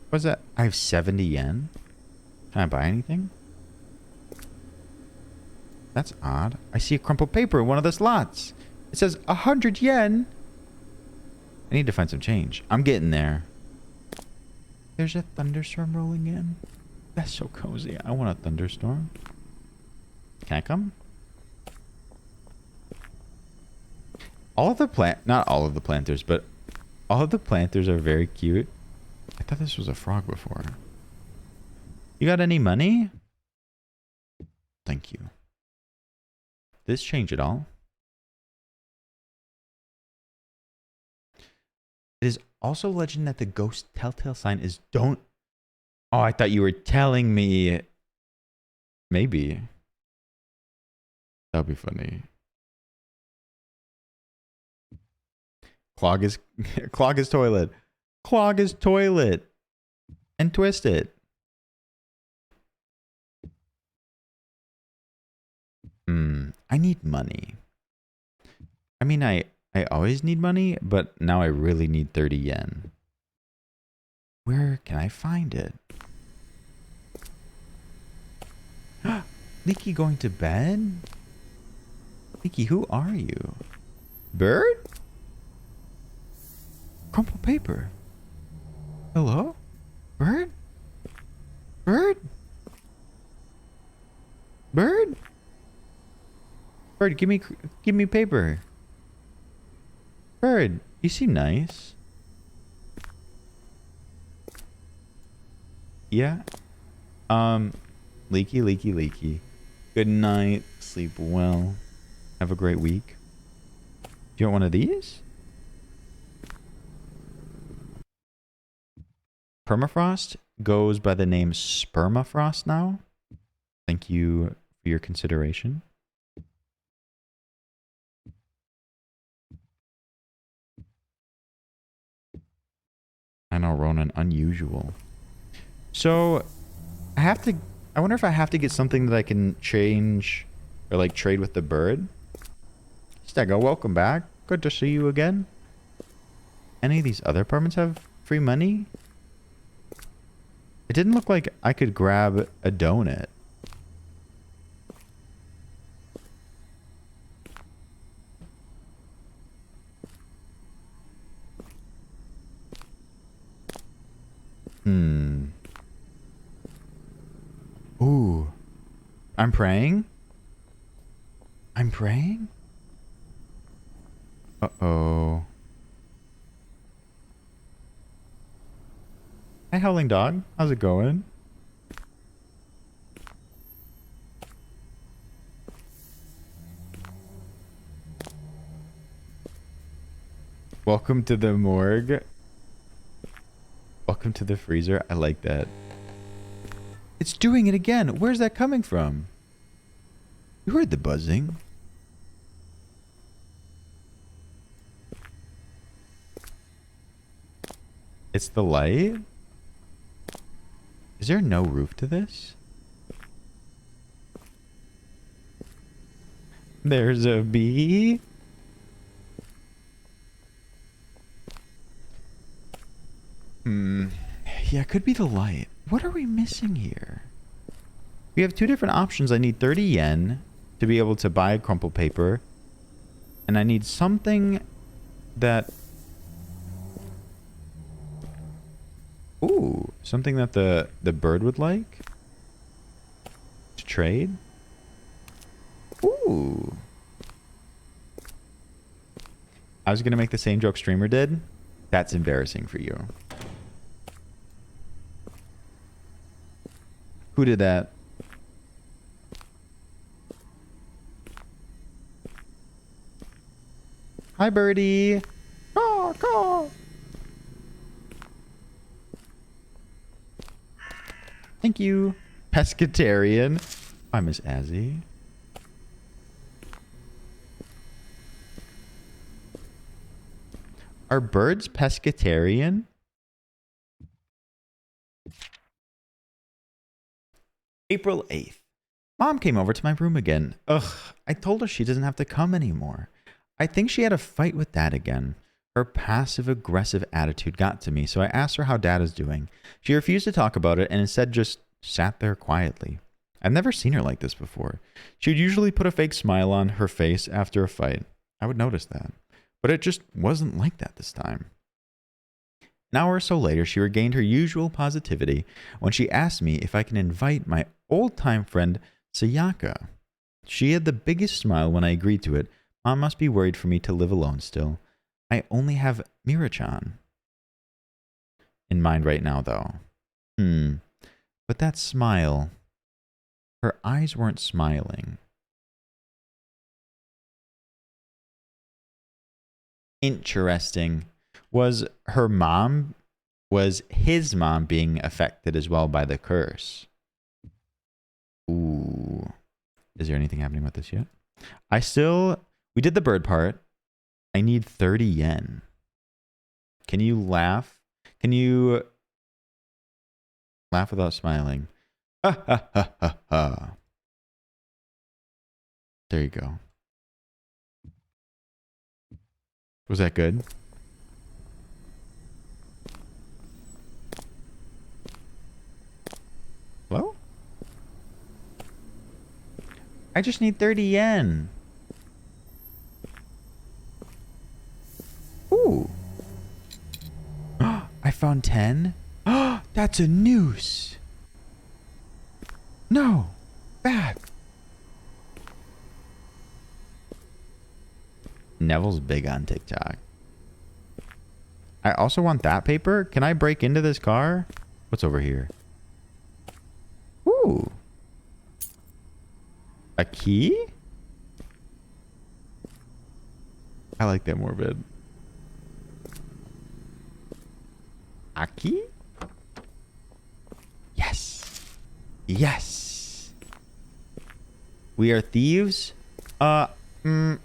S1: What's that? I have 70 yen. Can I buy anything? That's odd. I see a crumpled paper in one of the slots. It says 100 yen. I need to find some change. I'm getting there. There's a thunderstorm rolling in. That's so cozy. I want a thunderstorm. Can I come? All of the not all of the planters, but all of the planters are very cute. I thought this was a frog before. You got any money? Thank you. Did this change at all? It is also legend that the ghost telltale sign is don't. Oh, I thought you were telling me. Maybe. That'll be funny. Clog his toilet. Clog his toilet. And twist it. I need money. I mean, I always need money, but now I really need 30 yen. Where can I find it? Leaky going to bed? Leaky, who are you? Bird? Crumpled paper. Hello? Bird? Bird? Bird? Bird, give me paper. Bird, you seem nice. Yeah. Leaky, leaky, leaky. Good night. Sleep well. Have a great week. Do you want one of these? Permafrost goes by the name Spermafrost now. Thank you for your consideration. I know, Ronan, unusual. So, I wonder if I have to get something that I can change or like trade with the bird. Stego, welcome back. Good to see you again. Any of these other apartments have free money? It didn't look like I could grab a donut. Ooh. I'm praying? I'm praying? Uh-oh. Hi, Howling Dog. How's it going? Welcome to the morgue. Welcome to the freezer. I like that. It's doing it again. Where's that coming from? You heard the buzzing. It's the light? Is there no roof to this? There's a bee. Yeah, it could be the light. What are we missing here? We have two different options. I need 30 yen to be able to buy crumpled paper. And I need something that... Ooh, something that the bird would like to trade. Ooh. I was going to make the same joke streamer did. That's embarrassing for you. Who did that? Hi, birdie. Caw, caw. Thank you. Pescatarian. Hi, Miss Azzy. Are birds pescatarian? April 8th. Mom came over to my room again. Ugh, I told her she doesn't have to come anymore. I think she had a fight with Dad again. Her passive-aggressive attitude got to me, so I asked her how Dad is doing. She refused to talk about it and instead just sat there quietly. I've never seen her like this before. She would usually put a fake smile on her face after a fight. I would notice that. But it just wasn't like that this time. An hour or so later, she regained her usual positivity when she asked me if I can invite my old-time friend, Sayaka. She had the biggest smile when I agreed to it. Mom must be worried for me to live alone still. I only have Mira-chan in mind right now, though. But that smile, her eyes weren't smiling. Interesting. Was his mom being affected as well by the curse? Ooh. Is there anything happening with this yet? We did the bird part. I need 30 yen. Can you laugh? Can you laugh without smiling? Ha ha ha ha ha. There you go. Was that good? Hello? I just need 30 yen. Ooh. I found 10. That's a noose. No. Bad. Neville's big on TikTok. I also want that paper. Can I break into this car? What's over here? Ooh. A key? I like that morbid. A key? Yes. Yes. We are thieves? Does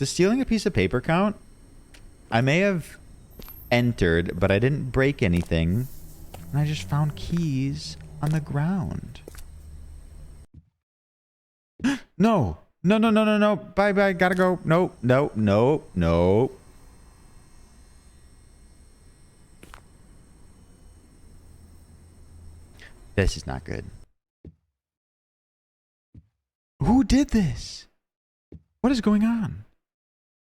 S1: stealing a piece of paper count? I may have entered, but I didn't break anything. And I just found keys on the ground. No. No, no, no, no, no. Bye, bye. Gotta go. No, no, no, no. This is not good. Who did this? What is going on?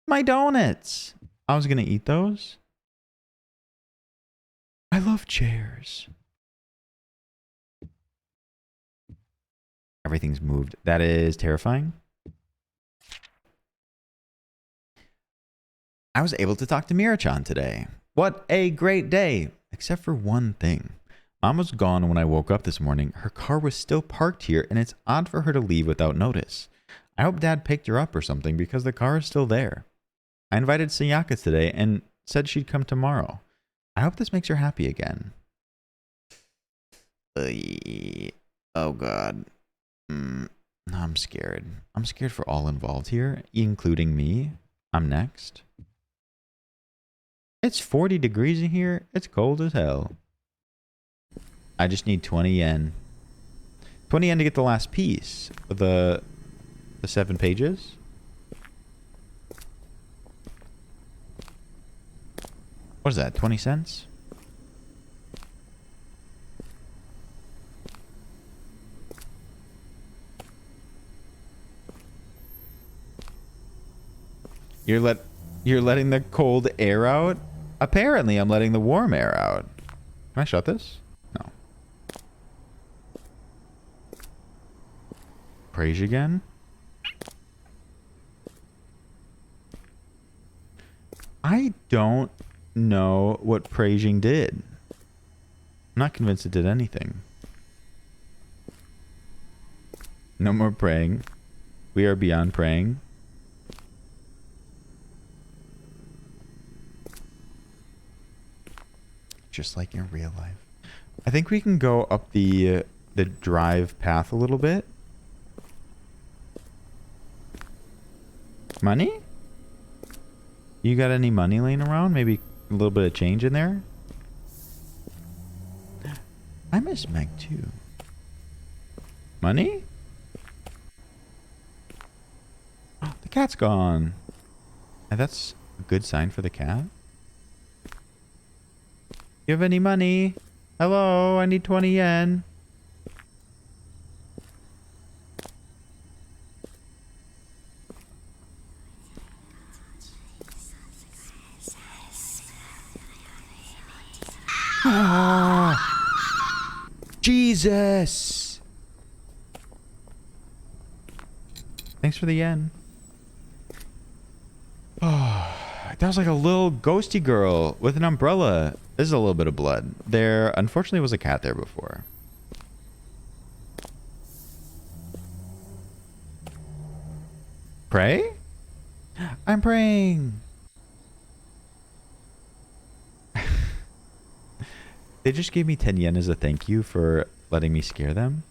S1: My donuts. I was going to eat those. I love chairs. Everything's moved. That is terrifying. I was able to talk to Mira-chan today. What a great day. Except for one thing. Mom was gone when I woke up this morning. Her car was still parked here, and it's odd for her to leave without notice. I hope Dad picked her up or something because the car is still there. I invited Sayaka today and said she'd come tomorrow. I hope this makes her happy again. Oh, God. I'm scared. I'm scared for all involved here, including me. I'm next. It's 40 degrees in here. It's cold as hell. I just need 20 yen. 20 yen to get the last piece of the 7 pages. What is that? 20 cents? You're letting the cold air out? Apparently, I'm letting the warm air out. Can I shut this? No. Praise again? I don't know what praising did. I'm not convinced it did anything. No more praying. We are beyond praying. Just like in real life. I think we can go up the drive path a little bit. Money? You got any money laying around? Maybe a little bit of change in there? I miss Meg too. Money? Oh, the cat's gone. And that's a good sign for the cat. You have any money? Hello, I need 20 yen. Ah, Jesus. Thanks for the yen. Oh, that was like a little ghosty girl with an umbrella. This is a little bit of blood. There, unfortunately, was a cat there before. Pray? I'm praying. They just gave me 10 yen as a thank you for letting me scare them.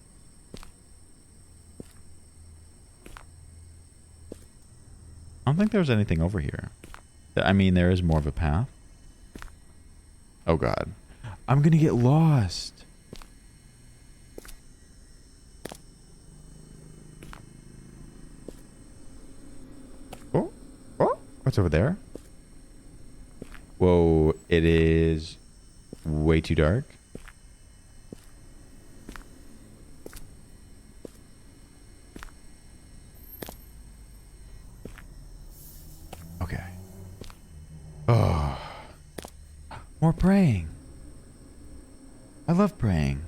S1: I don't think there was anything over here. I mean, there is more of a path. Oh, God. I'm going to get lost. Oh. Oh. What's over there? Whoa. It is way too dark. Okay. Oh. More praying. I love praying.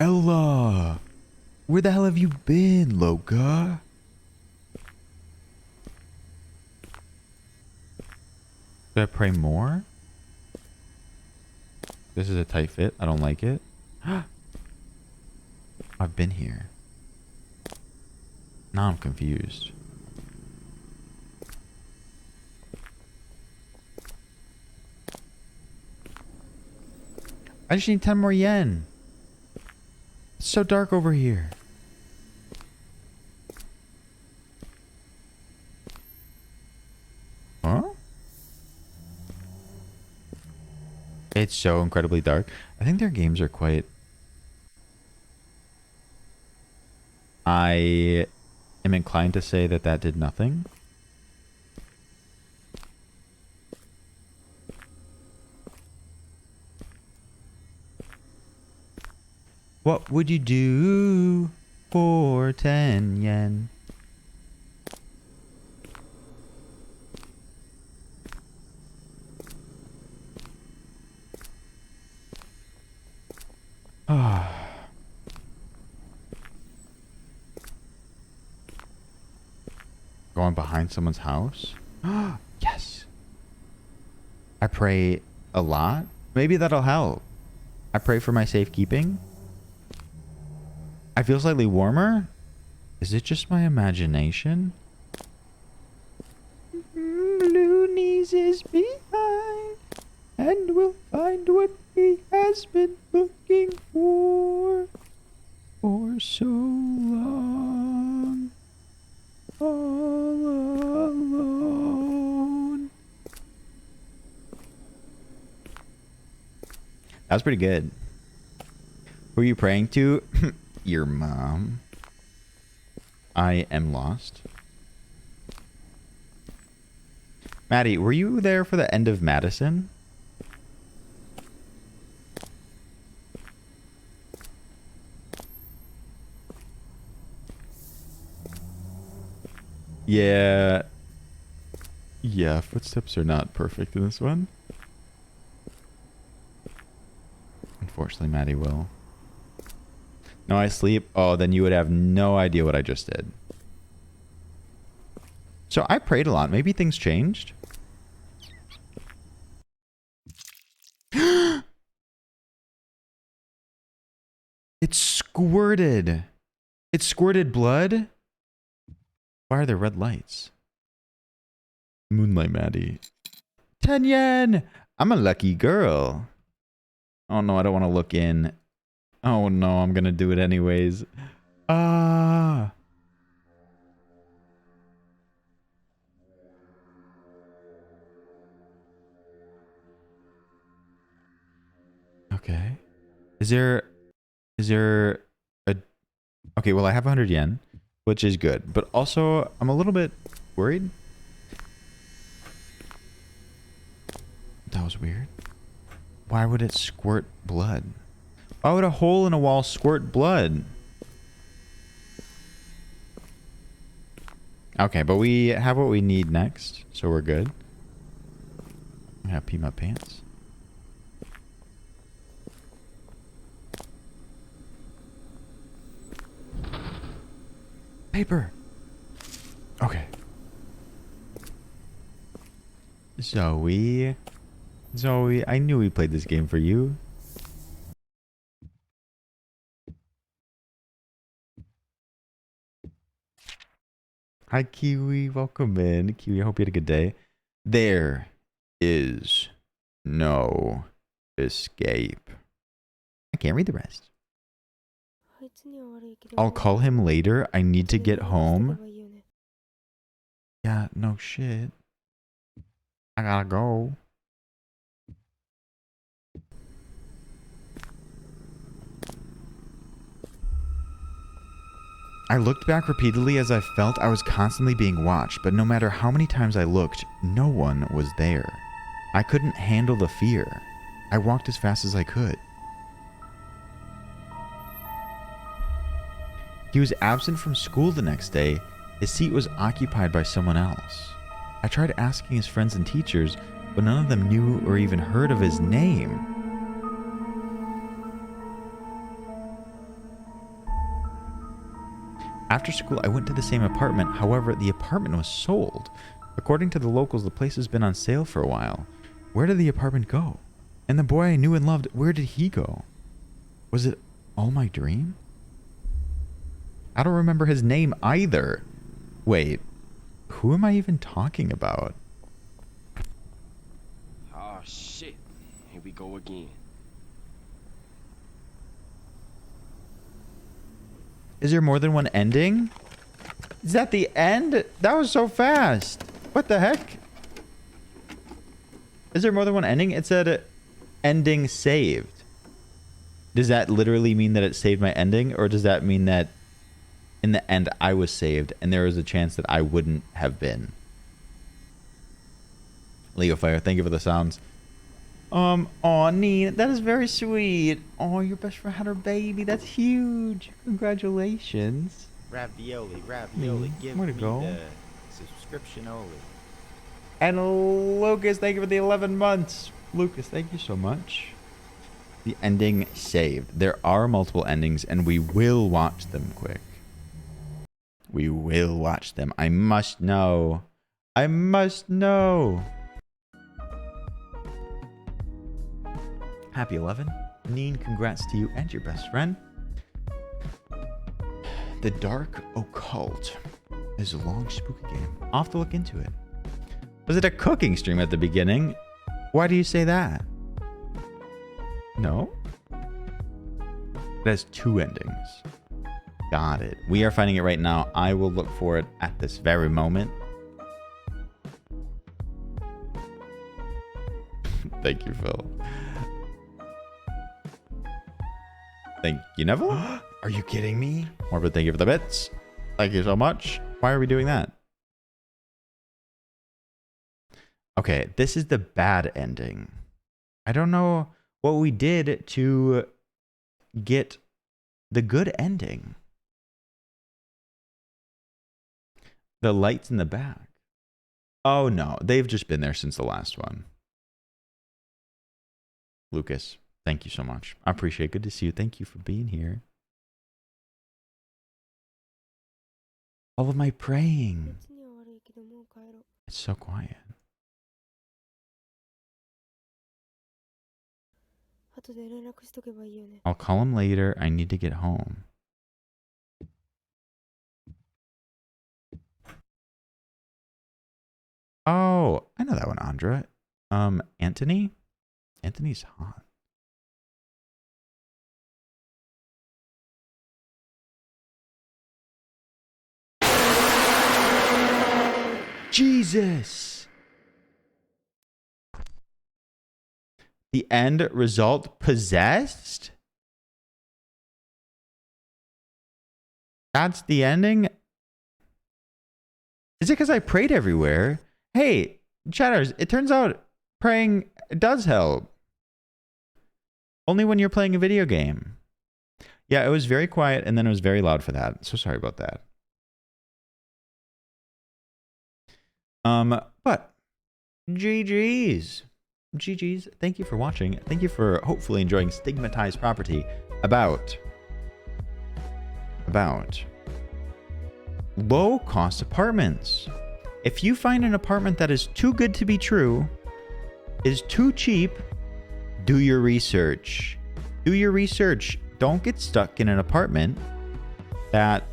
S1: Ella. Where the hell have you been, Loga? Should I pray more? This is a tight fit. I don't like it. I've been here. Now I'm confused. I just need 10 more yen. It's so dark over here. Huh? It's so incredibly dark. I think their games are quite... I am inclined to say that that did nothing. What would you do for 10 yen? Ah. Going behind someone's house? Yes. I pray a lot. Maybe that'll help. I pray for my safekeeping. I feel slightly warmer. Is it just my imagination? Loonies is behind, and we'll find what he has been looking for so long. All alone. That was pretty good. Who are you praying to? Your mom. I am lost. Maddie, were you there for the end of Madison? Yeah. Yeah, footsteps are not perfect in this one. Unfortunately, Maddie will. No, I sleep. Oh, then you would have no idea what I just did. So I prayed a lot. Maybe things changed. It squirted. It squirted blood. Why are there red lights? Moonlight Maddie. 10 yen! I'm a lucky girl. Oh no, I don't want to look in. Oh no, I'm gonna do it anyways. Ah. Okay. Is there a... Okay, well I have 100 yen, which is good. But also, I'm a little bit worried. That was weird. Why would it squirt blood? Why would a hole in a wall squirt blood? Okay, but we have what we need next, so we're good. I'm gonna pee my pants. Paper. Okay. Zoe, I knew we played this game for you. Hi, Kiwi. Welcome in. Kiwi, I hope you had a good day. There is no escape. I can't read the rest. I'll call him later. I need to get home. Yeah, no shit. I gotta go. I looked back repeatedly as I felt I was constantly being watched, but no matter how many times I looked, no one was there. I couldn't handle the fear. I walked as fast as I could. He was absent from school the next day. His seat was occupied by someone else. I tried asking his friends and teachers, but none of them knew or even heard of his name. After school, I went to the same apartment. However, the apartment was sold. According to the locals, the place has been on sale for a while. Where did the apartment go? And the boy I knew and loved, where did he go? Was it all my dream? I don't remember his name either. Wait, who am I even talking about?
S8: Oh shit. Here we go again.
S1: Is there more than one ending? Is that the end? That was so fast. What the heck? Is there more than one ending? It said ending saved. Does that literally mean that it saved my ending? Or does that mean that in the end I was saved and there was a chance that I wouldn't have been? Leo Fire, thank you for the sounds. Aw, Neen, that is very sweet. Oh, your best friend had her baby. That's huge. Congratulations.
S3: Ravioli, give
S1: Way to
S3: me
S1: go.
S3: the subscription only.
S1: And Lucas, thank you for the 11 months. Lucas, thank you so much. The ending saved. There are multiple endings, and we will watch them quick. We will watch them. I must know. I must know. Happy 11. Neen, congrats to you and your best friend. The Dark Occult is a long, spooky game. I'll have to look into it. Was it a cooking stream at the beginning? Why do you say that? No? It has 2 endings. Got it. We are finding it right now. I will look for it at this very moment. Thank you, Phil. Thank you, Neville. Are you kidding me? Morbid, thank you for the bits. Thank you so much. Why are we doing that? Okay, this is the bad ending. I don't know what we did to get the good ending. The lights in the back. Oh no, they've just been there since the last one. Lucas, thank you so much. I appreciate it. Good to see you. Thank you for being here. All of my praying. It's so quiet. I'll call him later. I need to get home. Oh, I know that one, Andra. Anthony? Anthony's hot. Jesus! The end result, possessed? That's the ending? Is it because I prayed everywhere? Hey, chatters, it turns out praying does help. Only when you're playing a video game. Yeah, it was very quiet and then it was very loud for that. So sorry about that. But GG's. GG's. Thank you for watching. Thank you for hopefully enjoying Stigmatized Property about low cost apartments. If you find an apartment that is too good to be true, is too cheap, do your research. Do your research. Don't get stuck in an apartment that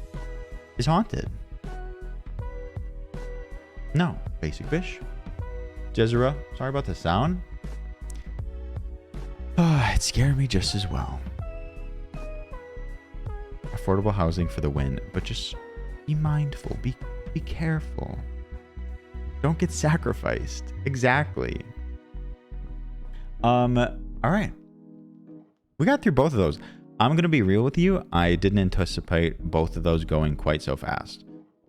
S1: is haunted. No, basic fish. Jezera, sorry about the sound. It scared me just as well. Affordable housing for the win, but just be mindful. Be careful. Don't get sacrificed. Exactly. All right. We got through both of those. I'm going to be real with you. I didn't anticipate both of those going quite so fast.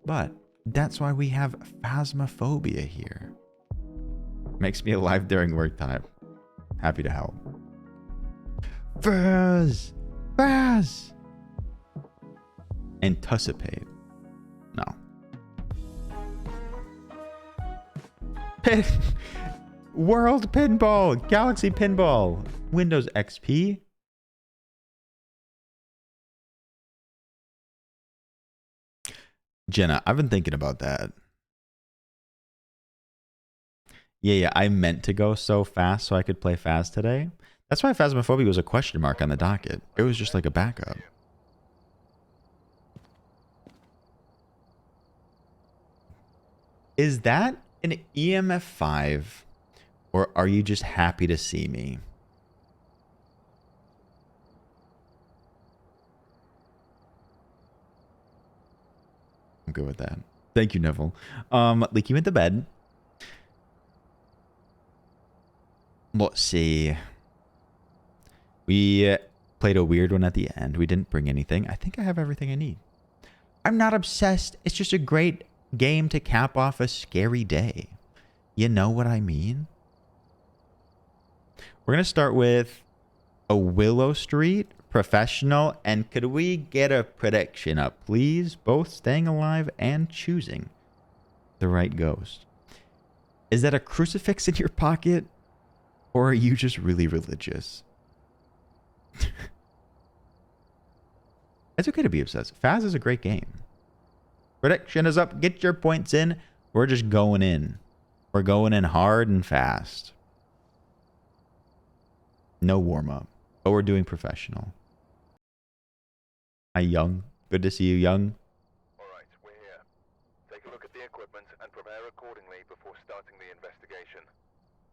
S1: But that's why we have Phasmophobia here. Makes me alive during work time. Happy to help. Phas! Anticipate. No. World Pinball! Galaxy Pinball! Windows XP? Jenna, I've been thinking about that. Yeah, I meant to go so fast so I could play Phas today. That's why Phasmophobia was a question mark on the docket. It was just like a backup. Is that an EMF 5? Or are you just happy to see me? I'm good with that. Thank you, Neville. Leaky went to bed. Let's see. We played a weird one at the end. We didn't bring anything. I think I have everything I need. I'm not obsessed. It's just a great game to cap off a scary day. You know what I mean? We're going to start with a Willow Street professional. And could we get a prediction up, please? Both staying alive and choosing the right ghost. Is that a crucifix in your pocket? Or are you just really religious? It's okay to be obsessed. Phas is a great game. Prediction is up. Get your points in. We're just going in. We're going in hard and fast. No warm-up. But we're doing professional. Hi, Young. Good to see you, Young.
S9: Alright, we're here. Take a look at the equipment and prepare accordingly before starting the investigation.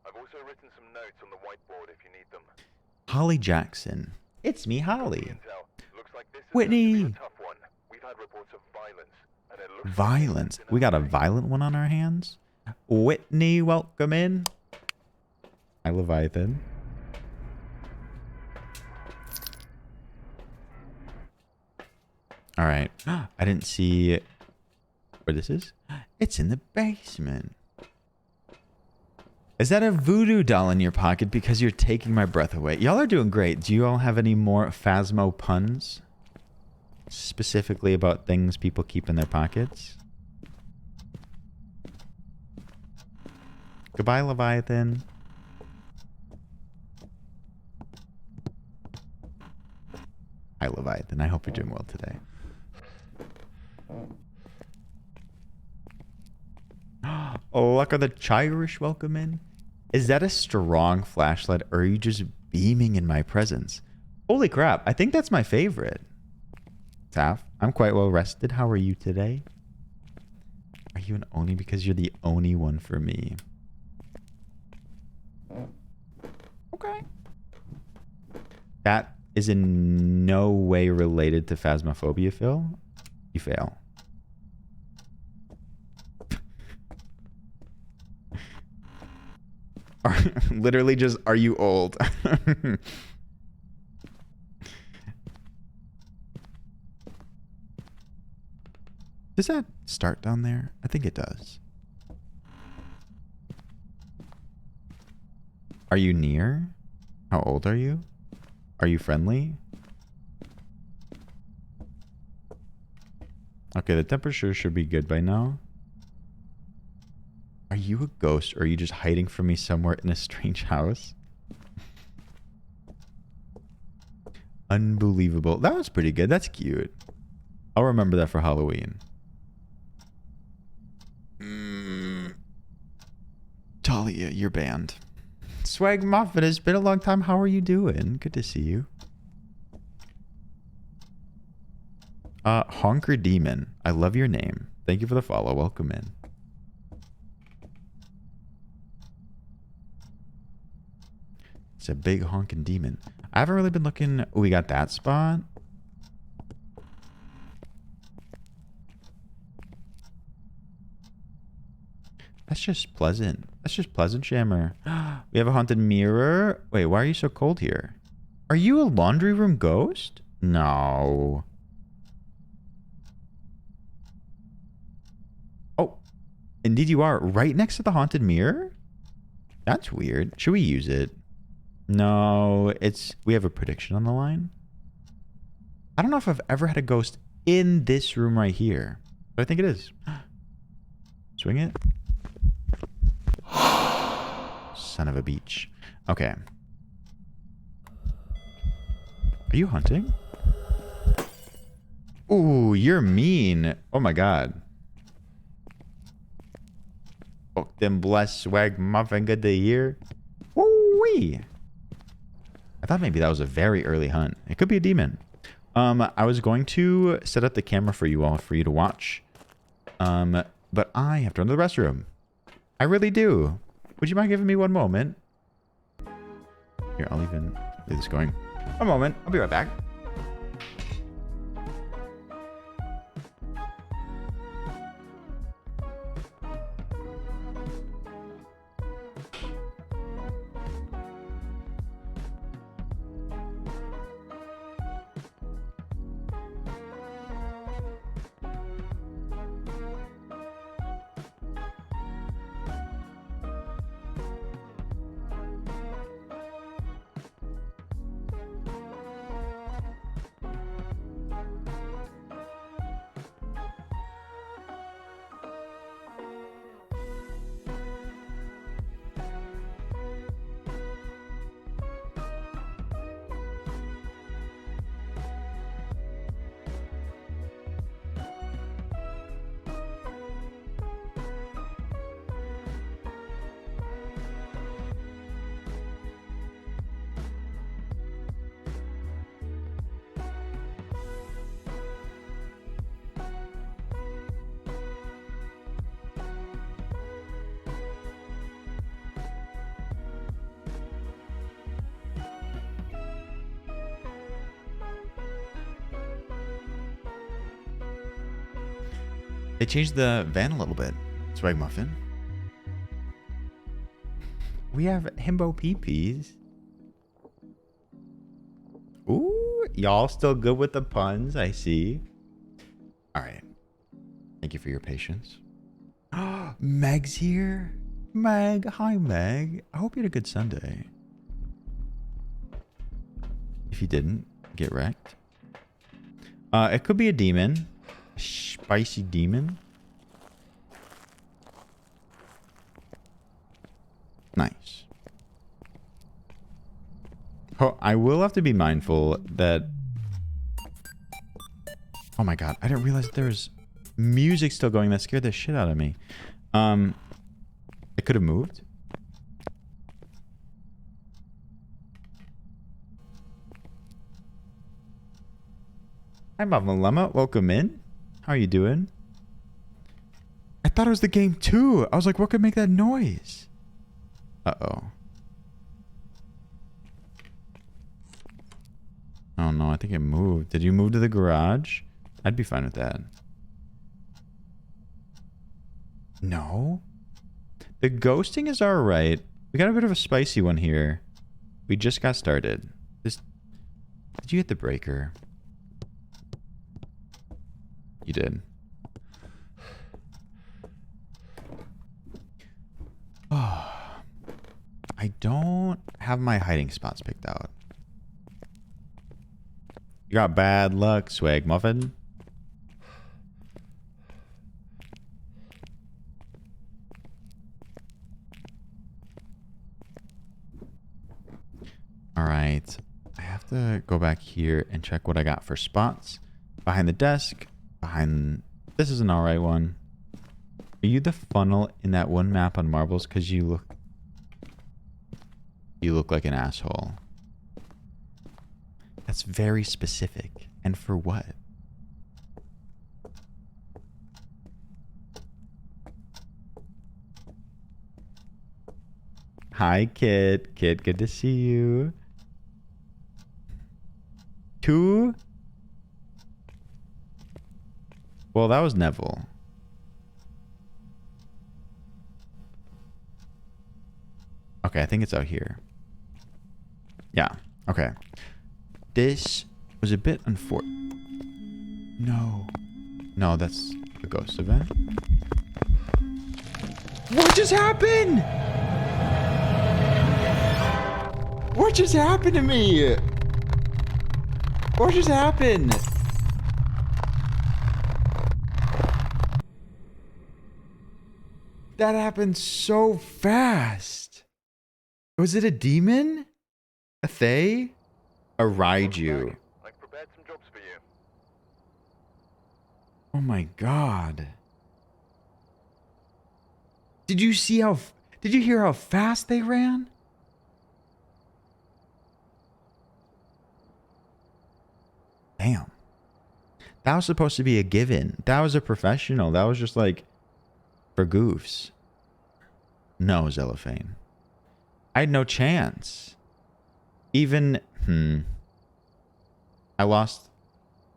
S9: I've also written some notes on the whiteboard if you need them.
S1: Holly Jackson. It's me, Holly.
S9: Looks like this is
S1: Whitney.
S9: a tough one. We've had reports of violence, and it looks
S1: Violence. We got a violent one on our hands. Whitney, welcome in. Hi, Leviathan. All right. I didn't see where this is. It's in the basement. Is that a voodoo doll in your pocket because you're taking my breath away? Y'all are doing great. Do you all have any more Phasmo puns? Specifically about things people keep in their pockets? Goodbye, Leviathan. Hi, Leviathan. I hope you're doing well today. Oh, look at the Chirish welcome in. Is that a strong flashlight or are you just beaming in my presence? Holy crap. I think that's my favorite. Taf, I'm quite well rested. How are you today? Are you an Oni because you're the only one for me? Okay. That is in no way related to Phasmophobia, Phil. You fail. Literally just, are you old? Does that start down there? I think it does. Are you near? How old are you? Are you friendly? Okay, the temperature should be good by now. Are you a ghost or are you just hiding from me somewhere in a strange house? Unbelievable. That was pretty good. That's cute. I'll remember that for Halloween. Talia, you're banned. Swag Muffin, it's been a long time. How are you doing? Good to see you. Honker Demon. I love your name. Thank you for the follow. Welcome in. It's a big honking demon. I haven't really been looking. Oh, we got that spot. That's just pleasant. That's just pleasant shimmer. We have a haunted mirror. Wait, why are you so cold here? Are you a laundry room ghost? No. Oh, indeed you are. Right next to the haunted mirror? That's weird. Should we use it? No, we have a prediction on the line. I don't know if I've ever had a ghost in this room right here, but I think it is. Swing it. Son of a beach. Okay. Are you hunting? Ooh, you're mean. Oh my god. Booked and blessed swag muffin. Good to hear. Woo-wee. I thought maybe that was a very early hunt. It could be a demon. I was going to set up the camera for you all for you to watch. But I have to run to the restroom. I really do. Would you mind giving me one moment? Here, I'll even leave this going. One moment. I'll be right back. They changed the van a little bit. Swag muffin. We have himbo peepees. Ooh, y'all still good with the puns, I see. All right. Thank you for your patience. Meg's here. Meg, hi Meg. I hope you had a good Sunday. If you didn't, get wrecked. It could be a demon. Spicy demon. Nice. Oh, I will have to be mindful that... Oh my god, I didn't realize there was music still going. That scared the shit out of me. It could have moved. Hi, Mama Llama. Welcome in. How are you doing? I thought it was the game too. I was like, what could make that noise? Uh-oh. Oh no, I think it moved. Did you move to the garage? I'd be fine with that. No? The ghosting is alright. We got a bit of a spicy one here. We just got started. Did you hit the breaker? You did. Oh, I don't have my hiding spots picked out. You got bad luck, swag muffin. All right. I have to go back here and check what I got for spots. Behind the desk. Behind... This is an alright one. Are you the funnel in that one map on marbles? Because you look... You look like an asshole. That's very specific. And for what? Hi, Kit. Kit, good to see you. 2? Well, that was Neville. Okay, I think it's out here. Yeah, okay. This was a bit unfortunate. No. No, that's a ghost event. What just happened? What just happened to me? What just happened? That happened so fast. Was it a demon? A Thay? A Raiju?
S9: I've prepared some jobs for you.
S1: Oh my god. Did you see how... Did you hear how fast they ran? Damn. That was supposed to be a given. That was a professional. That was just like for goofs. No, Zellophane. I had no chance. Even... I lost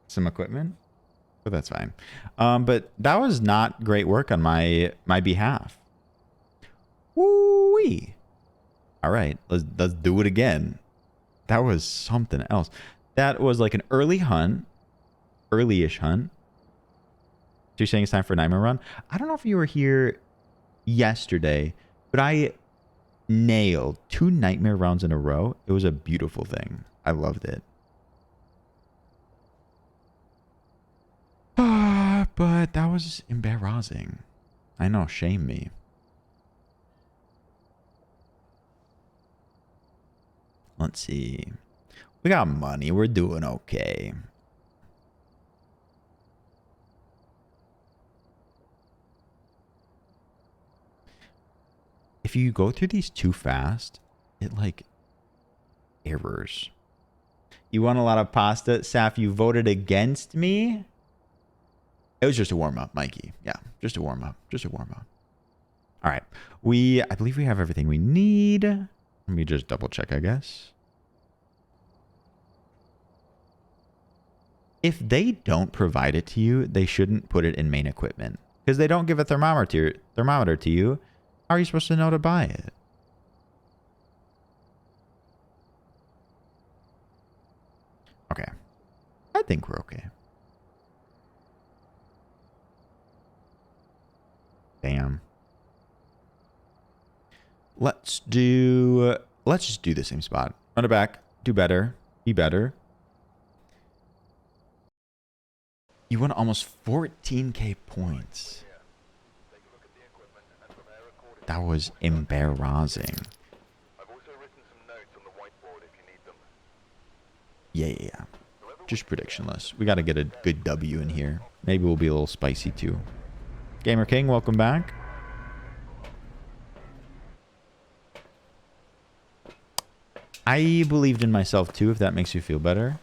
S1: some equipment, but that's fine. But that was not great work on my behalf. Woo-wee. All right, let's do it again. That was something else. That was like an early hunt, early-ish hunt. So you're saying it's time for a nightmare run? I don't know if you were here yesterday, but I nailed 2 nightmare rounds in a row. It was a beautiful thing. I loved it. But that was embarrassing. I know, shame me. Let's see. We got money. We're doing okay. If you go through these too fast, it like errors. You want a lot of pasta? Saf, you voted against me? It was just a warm-up, Mikey. Yeah, just a warm-up. Just a warm-up. All right. I believe we have everything we need. Let me just double-check, I guess. If they don't provide it to you, they shouldn't put it in main equipment. Because they don't give a thermometer to you. How are you supposed to know to buy it? Okay. I think we're okay. Damn. Let's just do the same spot. Run it back. Do better. Be better. You won almost 14k points. That was embarrassing.
S9: I've also written some notes on the whiteboard if you need them.
S1: Yeah. Just predictionless. We got to get a good W in here. Maybe we'll be a little spicy too. Gamer King, welcome back. I believed in myself too, if that makes you feel better.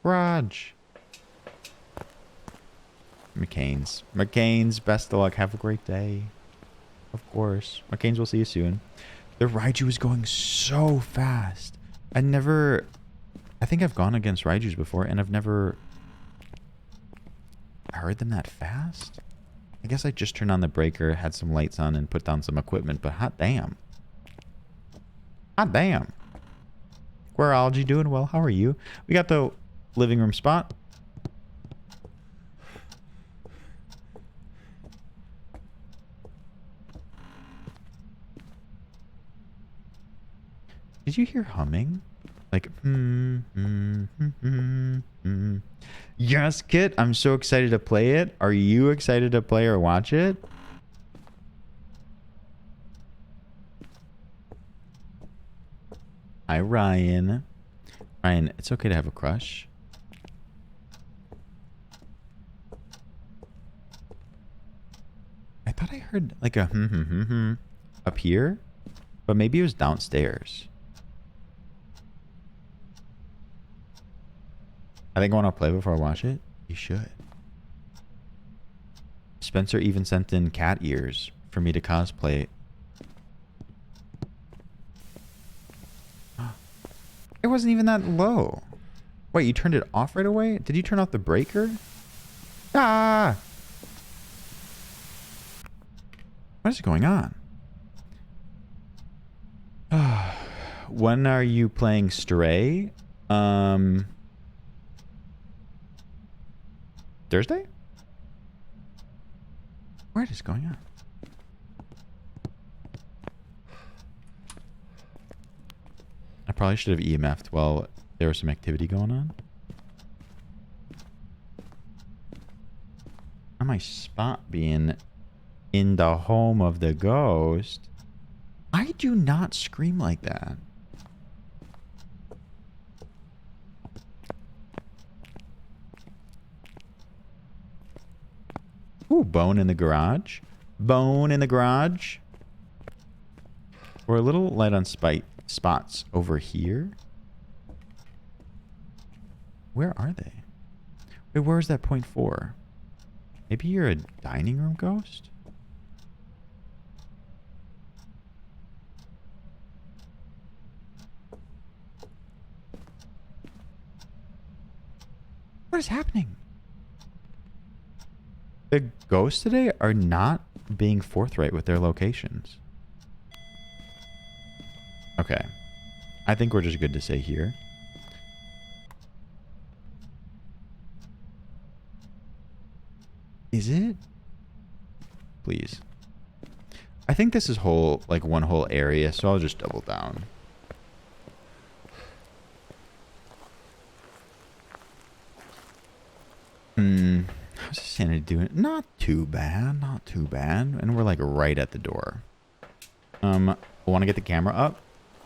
S1: Raj. McCain's, best of luck. Have a great day. Of course. McCain's, we'll see you soon. The Raiju is going so fast. I think I've gone against Raijus before, and I've never heard them that fast. I guess I just turned on the breaker, had some lights on, and put down some equipment, but hot damn. Hot damn. Squareology doing well. How are you? We got the living room spot. Did you hear humming? Like, Yes, Kit. I'm so excited to play it. Are you excited to play or watch it? Hi, Ryan. Ryan, it's okay to have a crush. I thought I heard like a up here, but maybe it was downstairs. I think I want to play before I watch it. You should. Spencer even sent in cat ears for me to cosplay. It wasn't even that low. Wait, you turned it off right away? Did you turn off the breaker? Ah! What is going on? When are you playing Stray? Thursday? What is going on? I probably should have EMF'd while there was some activity going on. On my spot being in the home of the ghost. I do not scream like that. Ooh, bone in the garage. Bone in the garage. We're a little light on spots over here. Where are they? Wait, where's that point 4? Maybe you're a dining room ghost? What is happening? The ghosts today are not being forthright with their locations. Okay. I think we're just good to stay here. Is it? Please. I think this is one whole area, so I'll just double down. How's the sanity doing? Not too bad, not too bad. And we're like right at the door. I want to get the camera up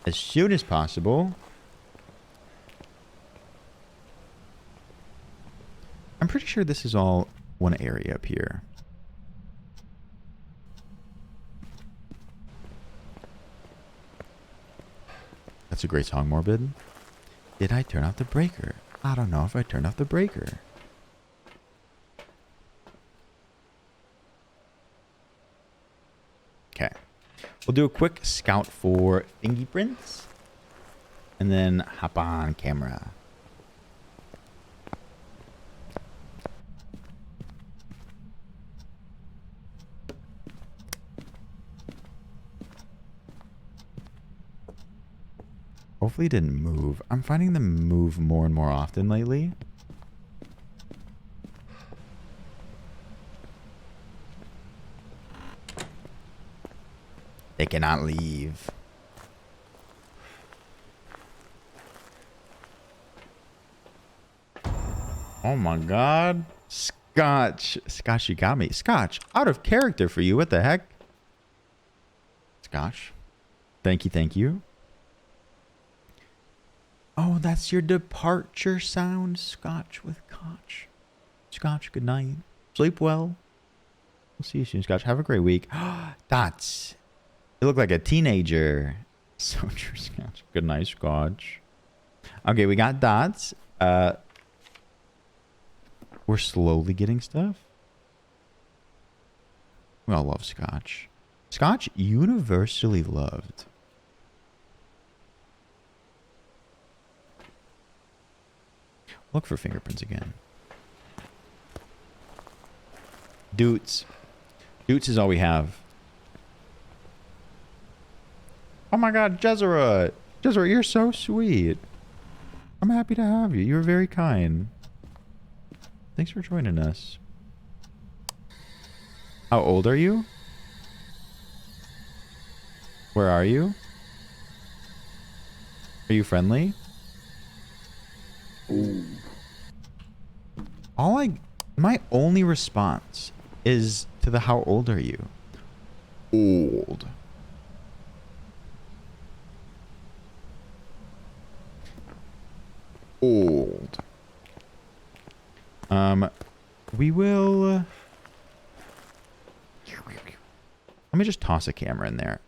S1: as soon as possible. I'm pretty sure this is all one area up here. That's a great song, Morbid. Did I turn off the breaker? I don't know if I turned off the breaker. Okay. We'll do a quick scout for fingerprints. And then hop on camera. Hopefully it didn't move. I'm finding them move more and more often lately. They cannot leave. Oh my god. Scotch. Scotch, you got me. Scotch, out of character for you. What the heck? Scotch. Thank you, thank you. Oh, that's your departure sound. Scotch with Scotch. Scotch, good night. Sleep well. We'll see you soon, Scotch. Have a great week. Dots. You look like a teenager. So true, Scotch. Good night, Scotch. Okay, we got Dots. We're slowly getting stuff. We all love Scotch. Scotch, universally loved. Look for fingerprints again. Doots. Doots is all we have. Oh my god, Jezera. Jezera, you're so sweet. I'm happy to have you. You're very kind. Thanks for joining us. How old are you? Where are you? Are you friendly? Ooh. My only response is to the how old are you? Old. Old. We will... Let me just toss a camera in there.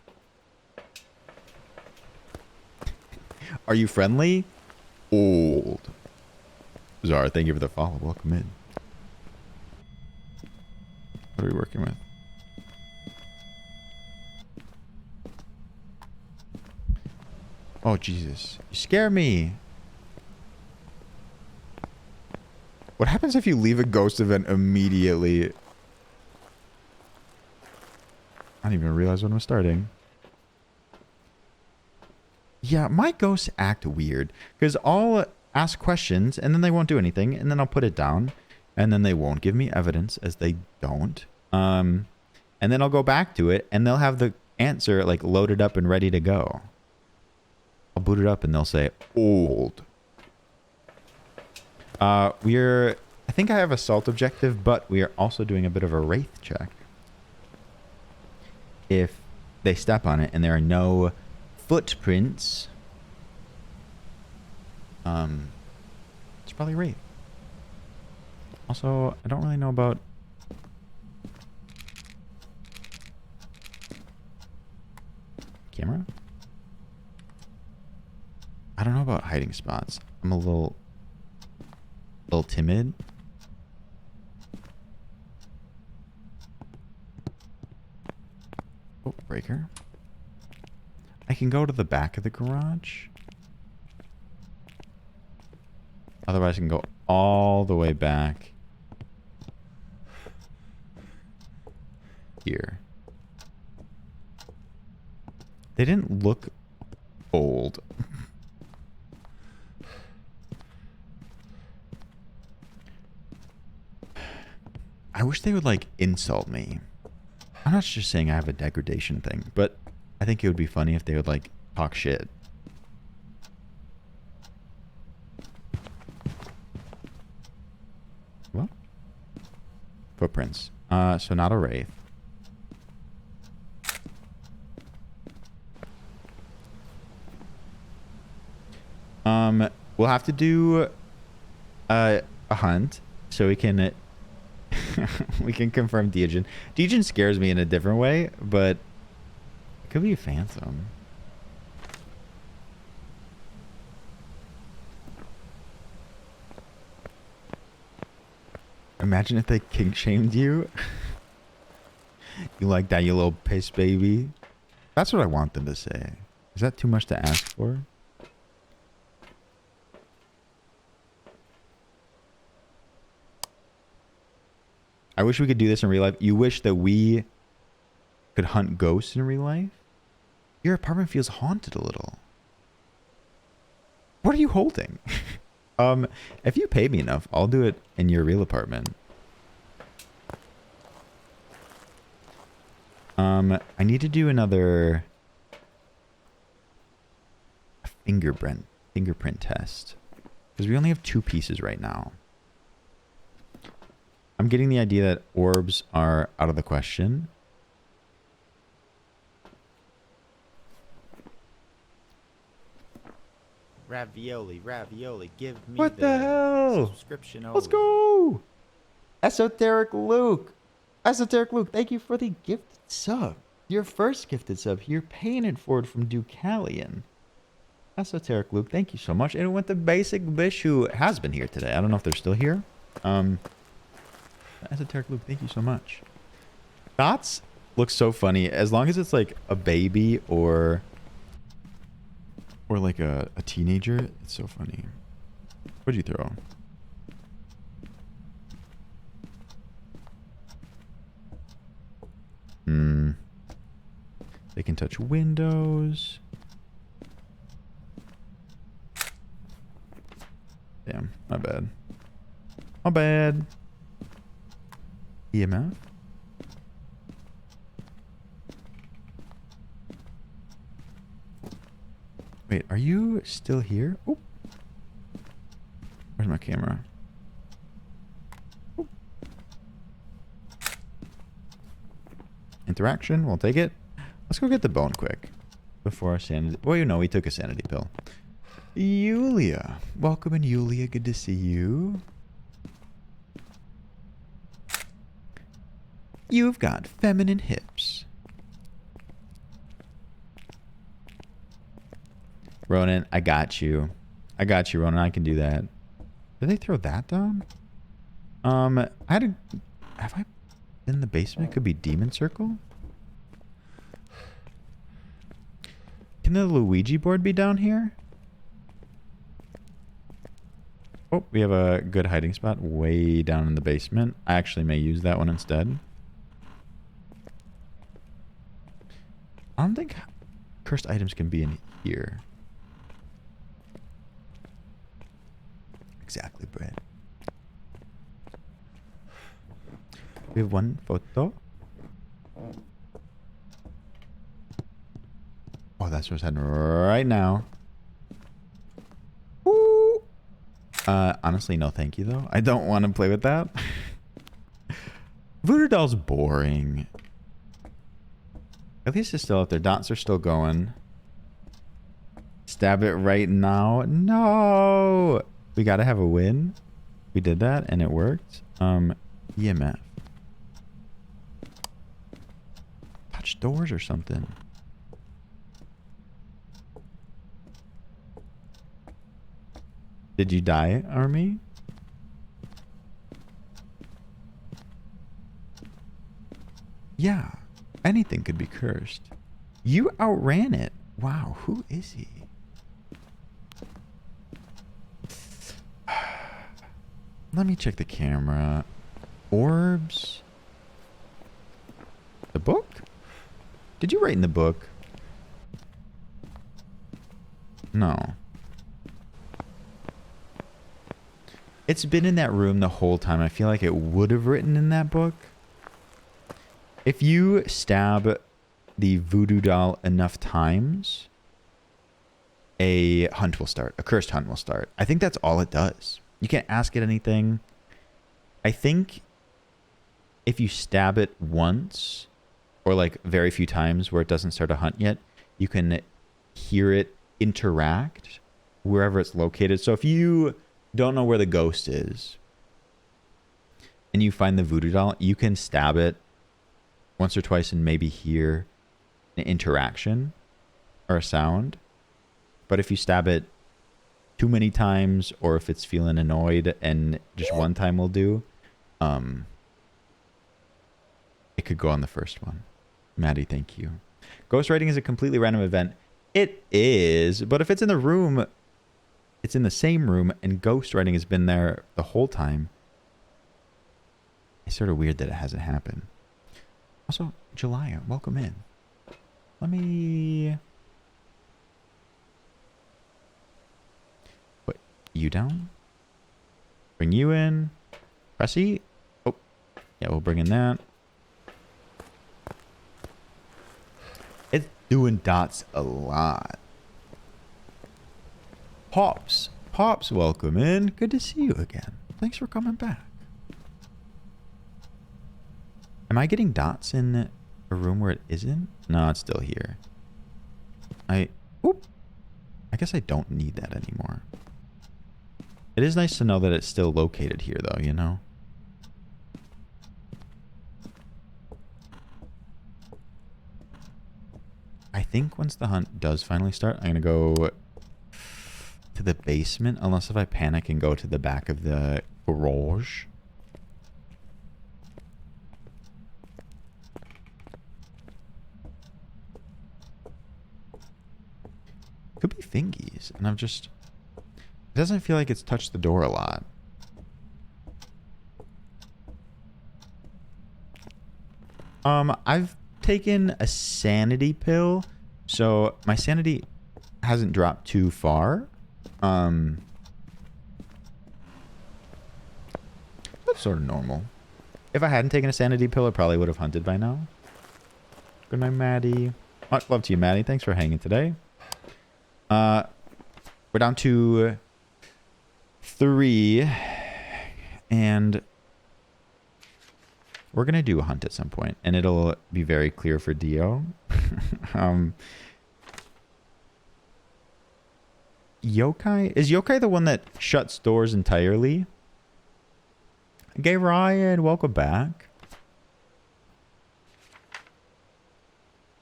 S1: Are you friendly? Old. Zara, thank you for the follow. Welcome in. What are we working with? Oh, Jesus. You scare me. What happens if you leave a ghost event immediately? I didn't even realize when I was starting. Yeah, my ghosts act weird. Because I'll ask questions and then they won't do anything. And then I'll put it down. And then they won't give me evidence as they don't. And then I'll go back to it and they'll have the answer like loaded up and ready to go. I'll boot it up and they'll say old. I think I have assault objective, but we are also doing a bit of a wraith check. If they step on it and there are no footprints, it's probably wraith. Also, I don't really know about I don't know about hiding spots. I'm a little timid. Oh, breaker. I can go to the back of the garage. Otherwise, I can go all the way back here. They didn't look old. I wish they would, like, insult me. I'm not just saying I have a degradation thing, but I think it would be funny if they would, like, talk shit. Well, footprints. So not a wraith. We'll have to do a hunt so we can we can confirm Deogen. Deogen scares me in a different way, but it could be a phantom. Imagine if they kink shamed you. You like that, you little piss baby? That's what I want them to say. Is that too much to ask for? I wish we could do this in real life. You wish that we could hunt ghosts in real life? Your apartment feels haunted a little. What are you holding? If you pay me enough, I'll do it in your real apartment. I need to do another fingerprint test. Because we only have 2 pieces right now. I'm getting the idea that orbs are out of the question.
S10: Ravioli, give me
S1: What the hell?
S10: subscription.
S1: Let's go! Esoteric Luke, thank you for the gifted sub. Your first gifted sub. You're paying it forward from Ducalion. Esoteric Luke, thank you so much. And it went to Basic Bish, who has been here today. I don't know if they're still here. Esoteric Luke, thank you so much. Dots looks so funny. As long as it's like a baby or like a teenager, it's so funny. What'd you throw? They can touch windows. Damn, my bad. My bad. EMF? Wait, are you still here? Oh. Where's my camera? Oop. Interaction, we'll take it. Let's go get the bone quick. Before our sanity... Well, you know, we took a sanity pill. Yulia. Welcome in, Yulia. Good to see you. You've got feminine hips. Ronan, I got you. I got you, Ronan. I can do that. Did they throw that down? Have I been in the basement? It could be Demon Circle. Can the Luigi board be down here? Oh, we have a good hiding spot way down in the basement. I actually may use that one instead. I don't think cursed items can be in here. Exactly, Brad. We have one photo. Oh, that's what's happening right now. Woo! Honestly, no thank you, though. I don't want to play with that. Voodoo Doll's boring. At least it's still out there. Dots are still going. Stab it right now. No! We gotta have a win. We did that, and it worked. EMF. Touch doors or something. Did you die, Army? Yeah, anything could be cursed. You outran it. Wow, who is he? Let me check the camera. Orbs. The book? Did you write in the book? No. It's been in that room the whole time. I feel like it would have written in that book. If you stab the voodoo doll enough times, a hunt will start. A cursed hunt will start. I think that's all it does. You can't ask it anything. I think if you stab it once, or like very few times where it doesn't start a hunt yet, you can hear it interact wherever it's located. So if you don't know where the ghost is and you find the voodoo doll, you can stab it once or twice and maybe hear an interaction or a sound. But if you stab it too many times, or if it's feeling annoyed and just one time will do, it could go on the first one. Maddie, thank you. Ghostwriting is a completely random event. It is, but if it's in the room, it's in the same room, and ghostwriting has been there the whole time. It's sort of weird that it hasn't happened. Also, Jelaya, welcome in. Let me put you down. Bring you in. Press E. Oh, yeah, we'll bring in that. It's doing dots a lot. Pops. Pops, welcome in. Good to see you again. Thanks for coming back. Am I getting dots in a room where it isn't? No, it's still here. I guess I don't need that anymore. It is nice to know that it's still located here, though, you know? I think once the hunt does finally start, I'm going to go to the basement, unless if I panic and go to the back of the garage. Could be fingies, and I've just... It doesn't feel like it's touched the door a lot. I've taken a sanity pill, so my sanity hasn't dropped too far. That's sort of normal. If I hadn't taken a sanity pill, I probably would have hunted by now. Good night, Maddie. Much love to you, Maddie. Thanks for hanging today. We're down to 3, and we're gonna do a hunt at some point, and it'll be very clear for Dio. Yokai? Is Yokai the one that shuts doors entirely? Gay Ryan, welcome back.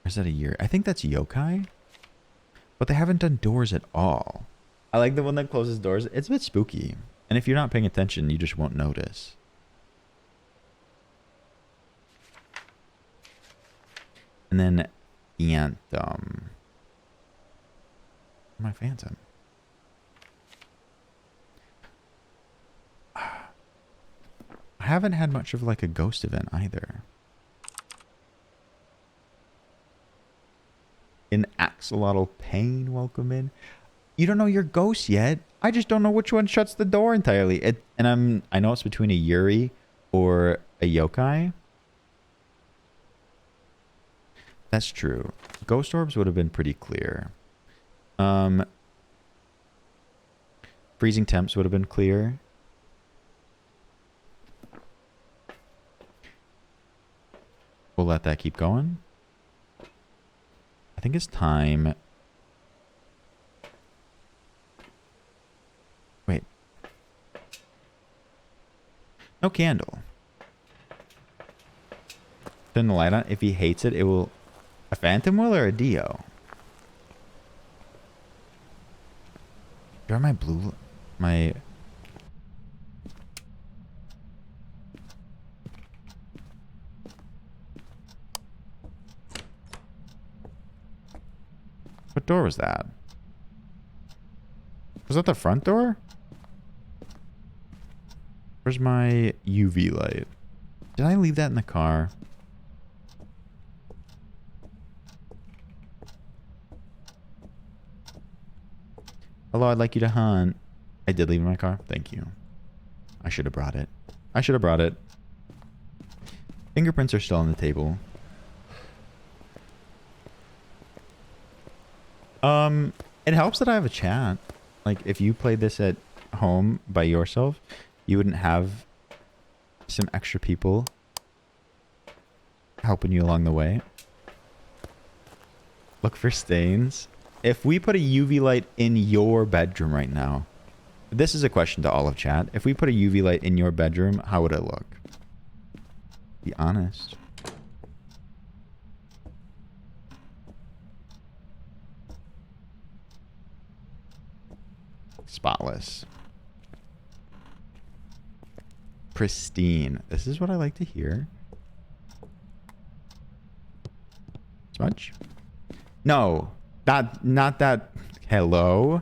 S1: Or is that a year? I think that's Yokai. But they haven't done doors at all. I like the one that closes doors. It's a bit spooky. And if you're not paying attention, you just won't notice. And then Phantom. My Phantom. I haven't had much of like a ghost event either. In Axolotl Pain, welcome in. You don't know your ghost yet. I just don't know which one shuts the door entirely. I know it's between a Yuri or a Yokai. That's true. Ghost orbs would have been pretty clear. Freezing temps would have been clear. We'll let that keep going. I think it's time. Wait. No candle. Turn the light on. If he hates it, it will... A phantom will or a Dio? You're my blue... My... What door was that? Was that the front door? Where's my UV light? Did I leave that in the car? Hello, I'd like you to hunt. I did leave it in my car. Thank you. I should have brought it. I should have brought it. Fingerprints are still on the table. It helps that I have a chat. Like, if you played this at home by yourself, you wouldn't have some extra people helping you along the way. Look for stains. If we put a UV light in your bedroom right now, this is a question to all of chat. If we put a UV light in your bedroom, how would it look? Be honest. Spotless. Pristine. This is what I like to hear. Smudge? No. Not that. Hello?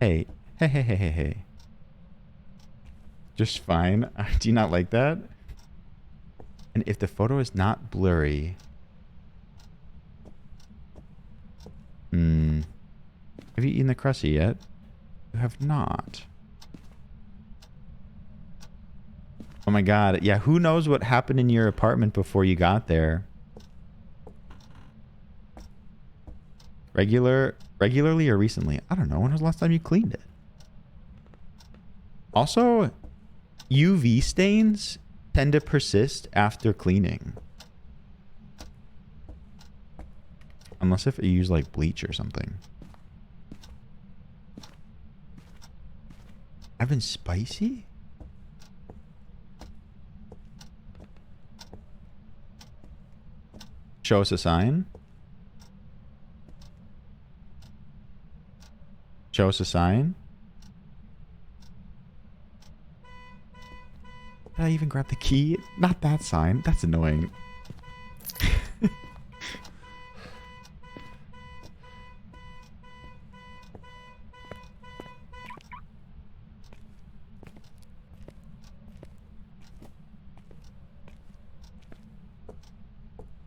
S1: Hey. Hey. Just fine. Do you not like that? And if the photo is not blurry... Have you eaten the crusty yet? You have not. Oh my god. Yeah, who knows what happened in your apartment before you got there? Regularly or recently? I don't know. When was the last time you cleaned it? Also, UV stains tend to persist after cleaning. Unless if you use like bleach or something. I've been spicy? Show us a sign. Show us a sign. Did I even grab the key? Not that sign. That's annoying.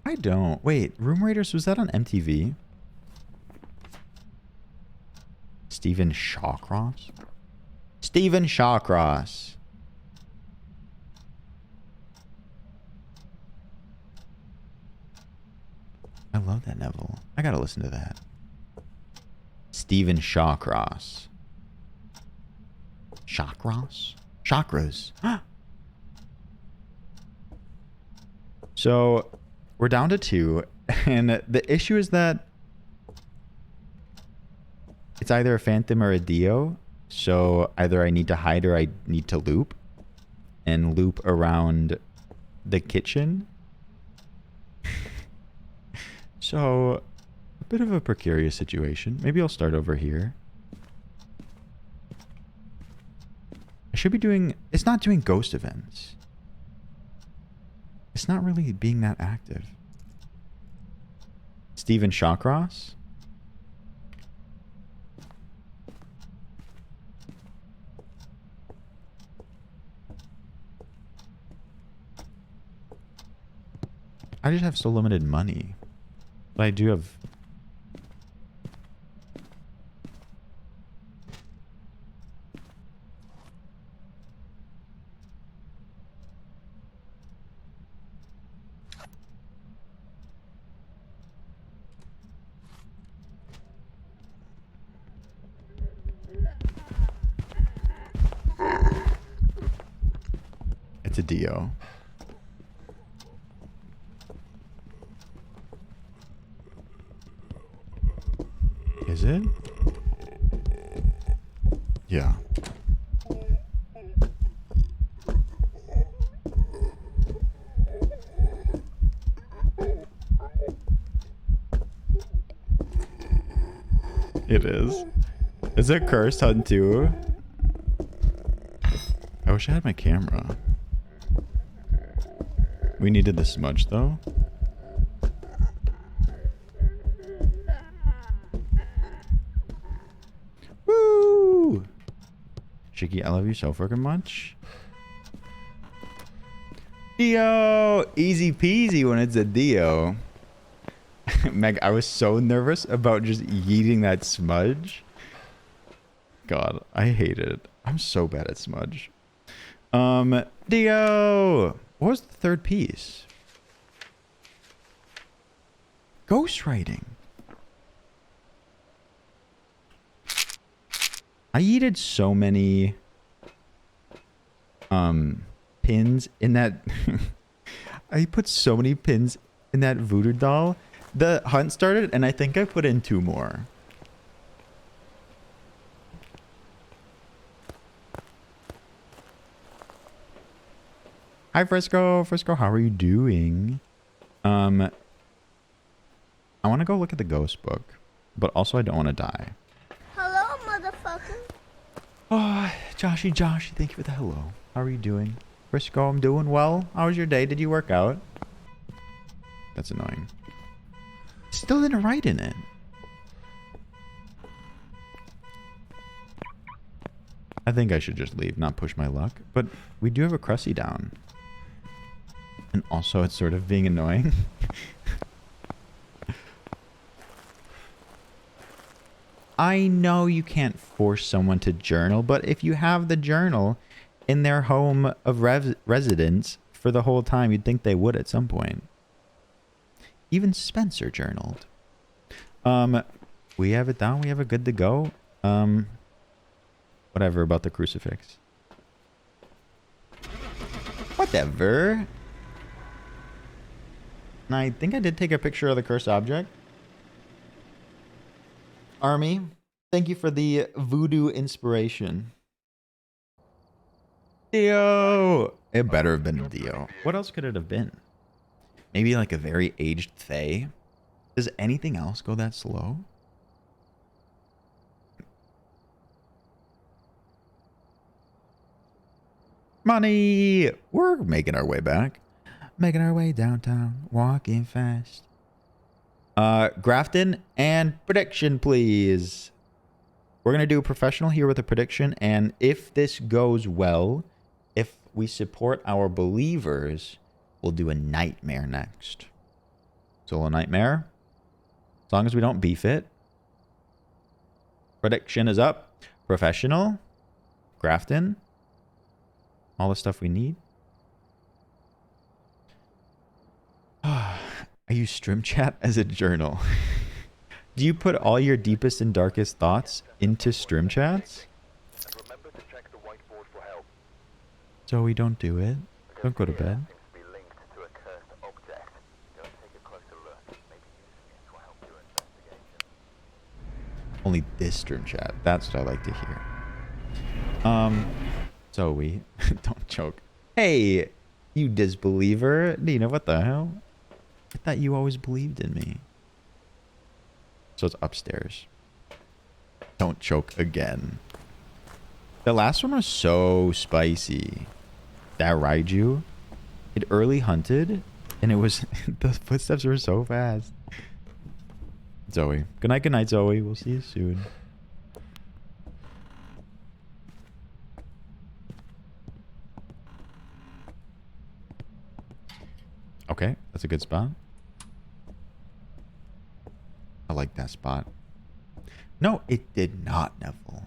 S1: I don't. Wait, Room Raiders, was that on MTV? Stephen Shawcross? Stephen Shawcross. I love that Neville. I gotta listen to that. Stephen Shawcross. Shawcross? Chakras. So, we're down to 2, and the issue is that it's either a phantom or a Dio. So either I need to hide or I need to loop. And loop around the kitchen. So, a bit of a precarious situation. Maybe I'll start over here. I should be doing... It's not doing ghost events. It's not really being that active. Stephen Shawcross? I just have so limited money. But I do have... It's a Dio. Is it? Yeah. It is. It's a cursed hunt too. I wish I had my camera. We needed the smudge though. Woo! Shiki, I love you so freaking much. Dio! Easy peasy when it's a Dio. Meg, I was so nervous about just yeeting that smudge. God, I hate it. I'm so bad at smudge. Dio! What was the third piece? Ghostwriting. I yeeted so many pins in that. I put so many pins in that voodoo doll. The hunt started and I think I put in 2 more. Hi Frisco. Frisco, how are you doing? I want to go look at the ghost book, but also I don't want to die.
S2: Hello, motherfucker.
S1: Oh, Joshy, thank you for the hello. How are you doing? Frisco, I'm doing well. How was your day? Did you work out? That's annoying. Still didn't write in it. I think I should just leave, not push my luck. But we do have a Crusty down. And also it's sort of being annoying. I know you can't force someone to journal, but if you have the journal in their home of residence for the whole time, you'd think they would at some point. Even Spencer journaled. We have it down. We have it good to go. Whatever about the crucifix. Whatever. And I think I did take a picture of the cursed object. Army, thank you for the voodoo inspiration. Dio! It better have been a Dio. What else could it have been? Maybe like a very aged Fae? Does anything else go that slow? Money! We're making our way back. Making our way downtown. Walking fast. Grafton and prediction, please. We're going to do a professional here with a prediction. And if this goes well, if we support our believers, we'll do a nightmare next. Solo nightmare. As long as we don't beef it. Prediction is up. Professional. Grafton. All the stuff we need. I use stream chat as a journal. Do you put all your deepest and darkest thoughts into stream chats?
S9: Remember to check the whiteboard for help.
S1: Zoe, don't do it. Don't go to bed. Only this stream chat. That's what I like to hear. Zoe, don't choke. Hey, you disbeliever. Nina, what the hell? I thought you always believed in me. So it's upstairs. Don't choke again. The last one was so spicy. That Raiju, it early hunted, and it was the footsteps were so fast. Zoe. Good night, Zoe. We'll see you soon. Okay, that's a good spot. I like that spot. No, it did not, Neville.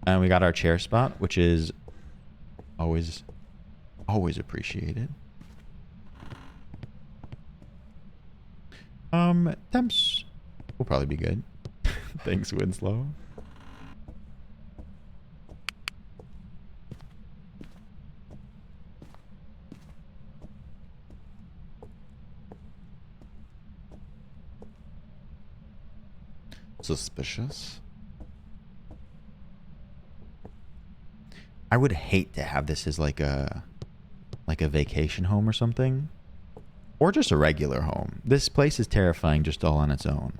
S1: And we got our chair spot, which is always appreciated. Temps will probably be good. Thanks, Winslow. Suspicious. I would hate to have this as like a vacation home or something. Or just a regular home. This place is terrifying just all on its own.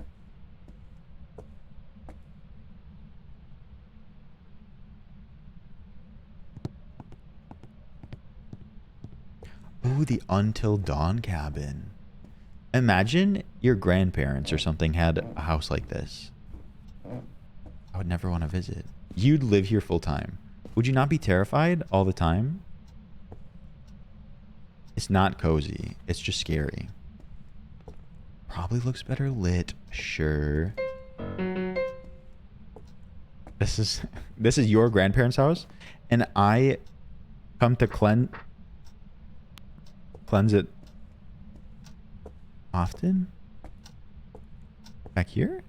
S1: Ooh, the Until Dawn cabin. Imagine your grandparents or something had a house like this. I would never want to visit. You'd live here full time. Would you not be terrified all the time? It's not cozy. It's just scary. Probably looks better lit. Sure. This is your grandparents' house, and I come to cleanse it often. Back here?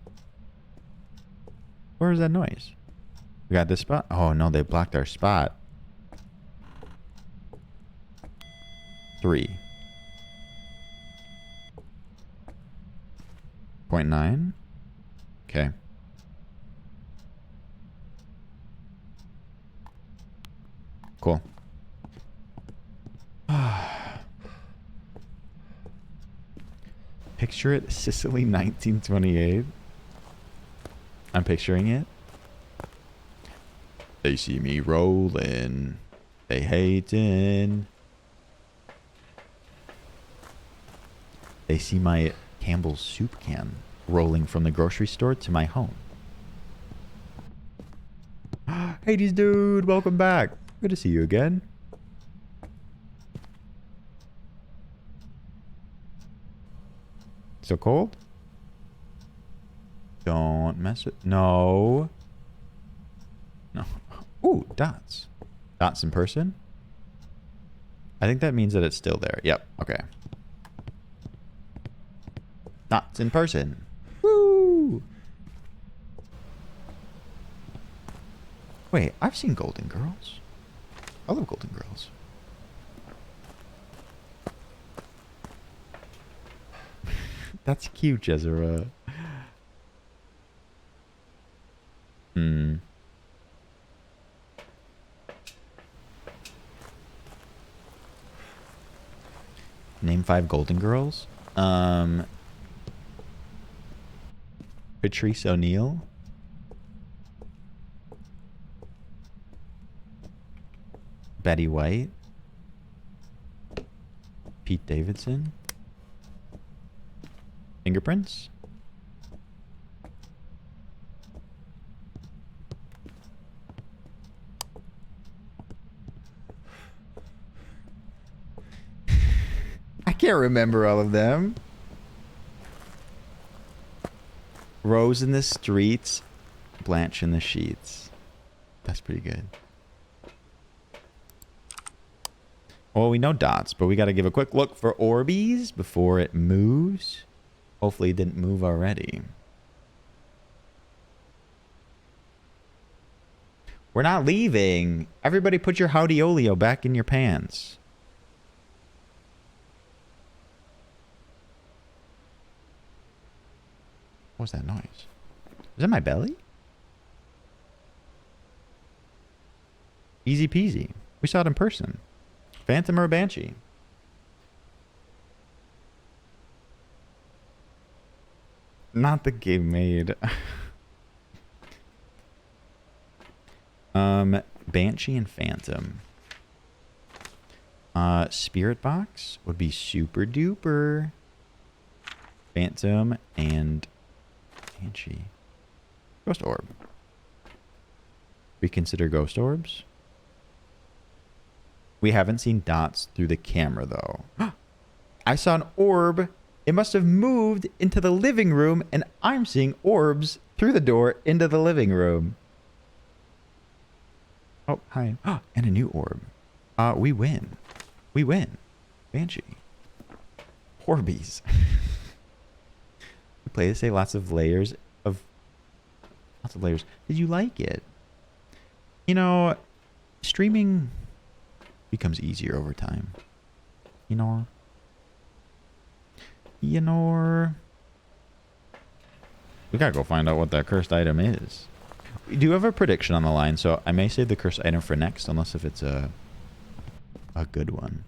S1: Where is that noise? We got this spot? Oh no, they blocked our spot. 3.9. Okay. Cool. Picture it, Sicily 1928. I'm picturing it. They see me rolling. They hating. They see my Campbell's soup can rolling from the grocery store to my home. Hades dude, welcome back. Good to see you again. Still cold? Don't mess with... No. No. Ooh, dots. Dots in person? I think that means that it's still there. Yep, okay. Dots in person. Woo! Wait, I've seen Golden Girls. I love Golden Girls. That's cute, Jezera. Hmm. Name 5 Golden Girls. Patrice O'Neal. Betty White. Pete Davidson. Fingerprints. I can't remember all of them. Rose in the Streets, Blanche in the Sheets. That's pretty good. Well, we know dots, but we got to give a quick look for Orbeez before it moves. Hopefully it didn't move already. We're not leaving. Everybody put your Howdyolio back in your pants. What was that noise? Is that my belly? Easy peasy. We saw it in person. Phantom or Banshee? Not the game made. Banshee and Phantom. Spirit Box would be super duper. Phantom and Banshee. Ghost Orb. We consider Ghost Orbs. We haven't seen dots through the camera though. I saw an orb. It must have moved into the living room, and I'm seeing orbs through the door into the living room. Oh, hi. And a new orb. We win. We win. Banshee. Orbeez. We play this day, lots of layers. Did you like it? You know, streaming becomes easier over time. You know? We gotta go find out what that cursed item is. We do have a prediction on the line, so I may save the cursed item for next, unless if it's a good one.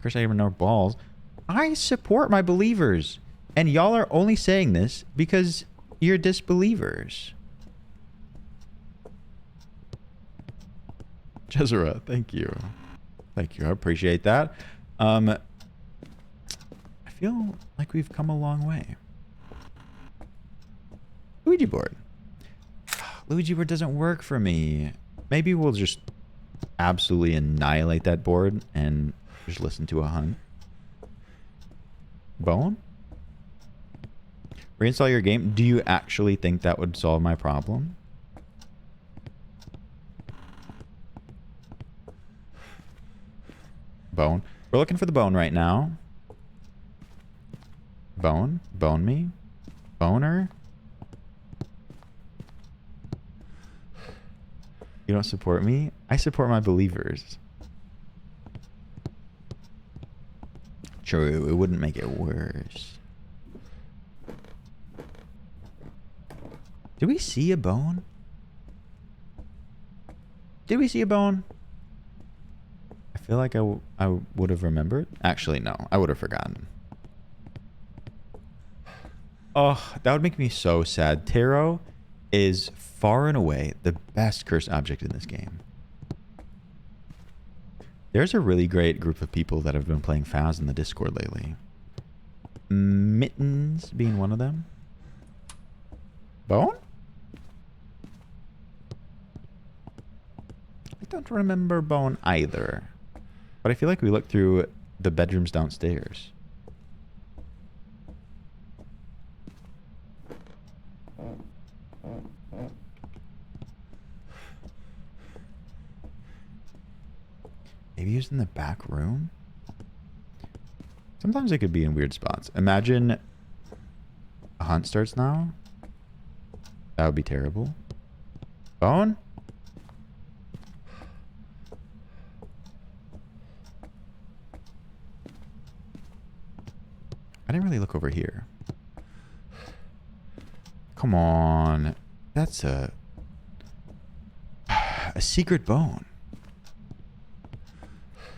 S1: Curse item no balls. I support my believers. And y'all are only saying this because you're disbelievers. Jezera, thank you. Thank you. I appreciate that. I feel like we've come a long way. Ouija board. Ouija board doesn't work for me. Maybe we'll just absolutely annihilate that board and just listen to a hunt. Bone? Reinstall your game. Do you actually think that would solve my problem? Bone. We're looking for the bone right now. Bone? Bone me? Boner? You don't support me? I support my believers. True, it wouldn't make it worse. Did we see a bone? Did we see a bone? I feel like I would have remembered. Actually, no. I would have forgotten. Oh, that would make me so sad. Tarot is far and away the best cursed object in this game. There's a really great group of people that have been playing Phas in the Discord lately. Mittens being one of them. Bone? I don't remember Bone either. But I feel like we looked through the bedrooms downstairs. Maybe he was in the back room? Sometimes it could be in weird spots. Imagine a hunt starts now. That would be terrible. Bone? I didn't really look over here. Come on. That's a secret bone.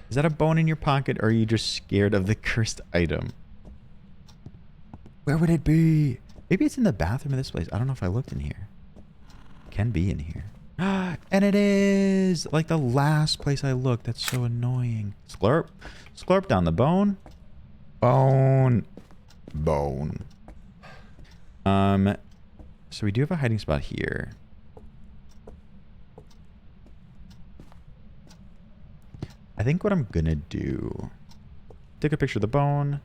S1: Is that a bone in your pocket, or are you just scared of the cursed item? Where would it be? Maybe it's in the bathroom of this place. I don't know if I looked in here. Can be in here. And it is! Like the last place I looked. That's so annoying. Slurp. Slurp down the bone. Bone. Bone. So we do have a hiding spot here. I think what I'm gonna do, take a picture of the bone,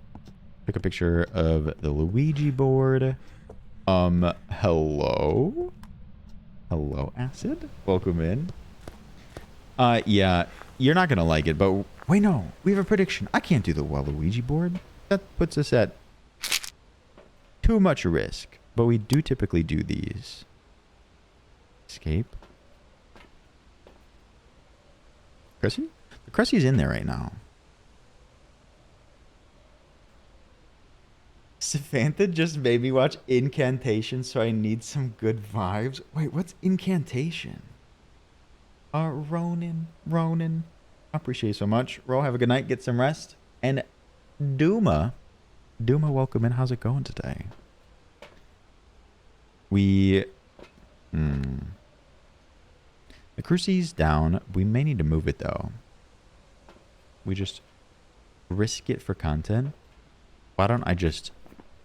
S1: take a picture of the Luigi board. Hello? Hello, Acid? Welcome in. Yeah, you're not gonna like it, but wait, no, we have a prediction. I can't do the Waluigi board. That puts us at too much risk, but we do typically do these. Escape. Cressy? The Cressy's in there right now. Savantha just made me watch Incantation, so I need some good vibes. Wait, what's Incantation? Ronan. I appreciate you so much. Ro, have a good night. Get some rest. And Duma, welcome in. How's it going today? The Crucie's down. We may need to move it, though. We just risk it for content. Why don't I just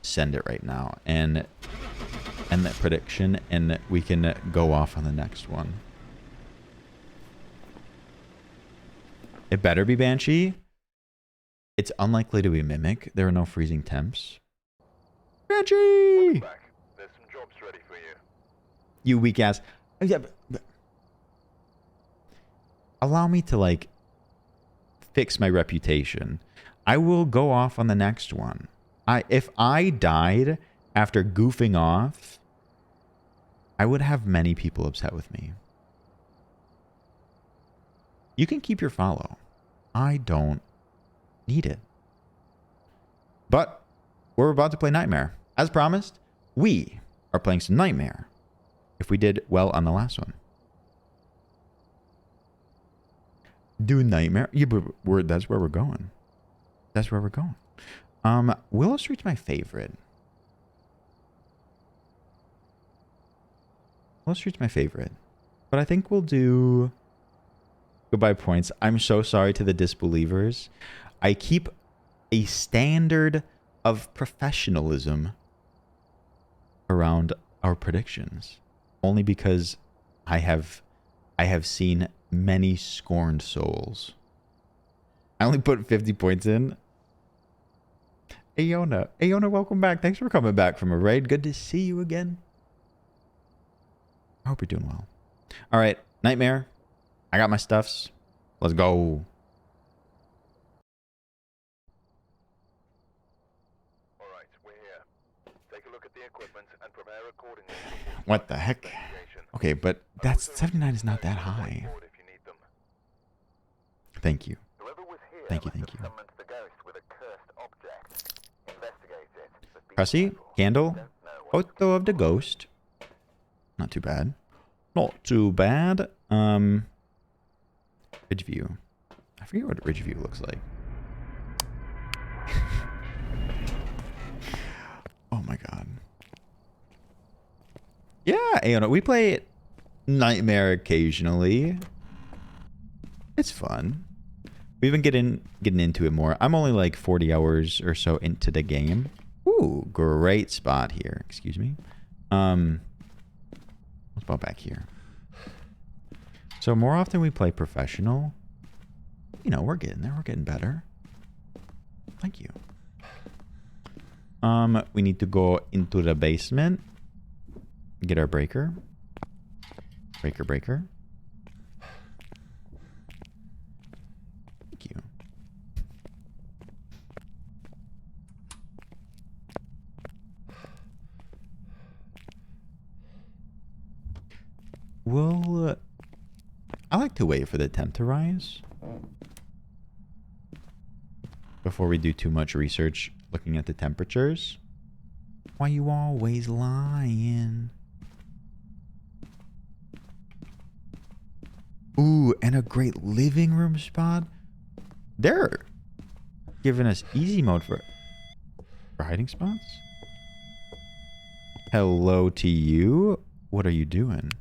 S1: send it right now and that prediction, and we can go off on the next one. It better be Banshee. It's unlikely to be Mimic. There are no freezing temps. Banshee!
S9: Back. There's some jobs ready for you.
S1: You weak ass. Yeah, but allow me to, like, fix my reputation. I will go off on the next one. If I died after goofing off, I would have many people upset with me. You can keep your follow. I don't need it. But we're about to play Nightmare. As promised, we are playing some Nightmare. If we did well on the last one. Do Nightmare? Yeah, but that's where we're going. That's where we're going. Willow Street's my favorite. Willow Street's my favorite. But I think we'll do goodbye points. I'm so sorry to the disbelievers. I keep a standard of professionalism around our predictions. Only because I have seen many scorned souls. I only put 50 points in. Aona. Aona, welcome back. Thanks for coming back from a raid. Good to see you again. I hope you're doing well. All right, Nightmare. I got my stuffs. Let's go.
S9: All right, we're here. Take a look at the equipment and prepare accordingly.
S1: What the heck? Okay, but that's 79 is not that high.
S9: If you need them.
S1: Thank you.
S9: Whoever was here
S1: Thank you,
S9: must
S1: thank
S9: have
S1: you.
S9: summoned the ghost with a cursed object. Investigate it. But be
S1: Cressy,
S9: careful.
S1: candle,
S9: Don't know what
S1: photo of the ghost. Not too bad. Not too bad. Ridge view. I forget what ridge view looks like. Oh my god. Yeah, Aona, we play Nightmare occasionally. It's fun. We've been getting into it more. I'm only like 40 hours or so into the game. Ooh, great spot here. Excuse me. Let's go back here. So more often we play professional. You know, we're getting there. We're getting better. Thank you. We need to go into the basement. Get our breaker. Breaker. Thank you. Well, I like to wait for the temp to rise before we do too much research looking at the temperatures. Why you always lying? Ooh, and a great living room spot. They're giving us easy mode for hiding spots. Hello to you. What are you doing?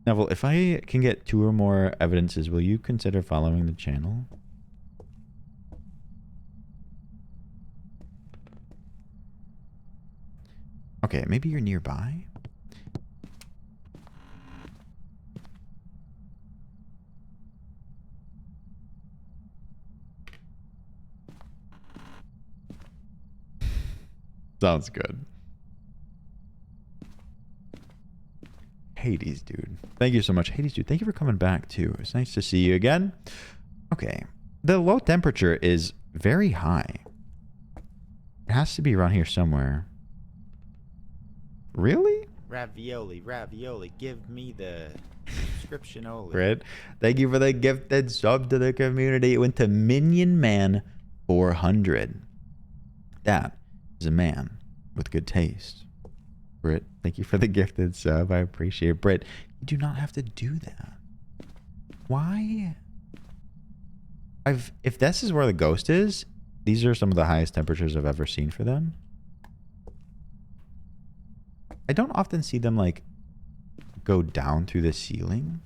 S1: Neville, if I can get 2 or more evidences, will you consider following the channel? Okay, maybe you're nearby. Sounds good. Hades, dude. Thank you so much. Hades, dude. Thank you for coming back, too. It's nice to see you again. Okay. The low temperature is very high. It has to be around here somewhere. Really?
S10: Ravioli, give me the subscription only.
S1: Fred, thank you for the gifted sub to the community. It went to Minion Man 400. That is a man with good taste. Britt, thank you for the gifted sub. I appreciate it. Britt, you do not have to do that. Why? If this is where the ghost is, these are some of the highest temperatures I've ever seen for them. I don't often see them like go down through the ceiling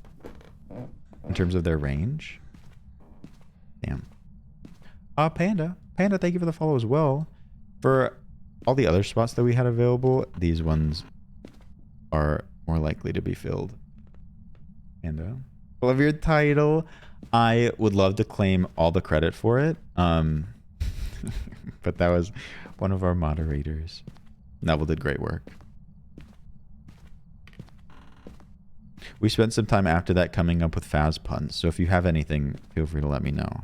S1: in terms of their range. Damn. Panda, thank you for the follow as well. For all the other spots that we had available, these ones are more likely to be filled. Panda, love your title. I would love to claim all the credit for it. But that was one of our moderators. Neville did great work. We spent some time after that coming up with Phas puns, so if you have anything, feel free to let me know.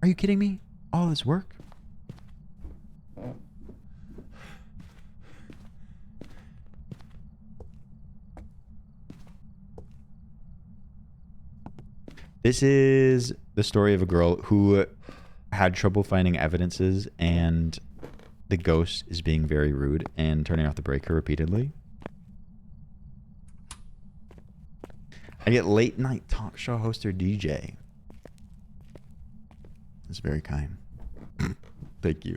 S1: Are you kidding me? All this work? This is the story of a girl who had trouble finding evidences, and the ghost is being very rude and turning off the breaker repeatedly. I get late night talk show host or DJ. That's very kind. Thank you.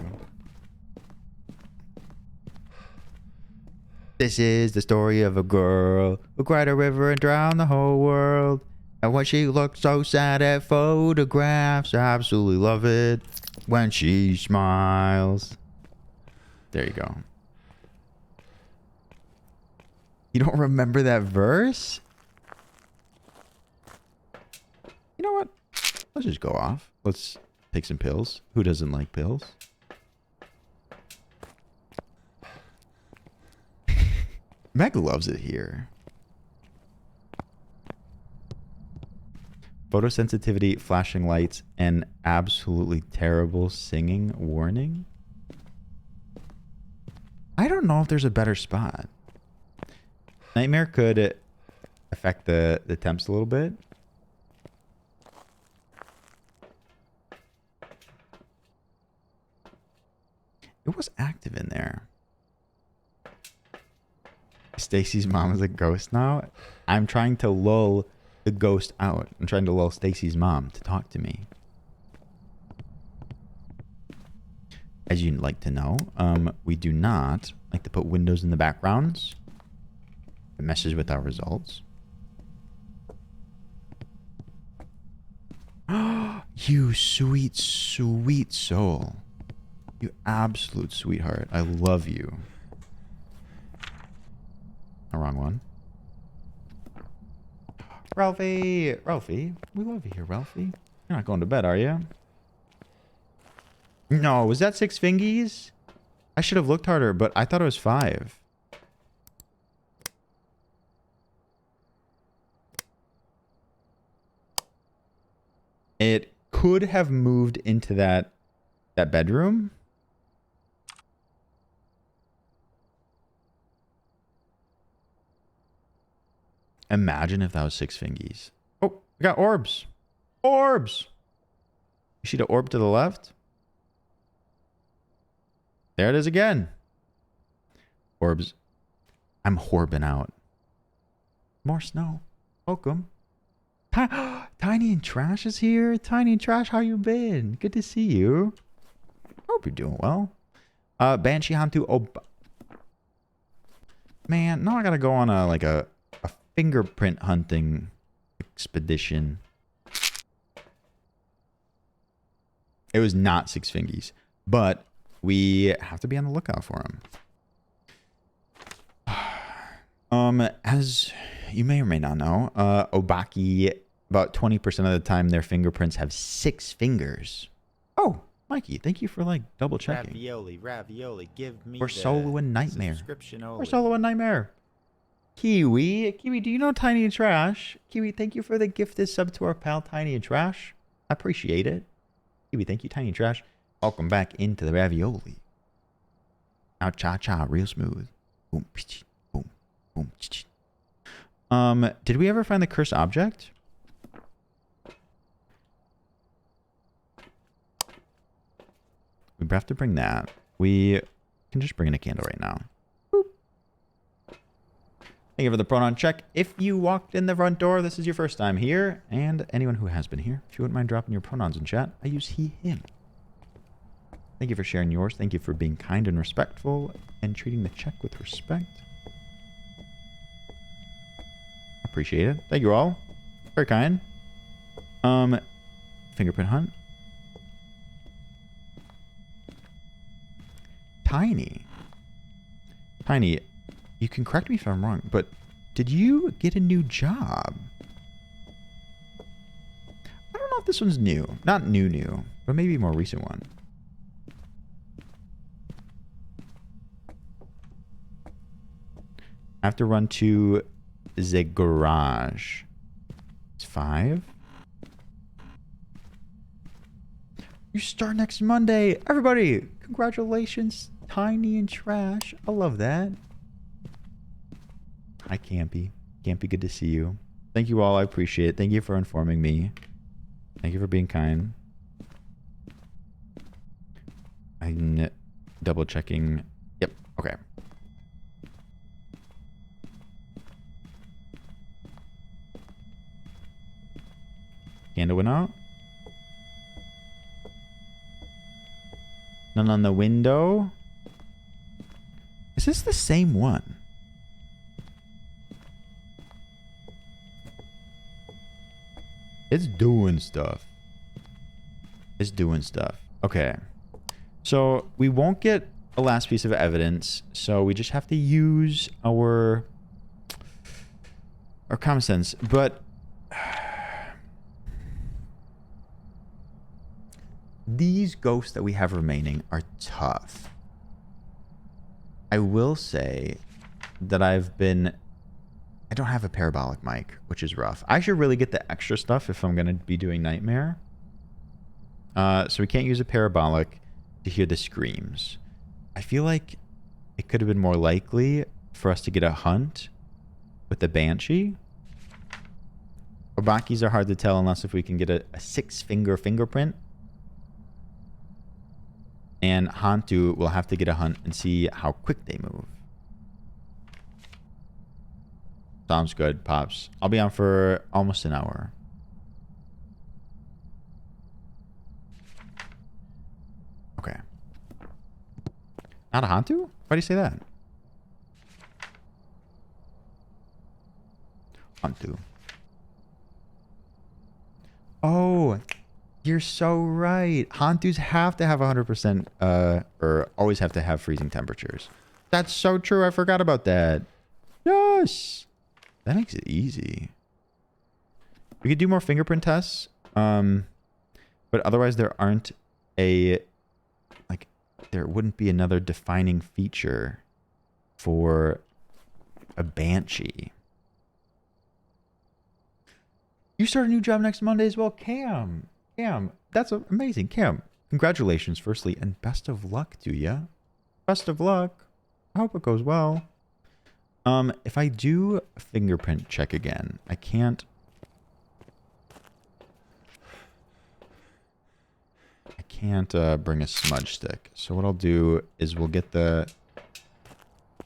S1: This is the story of a girl who cried a river and drowned the whole world. And when she looked so sad at photographs, I absolutely love it when she smiles. There you go. You don't remember that verse? You know what? Let's just go off. Let's take some pills. Who doesn't like pills? Meg loves it here. Photosensitivity, flashing lights, and absolutely terrible singing warning. I don't know if there's a better spot. Nightmare could affect the temps a little bit. It was active in there. Stacy's mom is a ghost now. I'm trying to lull the ghost out. I'm trying to lull Stacy's mom to talk to me. As you'd like to know, we do not like to put windows in the backgrounds. It messes with our results. You sweet, sweet soul. You absolute sweetheart. I love you. The wrong one. Ralphie! Ralphie, we love you here, Ralphie. You're not going to bed, are you? No, was that 6 fingies? I should have looked harder, but I thought it was 5. It could have moved into that bedroom. Imagine if that was 6 fingies. Oh, we got orbs. Orbs! You see the orb to the left? There it is again. Orbs. I'm horbing out. More snow. Welcome. Tiny and Trash is here. Tiny and Trash, how you been? Good to see you. Hope you're doing well. Banshee Hantu. Oh, man, now I gotta go on a fingerprint hunting expedition. It was not 6 fingies, but we have to be on the lookout for him. As you may or may not know, Obaki, about 20% of the time, their fingerprints have 6 fingers. Oh, Mikey, thank you for double checking.
S10: Ravioli, give me
S1: We're
S10: the
S1: Solo and Nightmare.
S10: subscription only.
S1: We're Solo and Nightmare. Kiwi, do you know Tiny and Trash? Kiwi, thank you for the gifted sub to our pal Tiny and Trash. I appreciate it. Kiwi, thank you, Tiny and Trash. Welcome back into the ravioli. Now cha-cha, real smooth. Boom, boom, boom. Did we ever find the cursed object? We have to bring that. We can just bring in a candle right now. Boop. Thank you for the pronoun check. If you walked in the front door, this is your first time here. And anyone who has been here, if you wouldn't mind dropping your pronouns in chat, I use he, him. Thank you for sharing yours. Thank you for being kind and respectful and treating the check with respect. Appreciate it. Thank you all. Very kind. Fingerprint hunt. Tiny, you can correct me if I'm wrong, but did you get a new job? I don't know if this one's new. Not new, but maybe a more recent one. I have to run to the garage. It's 5. You start next Monday. Everybody, congratulations. Tiny and Trash. I love that. Hi, Campy. Campy, good to see you. Thank you all. I appreciate it. Thank you for informing me. Thank you for being kind. I'm double checking. Yep. Okay. Candle went out. None on the window. Is this the same one? It's doing stuff. It's doing stuff. Okay. So we won't get a last piece of evidence. So we just have to use our common sense. But these ghosts that we have remaining are tough. I will say that I don't have a parabolic mic, which is rough. I should really get the extra stuff if I'm going to be doing Nightmare. So we can't use a parabolic to hear the screams. I feel like it could have been more likely for us to get a hunt with the Banshee. Obakis are hard to tell unless if we can get a 6-finger fingerprint. And Hantu will have to get a hunt and see how quick they move. Sounds good, Pops. I'll be on for almost an hour. Okay. Not a Hantu? Why do you say that? Hantu. Oh, you're so right. Hantus have to have 100%, or always have to have freezing temperatures. That's so true. I forgot about that. Yes. That makes it easy. We could do more fingerprint tests. But otherwise there aren't there wouldn't be another defining feature for a Banshee. You start a new job next Monday as well, Cam. Cam, that's amazing. Cam, congratulations, firstly, and best of luck to you. Best of luck. I hope it goes well. If I do a fingerprint check again, I can't bring a smudge stick. So what I'll do is we'll get the... Of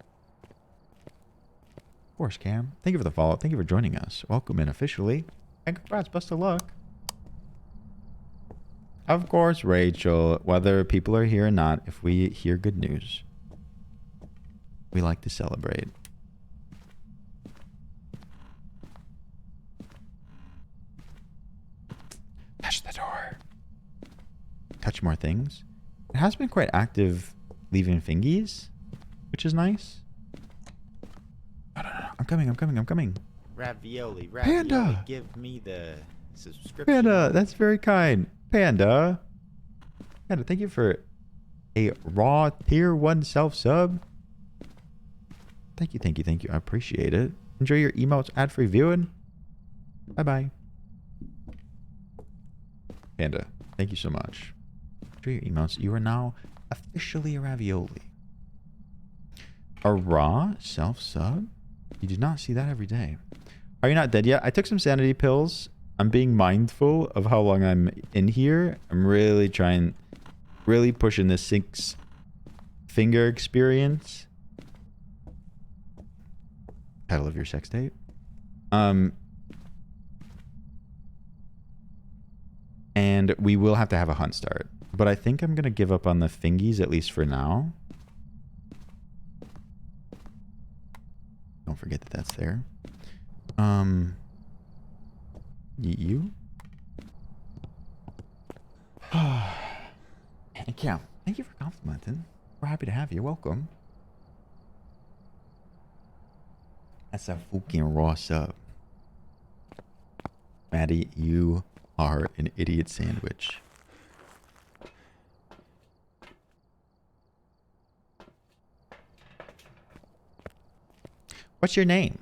S1: course, Cam. Thank you for the follow. Thank you for joining us. Welcome in officially. And congrats. Best of luck. Of course, Rachel. Whether people are here or not, if we hear good news, we like to celebrate. Touch the door. Touch more things. It has been quite active leaving fingies, which is nice. No. I'm coming.
S10: Ravioli,
S1: Panda!
S10: give me the subscription.
S1: Panda, that's very kind. Panda, thank you for a raw tier 1 self-sub. Thank you. I appreciate it. Enjoy your emotes, ad-free viewing. Bye-bye. Panda, thank you so much. Enjoy your emotes. You are now officially a ravioli. A raw self-sub? You do not see that every day. Are you not dead yet? I took some sanity pills. I'm being mindful of how long I'm in here. I'm really pushing this 6-finger experience. Title of your sex tape. And we will have to have a hunt start. But I think I'm going to give up on the fingies, at least for now. Don't forget that that's there. You? And Cam, thank you for complimenting. We're happy to have you. Welcome. That's a fucking raw sub. Maddie, you are an idiot sandwich. What's your name?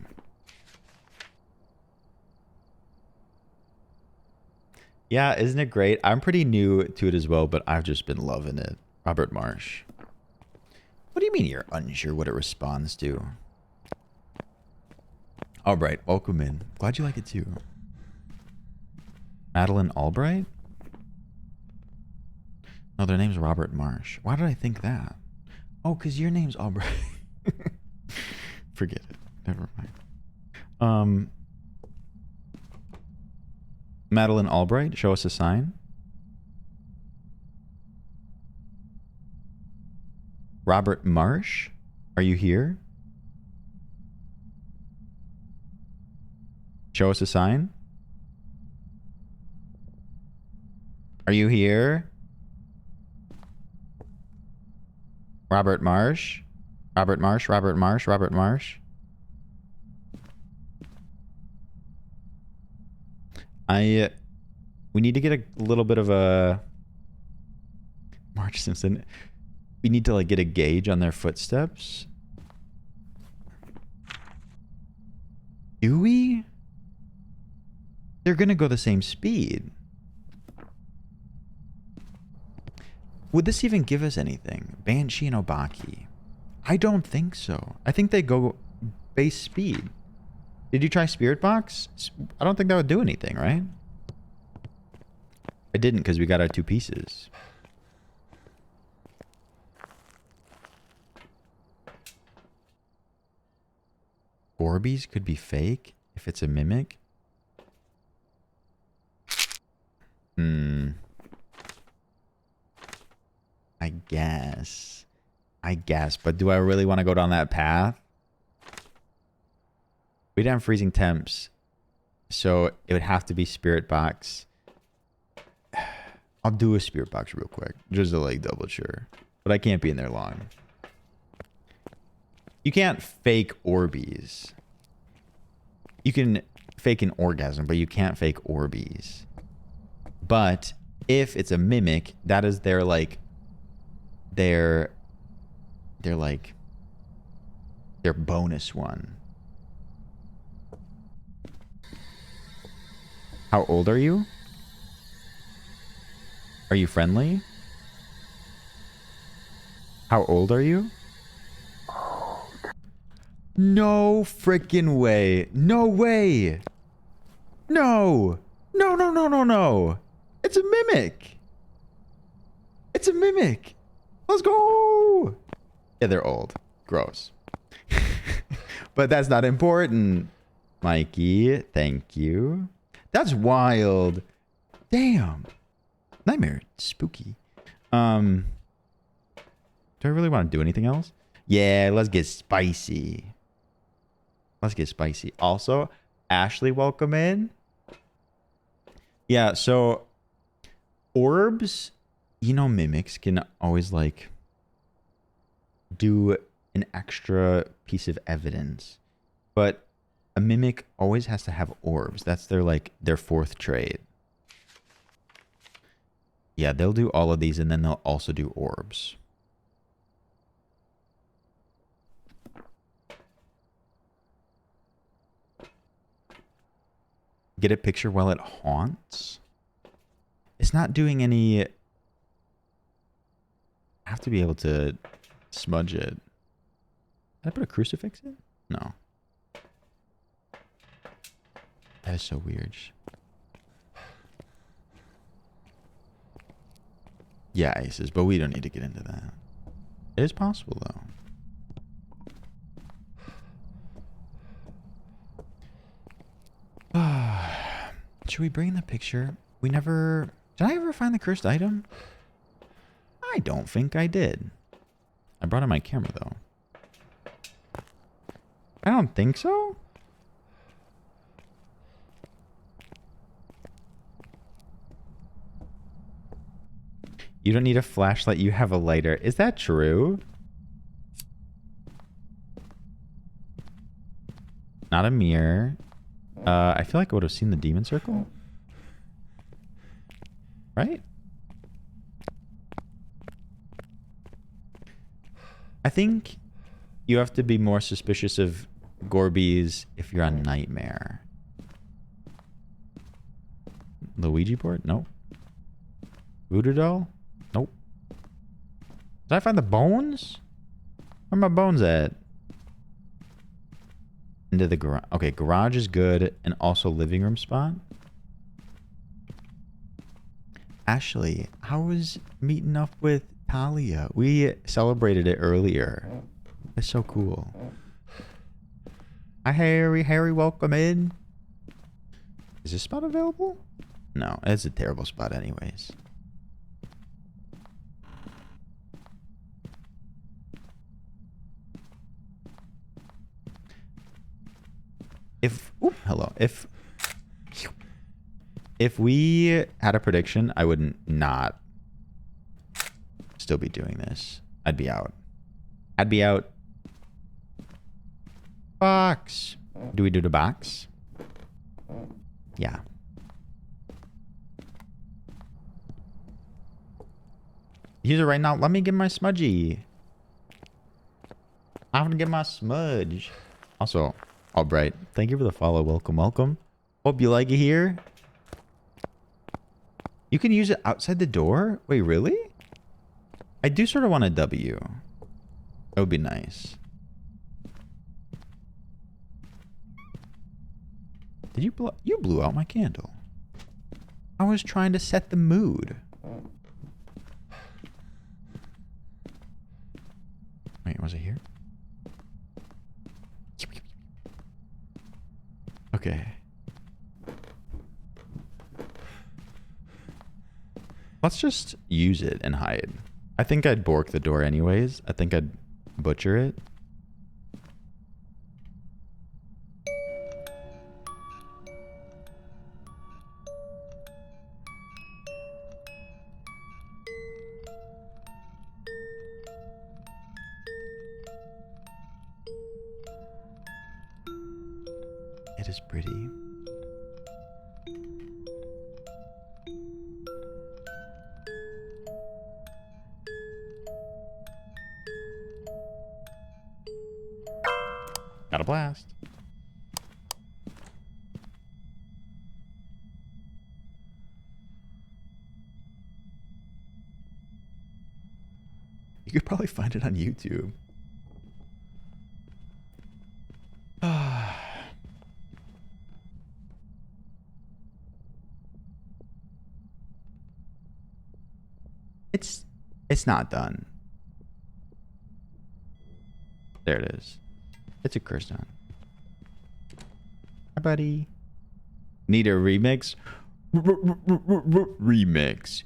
S1: Yeah, isn't it great? I'm pretty new to it as well, but I've just been loving it. Robert Marsh. What do you mean you're unsure what it responds to? Albright, welcome in. Glad you like it too. Madeline Albright? No, their name's Robert Marsh. Why did I think that? Oh, because your name's Albright. Forget it. Never mind. Madeline Albright, show us a sign. Robert Marsh, are you here? Show us a sign. Are you here? Robert Marsh? Robert Marsh, Robert Marsh, Robert Marsh. We need to get a little bit of a... Marge Simpson. We need to like get a gauge on their footsteps. Do we? They're gonna go the same speed. Would this even give us anything? Banshee and Obaki. I don't think so. I think they go base speed. Did you try Spirit Box? I don't think that would do anything, right? I didn't because we got our 2 pieces. Orbeez could be fake if it's a mimic. I guess. But do I really want to go down that path? We'd have freezing temps. So it would have to be Spirit Box. I'll do a Spirit Box real quick. Just to like double sure. But I can't be in there long. You can't fake Orbeez. You can fake an orgasm, but you can't fake Orbeez. But if it's a mimic, that is their like their bonus one. How old are you? Are you friendly? How old are you? No freaking way. No way. No. No, no, no, no, no. It's a mimic. It's a mimic. Let's go. Yeah, they're old. Gross. But that's not important. Mikey, thank you. That's wild. Damn. Nightmare. Spooky. Do I really want to do anything else? Yeah, let's get spicy. Let's get spicy. Also, Ashley, welcome in. Yeah, so orbs, you know, mimics can always like do an extra piece of evidence, but a mimic always has to have orbs. That's their like their 4th trait. Yeah, they'll do all of these and then they'll also do orbs. Get a picture while it haunts. It's not doing any... I have to be able to smudge it. Did I put a crucifix in? No. That is so weird. Yeah, Aces, but we don't need to get into that. It is possible, though. Should we bring the picture? We never... Did I ever find the cursed item? I don't think I did. I brought in my camera, though. I don't think so. You don't need a flashlight. You have a lighter. Is that true? Not a mirror. I feel like I would have seen the demon circle. Right? I think you have to be more suspicious of Gorbies if you're on Nightmare. Luigi board? Nope. Voodoo doll? Nope. Did I find the bones? Where are my bones at? Into the garage. Okay, garage is good. And also living room spot. Ashley, how was meeting up with Talia? We celebrated it earlier. That's so cool. Hi, Harry. Harry, welcome in. Is this spot available? No, it's a terrible spot anyways. Hello. If we had a prediction, I would not still be doing this. I'd be out. I'd be out. Box. Do we do the box? Yeah. User right now. Let me get my smudgy. I'm gonna get my smudge. Also, Albright, thank you for the follow. Welcome, welcome. Hope you like it here. You can use it outside the door? Wait, really? I do sort of want a W. That would be nice. Did you blow? You blew out my candle. I was trying to set the mood. Wait, was it here? Okay. Let's just use it and hide. I think I'd bork the door anyways. I think I'd butcher it. It is pretty. Got a blast. You could probably find it on YouTube. It's not done. There it is. It's a curse done. Hi, buddy. Need a remix? Remix.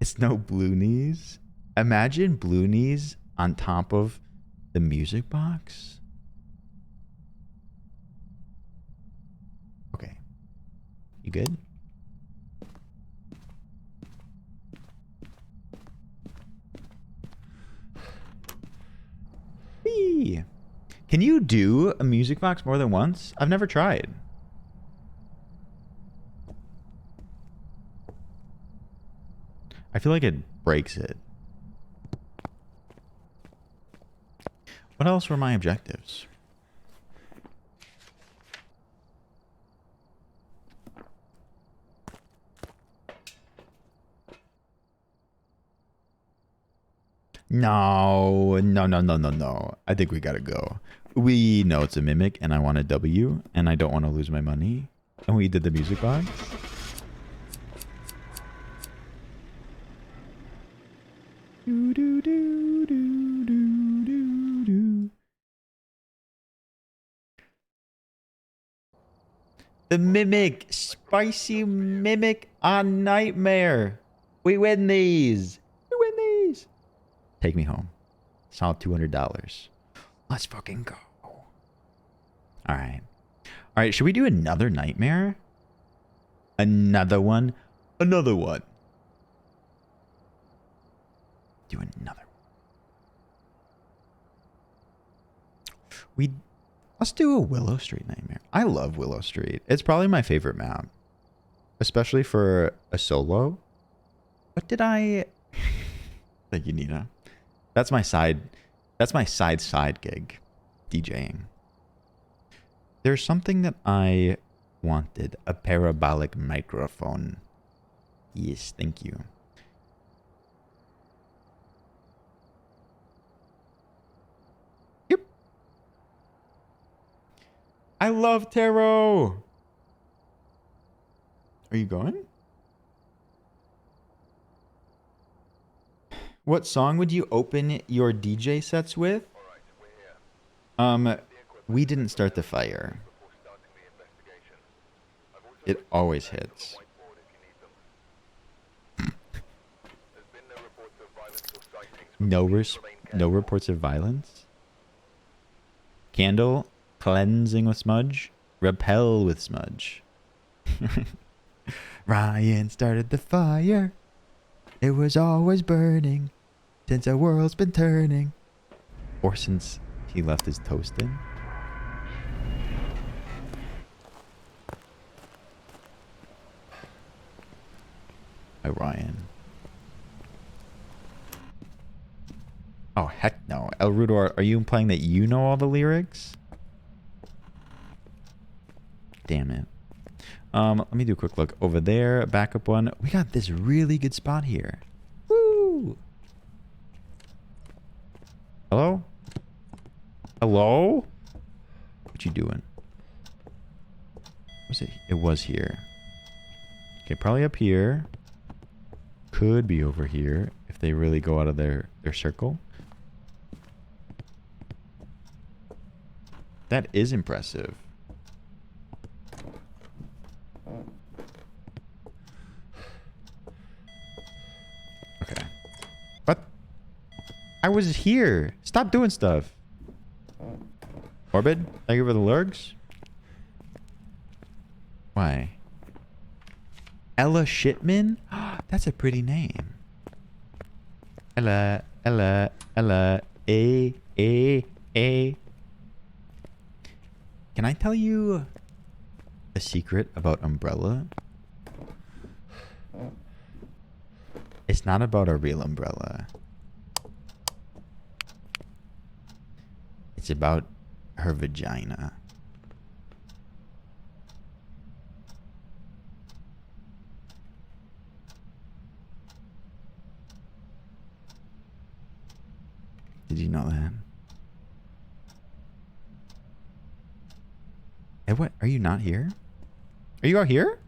S1: It's no blue knees. Imagine blue knees on top of the music box. Okay. You good? Whee! Can you do a music box more than once? I've never tried. I feel like it breaks it. What else were my objectives? No. I think we gotta go. We know it's a mimic, and I want a W, and I don't want to lose my money. And we did the music box. The mimic, spicy mimic on Nightmare. We win these. We win these. Take me home. Solid $200. Let's fucking go. All right. All right. Should we do another Nightmare? Another one. Another one. Do another one. Let's do a Willow Street Nightmare. I love Willow Street. It's probably my favorite map, especially for a solo. What did I? Thank you, Nina. That's my side gig, DJing. There's something that I wanted, a parabolic microphone. Yes, thank you. Yep. I love tarot. Are you going? What song would you open your DJ sets with?
S9: Alright, we're here.
S1: We didn't start the fire. It always hits. No reports of violence. Candle, cleansing with smudge, repel with smudge. Ryan started the fire. It was always burning since our world's been turning. Or since he left his toast in. By Ryan. Oh, heck no. El Rudor, are you implying that you know all the lyrics? Damn it. Let me do a quick look. Over there, backup one. We got this really good spot here. Woo! Hello? Hello? What you doing? Was it? It was here. Okay, probably up here. Could be over here if they really go out of their circle. That is impressive. Okay. What? I was here. Stop doing stuff. Orbit, thank you for the lurgs. Why? Ella Shipman? That's a pretty name. Ella, A. Can I tell you a secret about Umbrella? It's not about a real umbrella. It's about her vagina. Did you know that? Hey, what? Are you not here? Are you out here?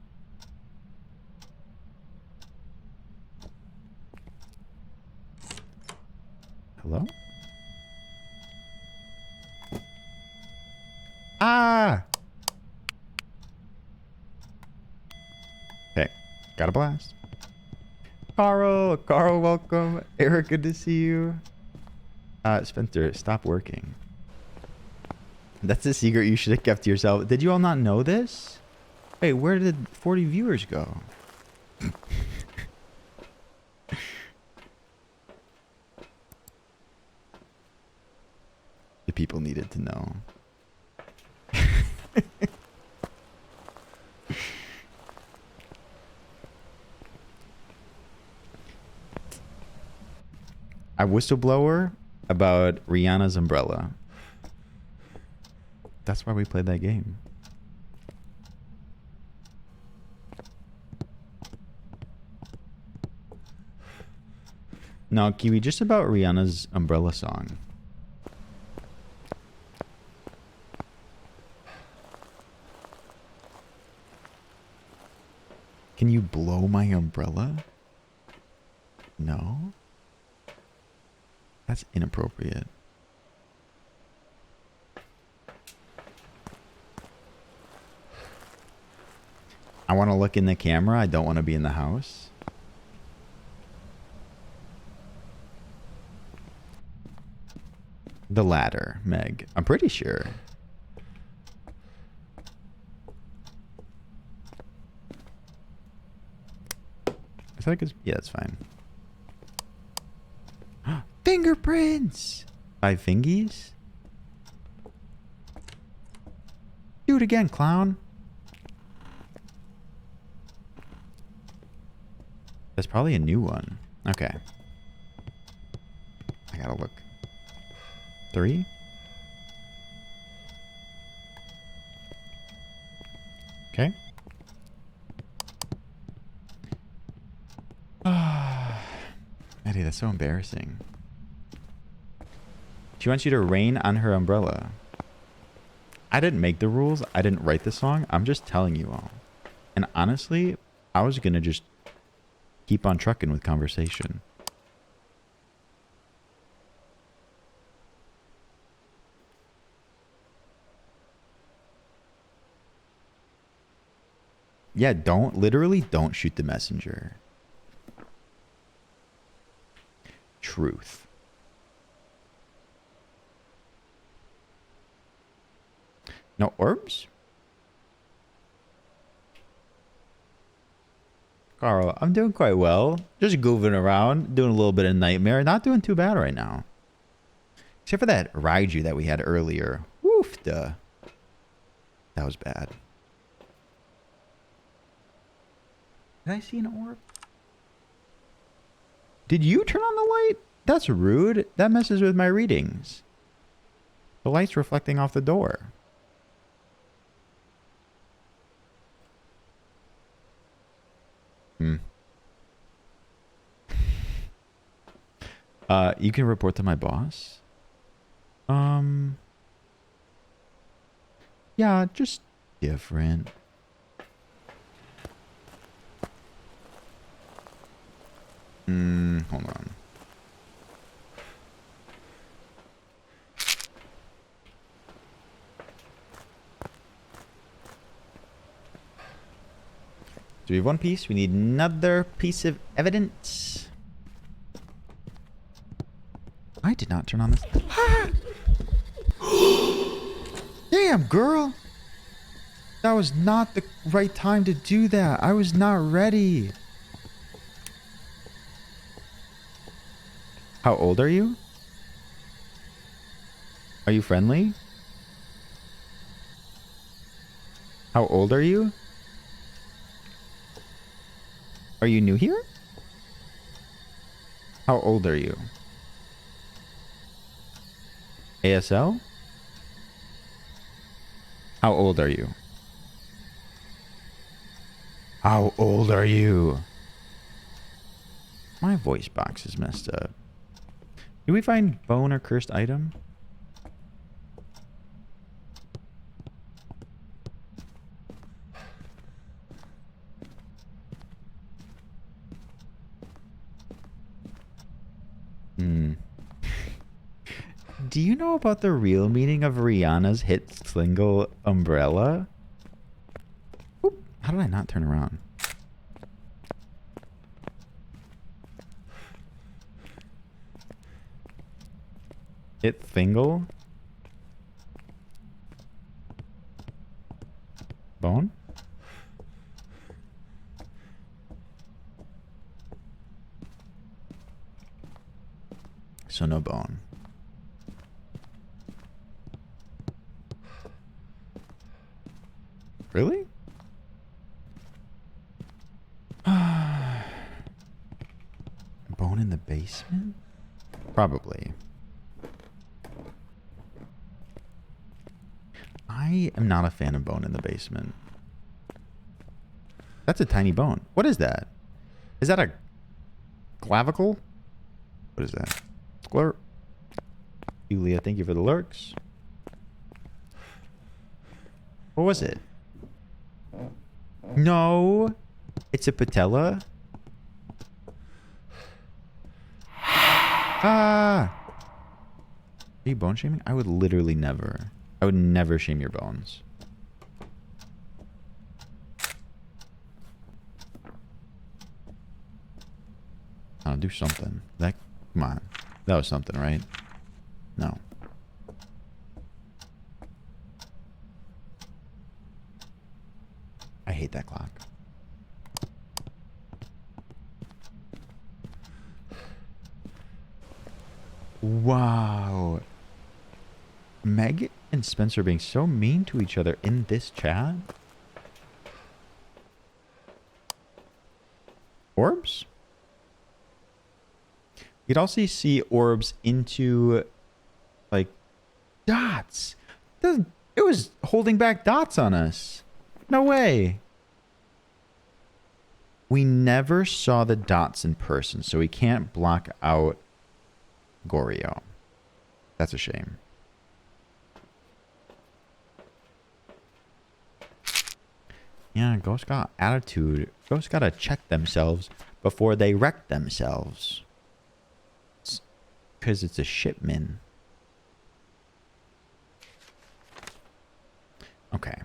S1: Hello? Ah! Okay. Got a blast. Carl, welcome. Eric, good to see you. Spencer, stop working. That's a secret you should have kept to yourself. Did you all not know this? Wait, where did 40 viewers go? The people needed to know. A whistleblower about Rihanna's umbrella. That's why we played that game. No, Kiwi, just about Rihanna's umbrella song. Can you blow my umbrella? No. That's inappropriate. I want to look in the camera. I don't want to be in the house. The ladder, Meg. I'm pretty sure. Is that good? Yeah, that's fine. Fingerprints! 5 fingies? Do it again, clown. That's probably a new one. Okay. I gotta look. 3? Okay. Eddie, that's so embarrassing. She wants you to rain on her umbrella. I didn't make the rules. I didn't write the song. I'm just telling you all. And honestly, I was gonna just keep on trucking with conversation. Yeah, literally don't shoot the messenger. Truth. No orbs? Carl, I'm doing quite well. Just goofing around, doing a little bit of nightmare. Not doing too bad right now. Except for that Raiju that we had earlier. Woof, duh. That was bad. Did I see an orb? Did you turn on the light? That's rude. That messes with my readings. The light's reflecting off the door. You can report to my boss. Yeah, just different. Hold on. So we have one piece. We need another piece of evidence. I did not turn on this. Damn, girl. That was not the right time to do that. I was not ready. How old are you? Are you friendly? How old are you? Are you new here? How old are you? ASL? How old are you? How old are you? My voice box is messed up. Did we find bone or cursed item? Do you know about the real meaning of Rihanna's hit single Umbrella? Oop, how did I not turn around? Hit single? Bone? So no bone. Really? Bone in the basement? Probably. I am not a fan of bone in the basement. That's a tiny bone. What is that? Is that a clavicle? What is that? Squirt. Julia, thank you for the lurks. What was it? No. It's a patella. Ah. Are you bone shaming? I would literally never. I would never shame your bones. I'll do something. That, come on. That was something, right? No. I hate that clock. Wow. Meg and Spencer being so mean to each other in this chat. Orbs? You could also see orbs into, like, dots. It was holding back dots on us. No way. We never saw the dots in person, so we can't block out Goryo. That's a shame. Yeah, ghosts got attitude. Ghosts gotta check themselves before they wreck themselves. Because it's a shipment. Okay.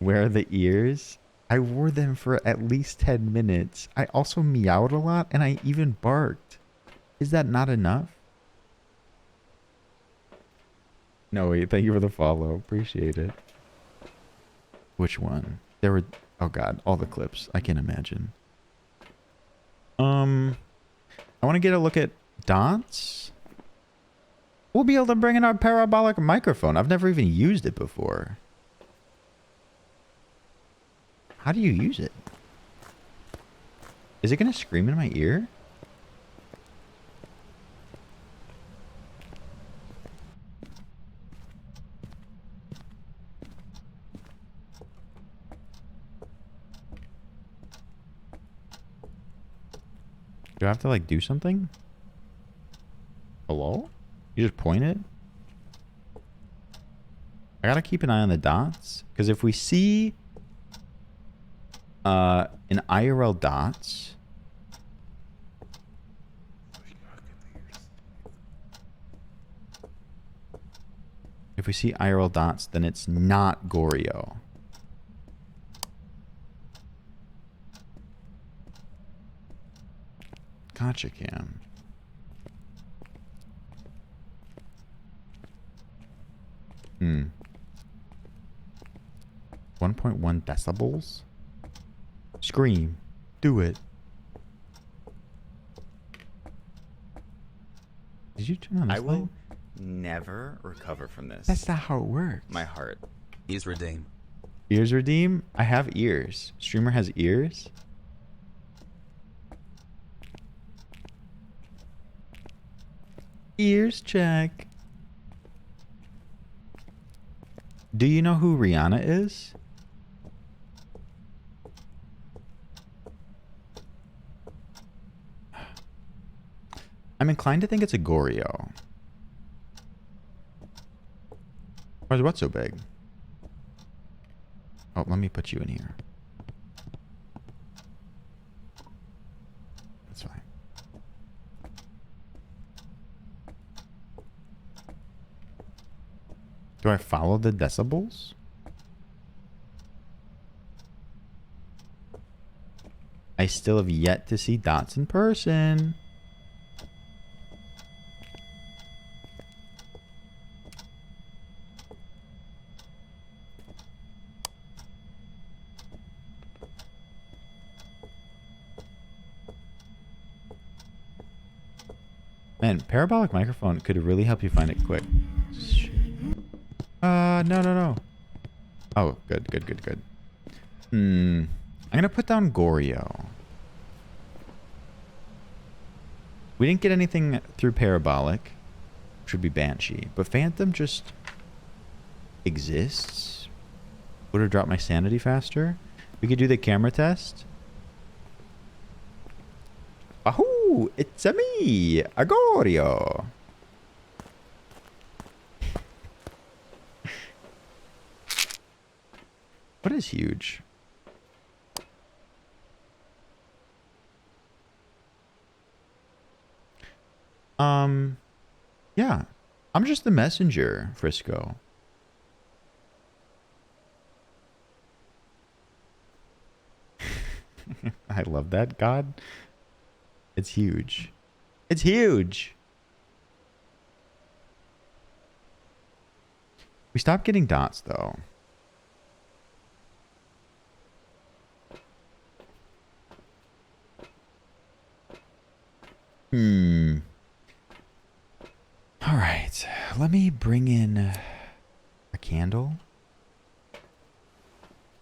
S1: Where are the ears? I wore them for at least 10 minutes. I also meowed a lot and I even barked. Is that not enough? No, wait. Thank you for the follow. Appreciate it. Which one? There were... Oh, God. All the clips. I can't imagine. I want to get a look at dots. We'll be able to bring in our parabolic microphone. I've never even used it before. How do you use it? Is it going to scream in my ear? Do I have to like do something? Hello? You just point it? I gotta keep an eye on the dots. Because if we see an IRL dots. If we see IRL dots, then it's not Goryo. Gotcha, Cam. Hmm. 1.1 decibels? Scream. Do it. Did you turn on this
S3: I will
S1: light?
S3: never recover from this.
S1: That's not how it works.
S3: My heart.
S6: Ears redeem.
S1: Ears redeem? I have ears. Streamer has ears? Ears check. Do you know who Rihanna is? I'm inclined to think it's a Goryo. Why is what so big? Oh, let me put you in here. That's fine. Do I follow the decibels? I still have yet to see dots in person. Man, parabolic microphone could really help you find it quick. No. Oh, good. I'm gonna put down Goryo. We didn't get anything through parabolic, which would be Banshee, but Phantom just exists. Would have dropped my sanity faster. We could do the camera test. Ahoo! It's a me, a Goryo. What is huge? Yeah. I'm just the messenger, Frisco. I love that, God. It's huge. It's huge. We stopped getting dots, though. All right. Let me bring in a candle.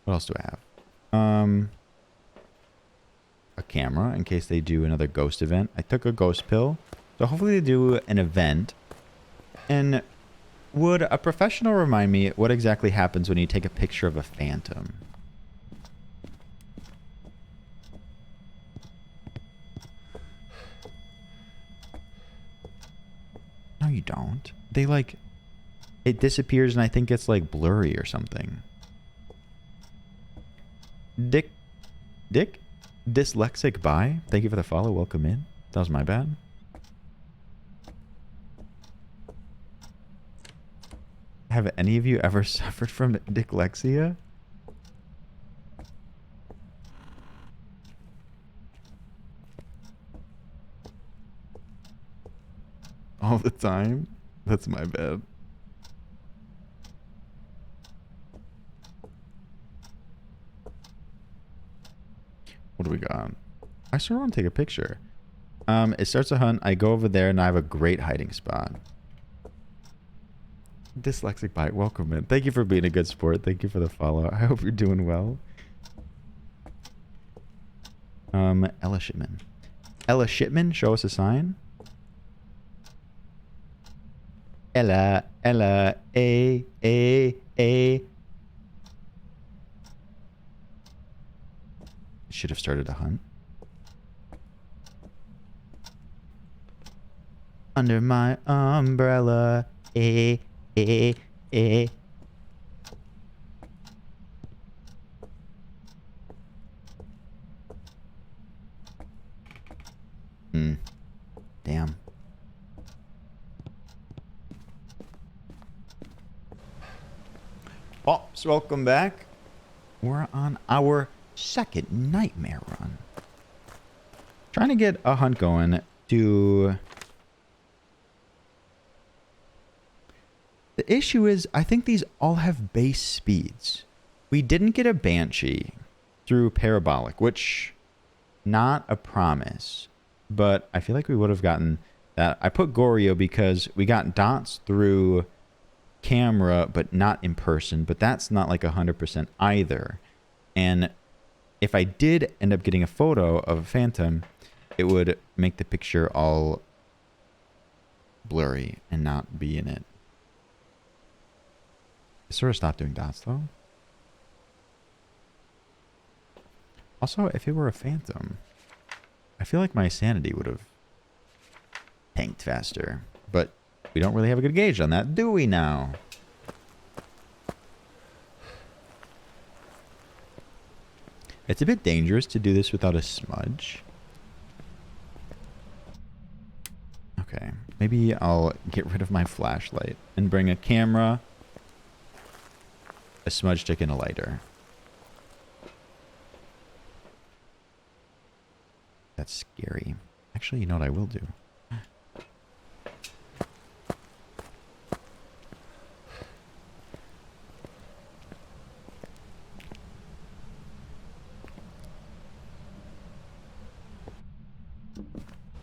S1: What else do I have? A camera in case they do another ghost event. I took a ghost pill. So hopefully they do an event. And would a professional remind me what exactly happens when you take a picture of a phantom? No, you don't. They like... It disappears and I think it's like blurry or something. Dick? Dyslexic bye. Thank you for the follow. Welcome in. That was my bad. Have any of you ever suffered from dyslexia? all the time. That's my bad. What do we got? I sort of want to take a picture. It starts a hunt. I go over there and I have a great hiding spot. Dyslexic Bite, welcome in. Thank you for being a good sport. Thank you for the follow. I hope you're doing well. Ella Shipman. Ella Shipman, show us a sign. Ella, A. Should have started a hunt. Under my umbrella, A. Damn. Pops, welcome back. We're on our second nightmare run. Trying to get a hunt going to... The issue is, I think these all have base speeds. We didn't get a Banshee through Parabolic, which... Not a promise. But I feel like we would have gotten that. I put Goryo because we got dots through camera, but not in person. But that's not like 100% either. And if I did end up getting a photo of a phantom, it would make the picture all blurry and not be in it. I sort of stopped doing dots though. Also, if it were a phantom, I feel like my sanity would have tanked faster. But we don't really have a good gauge on that, do we now? It's a bit dangerous to do this without a smudge. Okay, maybe I'll get rid of my flashlight and bring a camera, a smudge stick, and a lighter. That's scary. Actually, you know what I will do? Here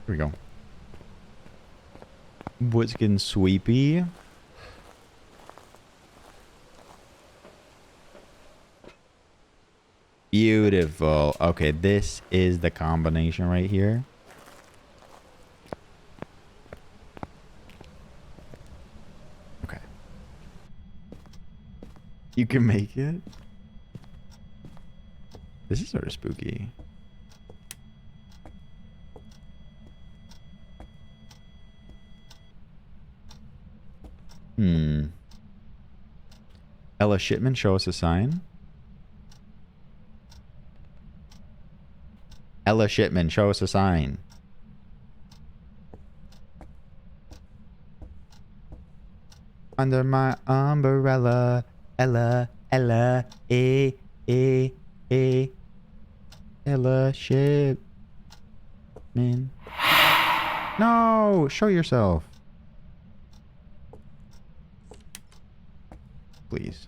S1: we go. What's getting sweepy? Beautiful. Okay, this is the combination right here. Okay. You can make it? This is sort of spooky. Ella Shipman, show us a sign. Ella Shipman, show us a sign. Under my umbrella, Ella, A. Ella Shipman. No, show yourself. Please.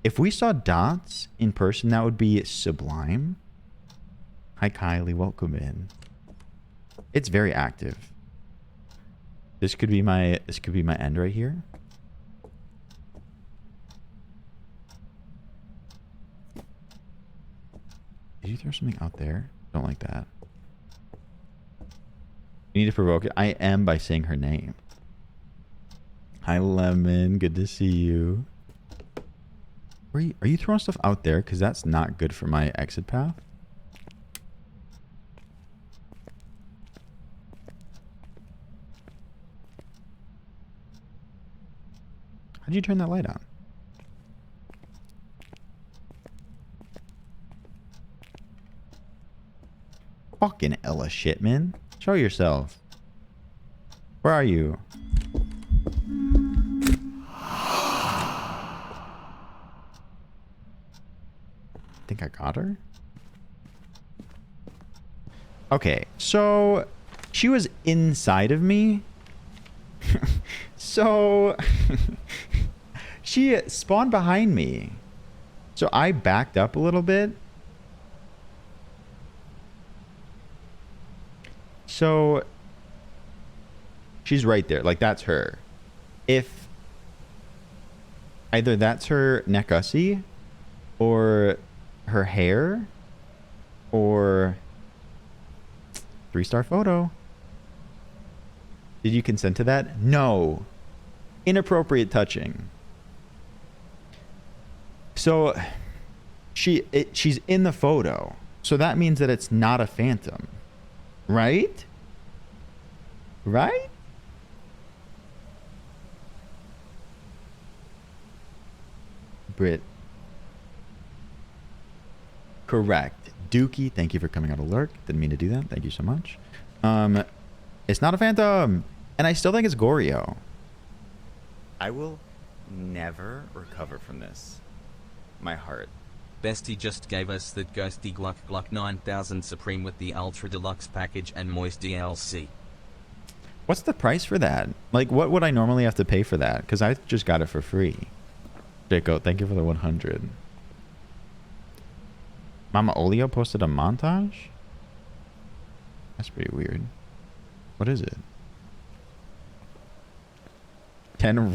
S1: If we saw dots in person, that would be sublime. Hi, Kylie. Welcome in. It's very active. This could be my end right here. Did you throw something out there? Don't like that. You need to provoke it. I am by saying her name. Hi, Lemon. Good to see you. Are you throwing stuff out there? Because that's not good for my exit path. How'd you turn that light on? Fucking Ella Shipman. Show yourself. Where are you? I think I got her. Okay, so she was inside of me. So she spawned behind me. So I backed up a little bit. So she's right there. Like, that's her. If either that's her neck ussy or her hair or 3-star photo. Did you consent to that? No. Inappropriate touching. So she's in the photo. So that means that it's not a phantom. Right? Right? Brit. Correct. Dookie, thank you for coming out of lurk. Didn't mean to do that. Thank you so much. It's not a phantom. And I still think it's Goryo.
S3: I will never recover from this. My heart.
S6: Bestie just gave us that Ghosty Gluck Gluck 9000 Supreme with the Ultra Deluxe package and Moist DLC.
S1: What's the price for that? Like, what would I normally have to pay for that? Because I just got it for free. Jaco, thank you for the 100. Mama Olio posted a montage? That's pretty weird. What is it? 10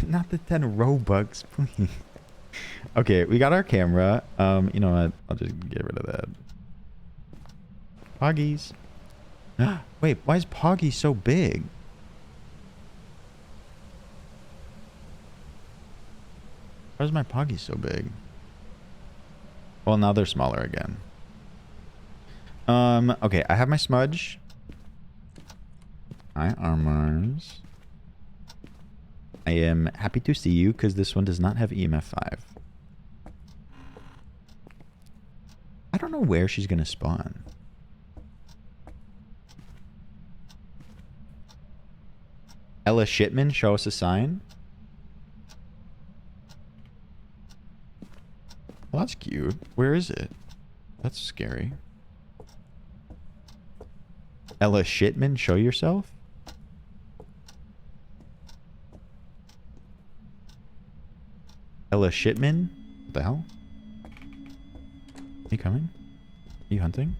S1: not the 10 Robux, please. Okay, we got our camera. You know what? I'll just get rid of that. Poggies. Wait, why is Poggy so big? Why is my Poggy so big? Well, now they're smaller again. Okay, I have my smudge. Hi, Armors. I am happy to see you because this one does not have EMF 5. I don't know where she's going to spawn. Ella Shipman, show us a sign. Well, that's cute. Where is it? That's scary. Ella Shipman, show yourself. Ella Shipman? What the hell? Are you coming? Are you hunting?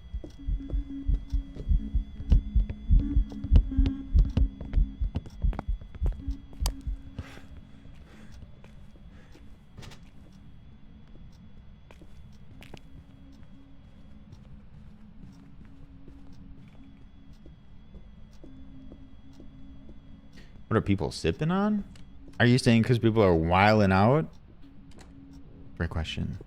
S1: What are people sipping on? Are you saying because people are wilding out? Great question.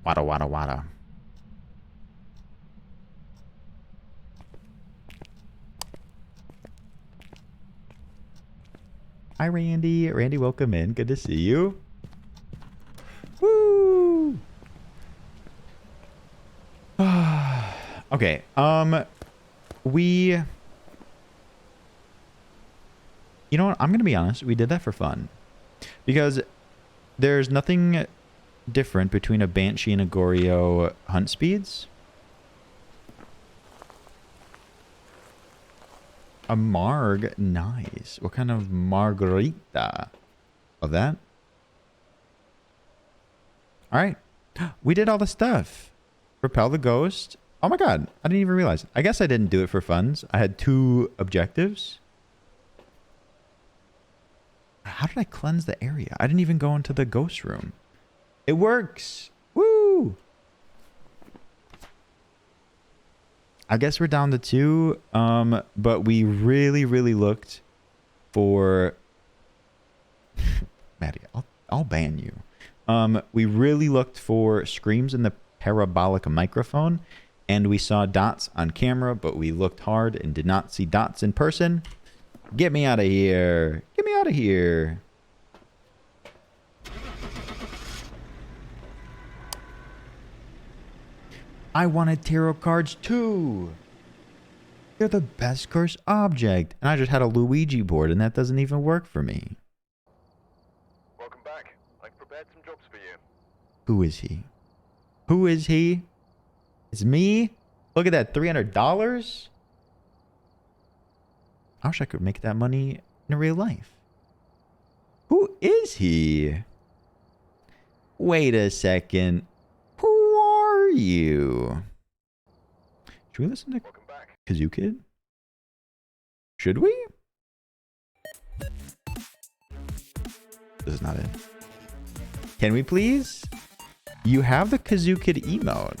S1: Wada wada wada. Hi Randy. Randy, welcome in. Good to see you. Woo! Okay. You know what? I'm going to be honest. We did that for fun. Because there's nothing different between a Banshee and a Goryo hunt speeds. A Marg. Nice. What kind of margarita? Of that? Alright. We did all the stuff. Repel the ghost. Oh my god. I didn't even realize. I guess I didn't do it for funds. I had 2 objectives. How did I cleanse the area? I didn't even go into the ghost room. It works. Woo! I guess we're down to 2. But we really, really looked for... Maddie, I'll ban you. We really looked for screams in the parabolic microphone. And we saw dots on camera, but we looked hard and did not see dots in person. Get me out of here. Get me out of here. I wanted tarot cards too. They're the best cursed object. And I just had a Luigi board and that doesn't even work for me.
S9: Welcome back. I've prepared some jobs for you.
S1: Who is he? Who is he? It's me. Look at that, $300. I wish I could make that money in real life. Who is he? Wait a second. Who are you? Should we listen to Kazoo Kid? Should we? This is not it. Can we please? You have the Kazoo Kid emote.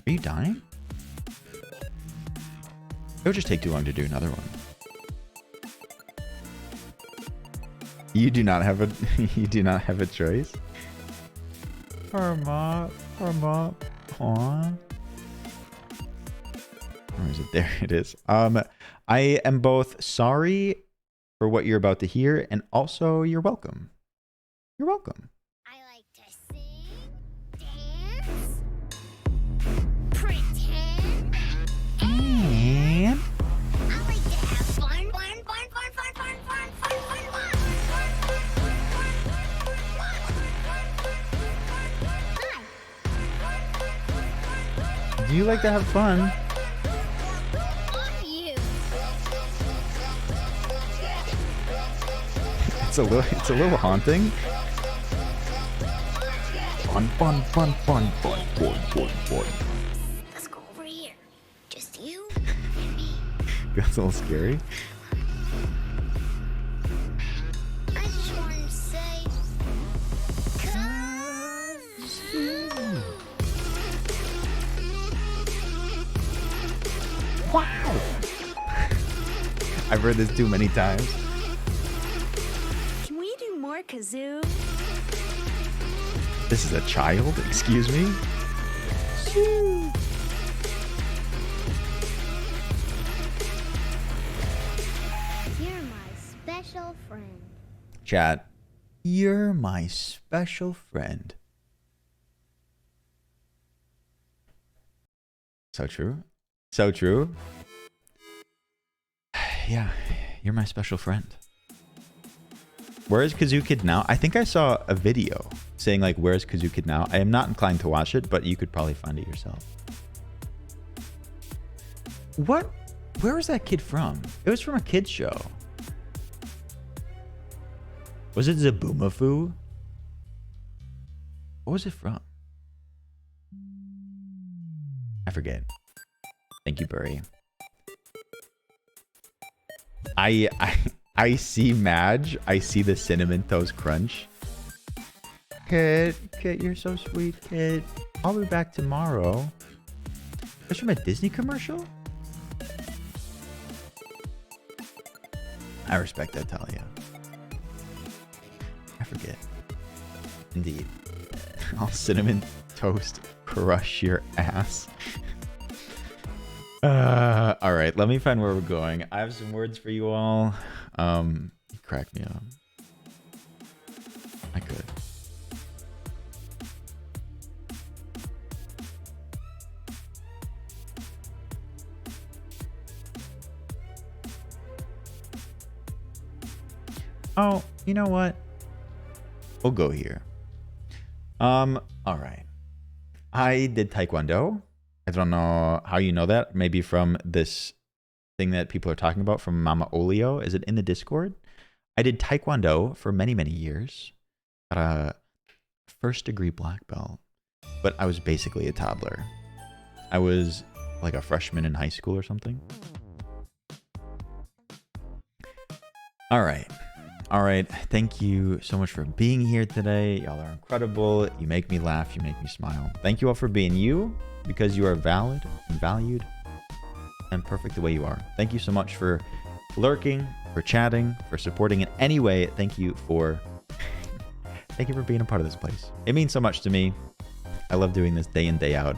S1: Are you dying? It would just take too long to do another one. You do not have a you do not have a choice. Aw. Where is it? There it is. I am both sorry for what you're about to hear, and also you're welcome. You're welcome.
S2: I like to sing, dance, pretend,
S1: And
S2: I like to have fun.
S1: do you like to have fun?
S2: Love you.
S1: It's a little haunting. Fun.
S2: Let's go over here. Just you and me.
S1: That's a little scary.
S2: I just wanted to say, 'cause you.
S1: Wow. I've heard this too many times.
S11: Can we do more kazoo?
S1: This is a child? Excuse me?
S2: You're my special friend.
S1: Chat, you're my special friend. So true. So true. Yeah, you're my special friend. Where is Kazoo Kid now? I think I saw a video saying like, where's Kazoo Kid now? I am not inclined to watch it, but you could probably find it yourself. What? Where was that kid from? It was from a kid's show. Was it Zaboomafoo? What was it from? I forget. Thank you, Burry. I see Madge. I see the Cinnamon Toast Crunch. Kit, you're so sweet, Kit. I'll be back tomorrow. That's from a Disney commercial? I respect that, Talia. I forget. Indeed. I'll Cinnamon Toast crush your ass. All right, let me find where we're going. I have some words for you all. You crack me up. I could. Oh, you know what? We'll go here. All right. I did Taekwondo. I don't know how you know that. Maybe from this thing that people are talking about from Mama Olio. Is it in the Discord? I did Taekwondo for many, many years. Got a first-degree black belt. But I was basically a toddler. I was like a freshman in high school or something. All right. All right. Thank you so much for being here today. Y'all are incredible. You make me laugh. You make me smile. Thank you all for being you, because you are valid and valued and perfect the way you are. Thank you so much for lurking, for chatting, for supporting in any way. Thank you for being a part of this place. It means so much to me. I love doing this day in, day out.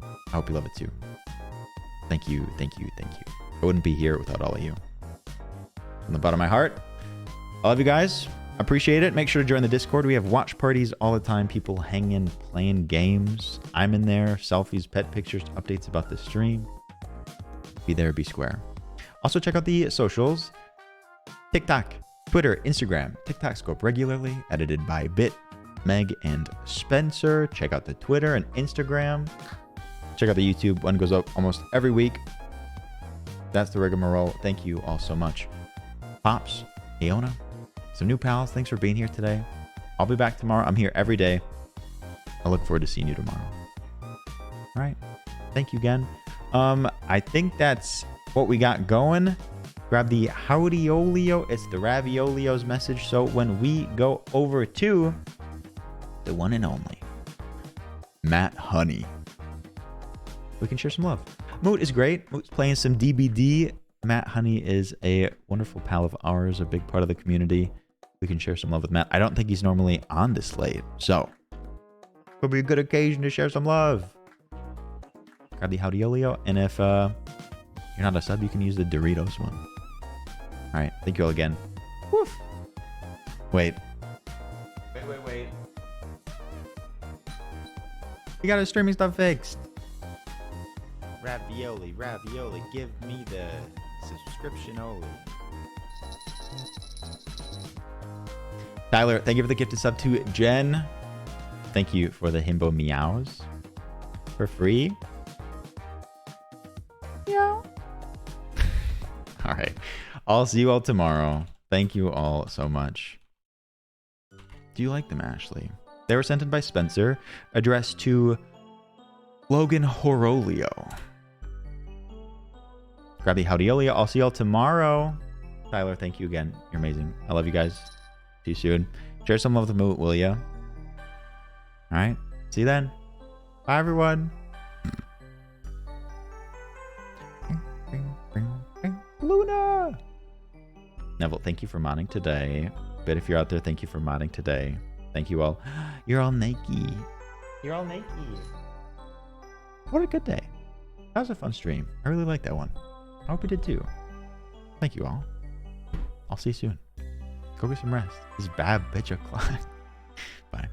S1: I hope you love it too. Thank you. I wouldn't be here without all of you. From the bottom of my heart, I love you guys. Appreciate it. Make sure to join the Discord. We have watch parties all the time. People hanging, playing games. I'm in there. Selfies, pet pictures, updates about the stream. Be there, be square. Also, check out the socials. TikTok, Twitter, Instagram, TikTok Scope regularly, edited by Bit. Meg and Spencer. Check out the Twitter and Instagram. Check out the YouTube. One goes up almost every week. That's the rigmarole. Thank you all so much. Pops, Aona, some new pals. Thanks for being here today. I'll be back tomorrow. I'm here every day. I look forward to seeing you tomorrow. All right. Thank you again. I think that's what we got going. Grab the howdyolio. It's the raviolio's message. So when we go over to the one and only Matt Honey, we can share some love. Moot is great. Moot's playing some DBD. Matt Honey is a wonderful pal of ours, a big part of the community. We can share some love with Matt. I don't think he's normally on this late, so it'll be a good occasion to share some love. Grab the howdyolio, and if you're not a sub, you can use the Doritos one. All right, thank you all again. Woof. Wait. You got his streaming stuff fixed.
S10: Ravioli, give me the subscription only.
S1: Tyler, thank you for the gifted sub to Jen. Thank you for the himbo meows. For free. Yeah. All right. I'll see you all tomorrow. Thank you all so much. Do you like them, Ashley? They were sent in by Spencer, addressed to Loganolio. Grab the howdyolio. I'll see y'all tomorrow. Tyler, thank you again. You're amazing. I love you guys. See you soon. Share some love with the moot, will ya? All right. See you then. Bye, everyone. Luna. Neville, thank you for modding today. But if you're out there, thank you for modding today. Thank you all. You're all naked. You're all naked. What a good day. That was a fun stream. I really liked that one. I hope you did too. Thank you all. I'll see you soon. Go get some rest. This bad bitch o'clock. Bye.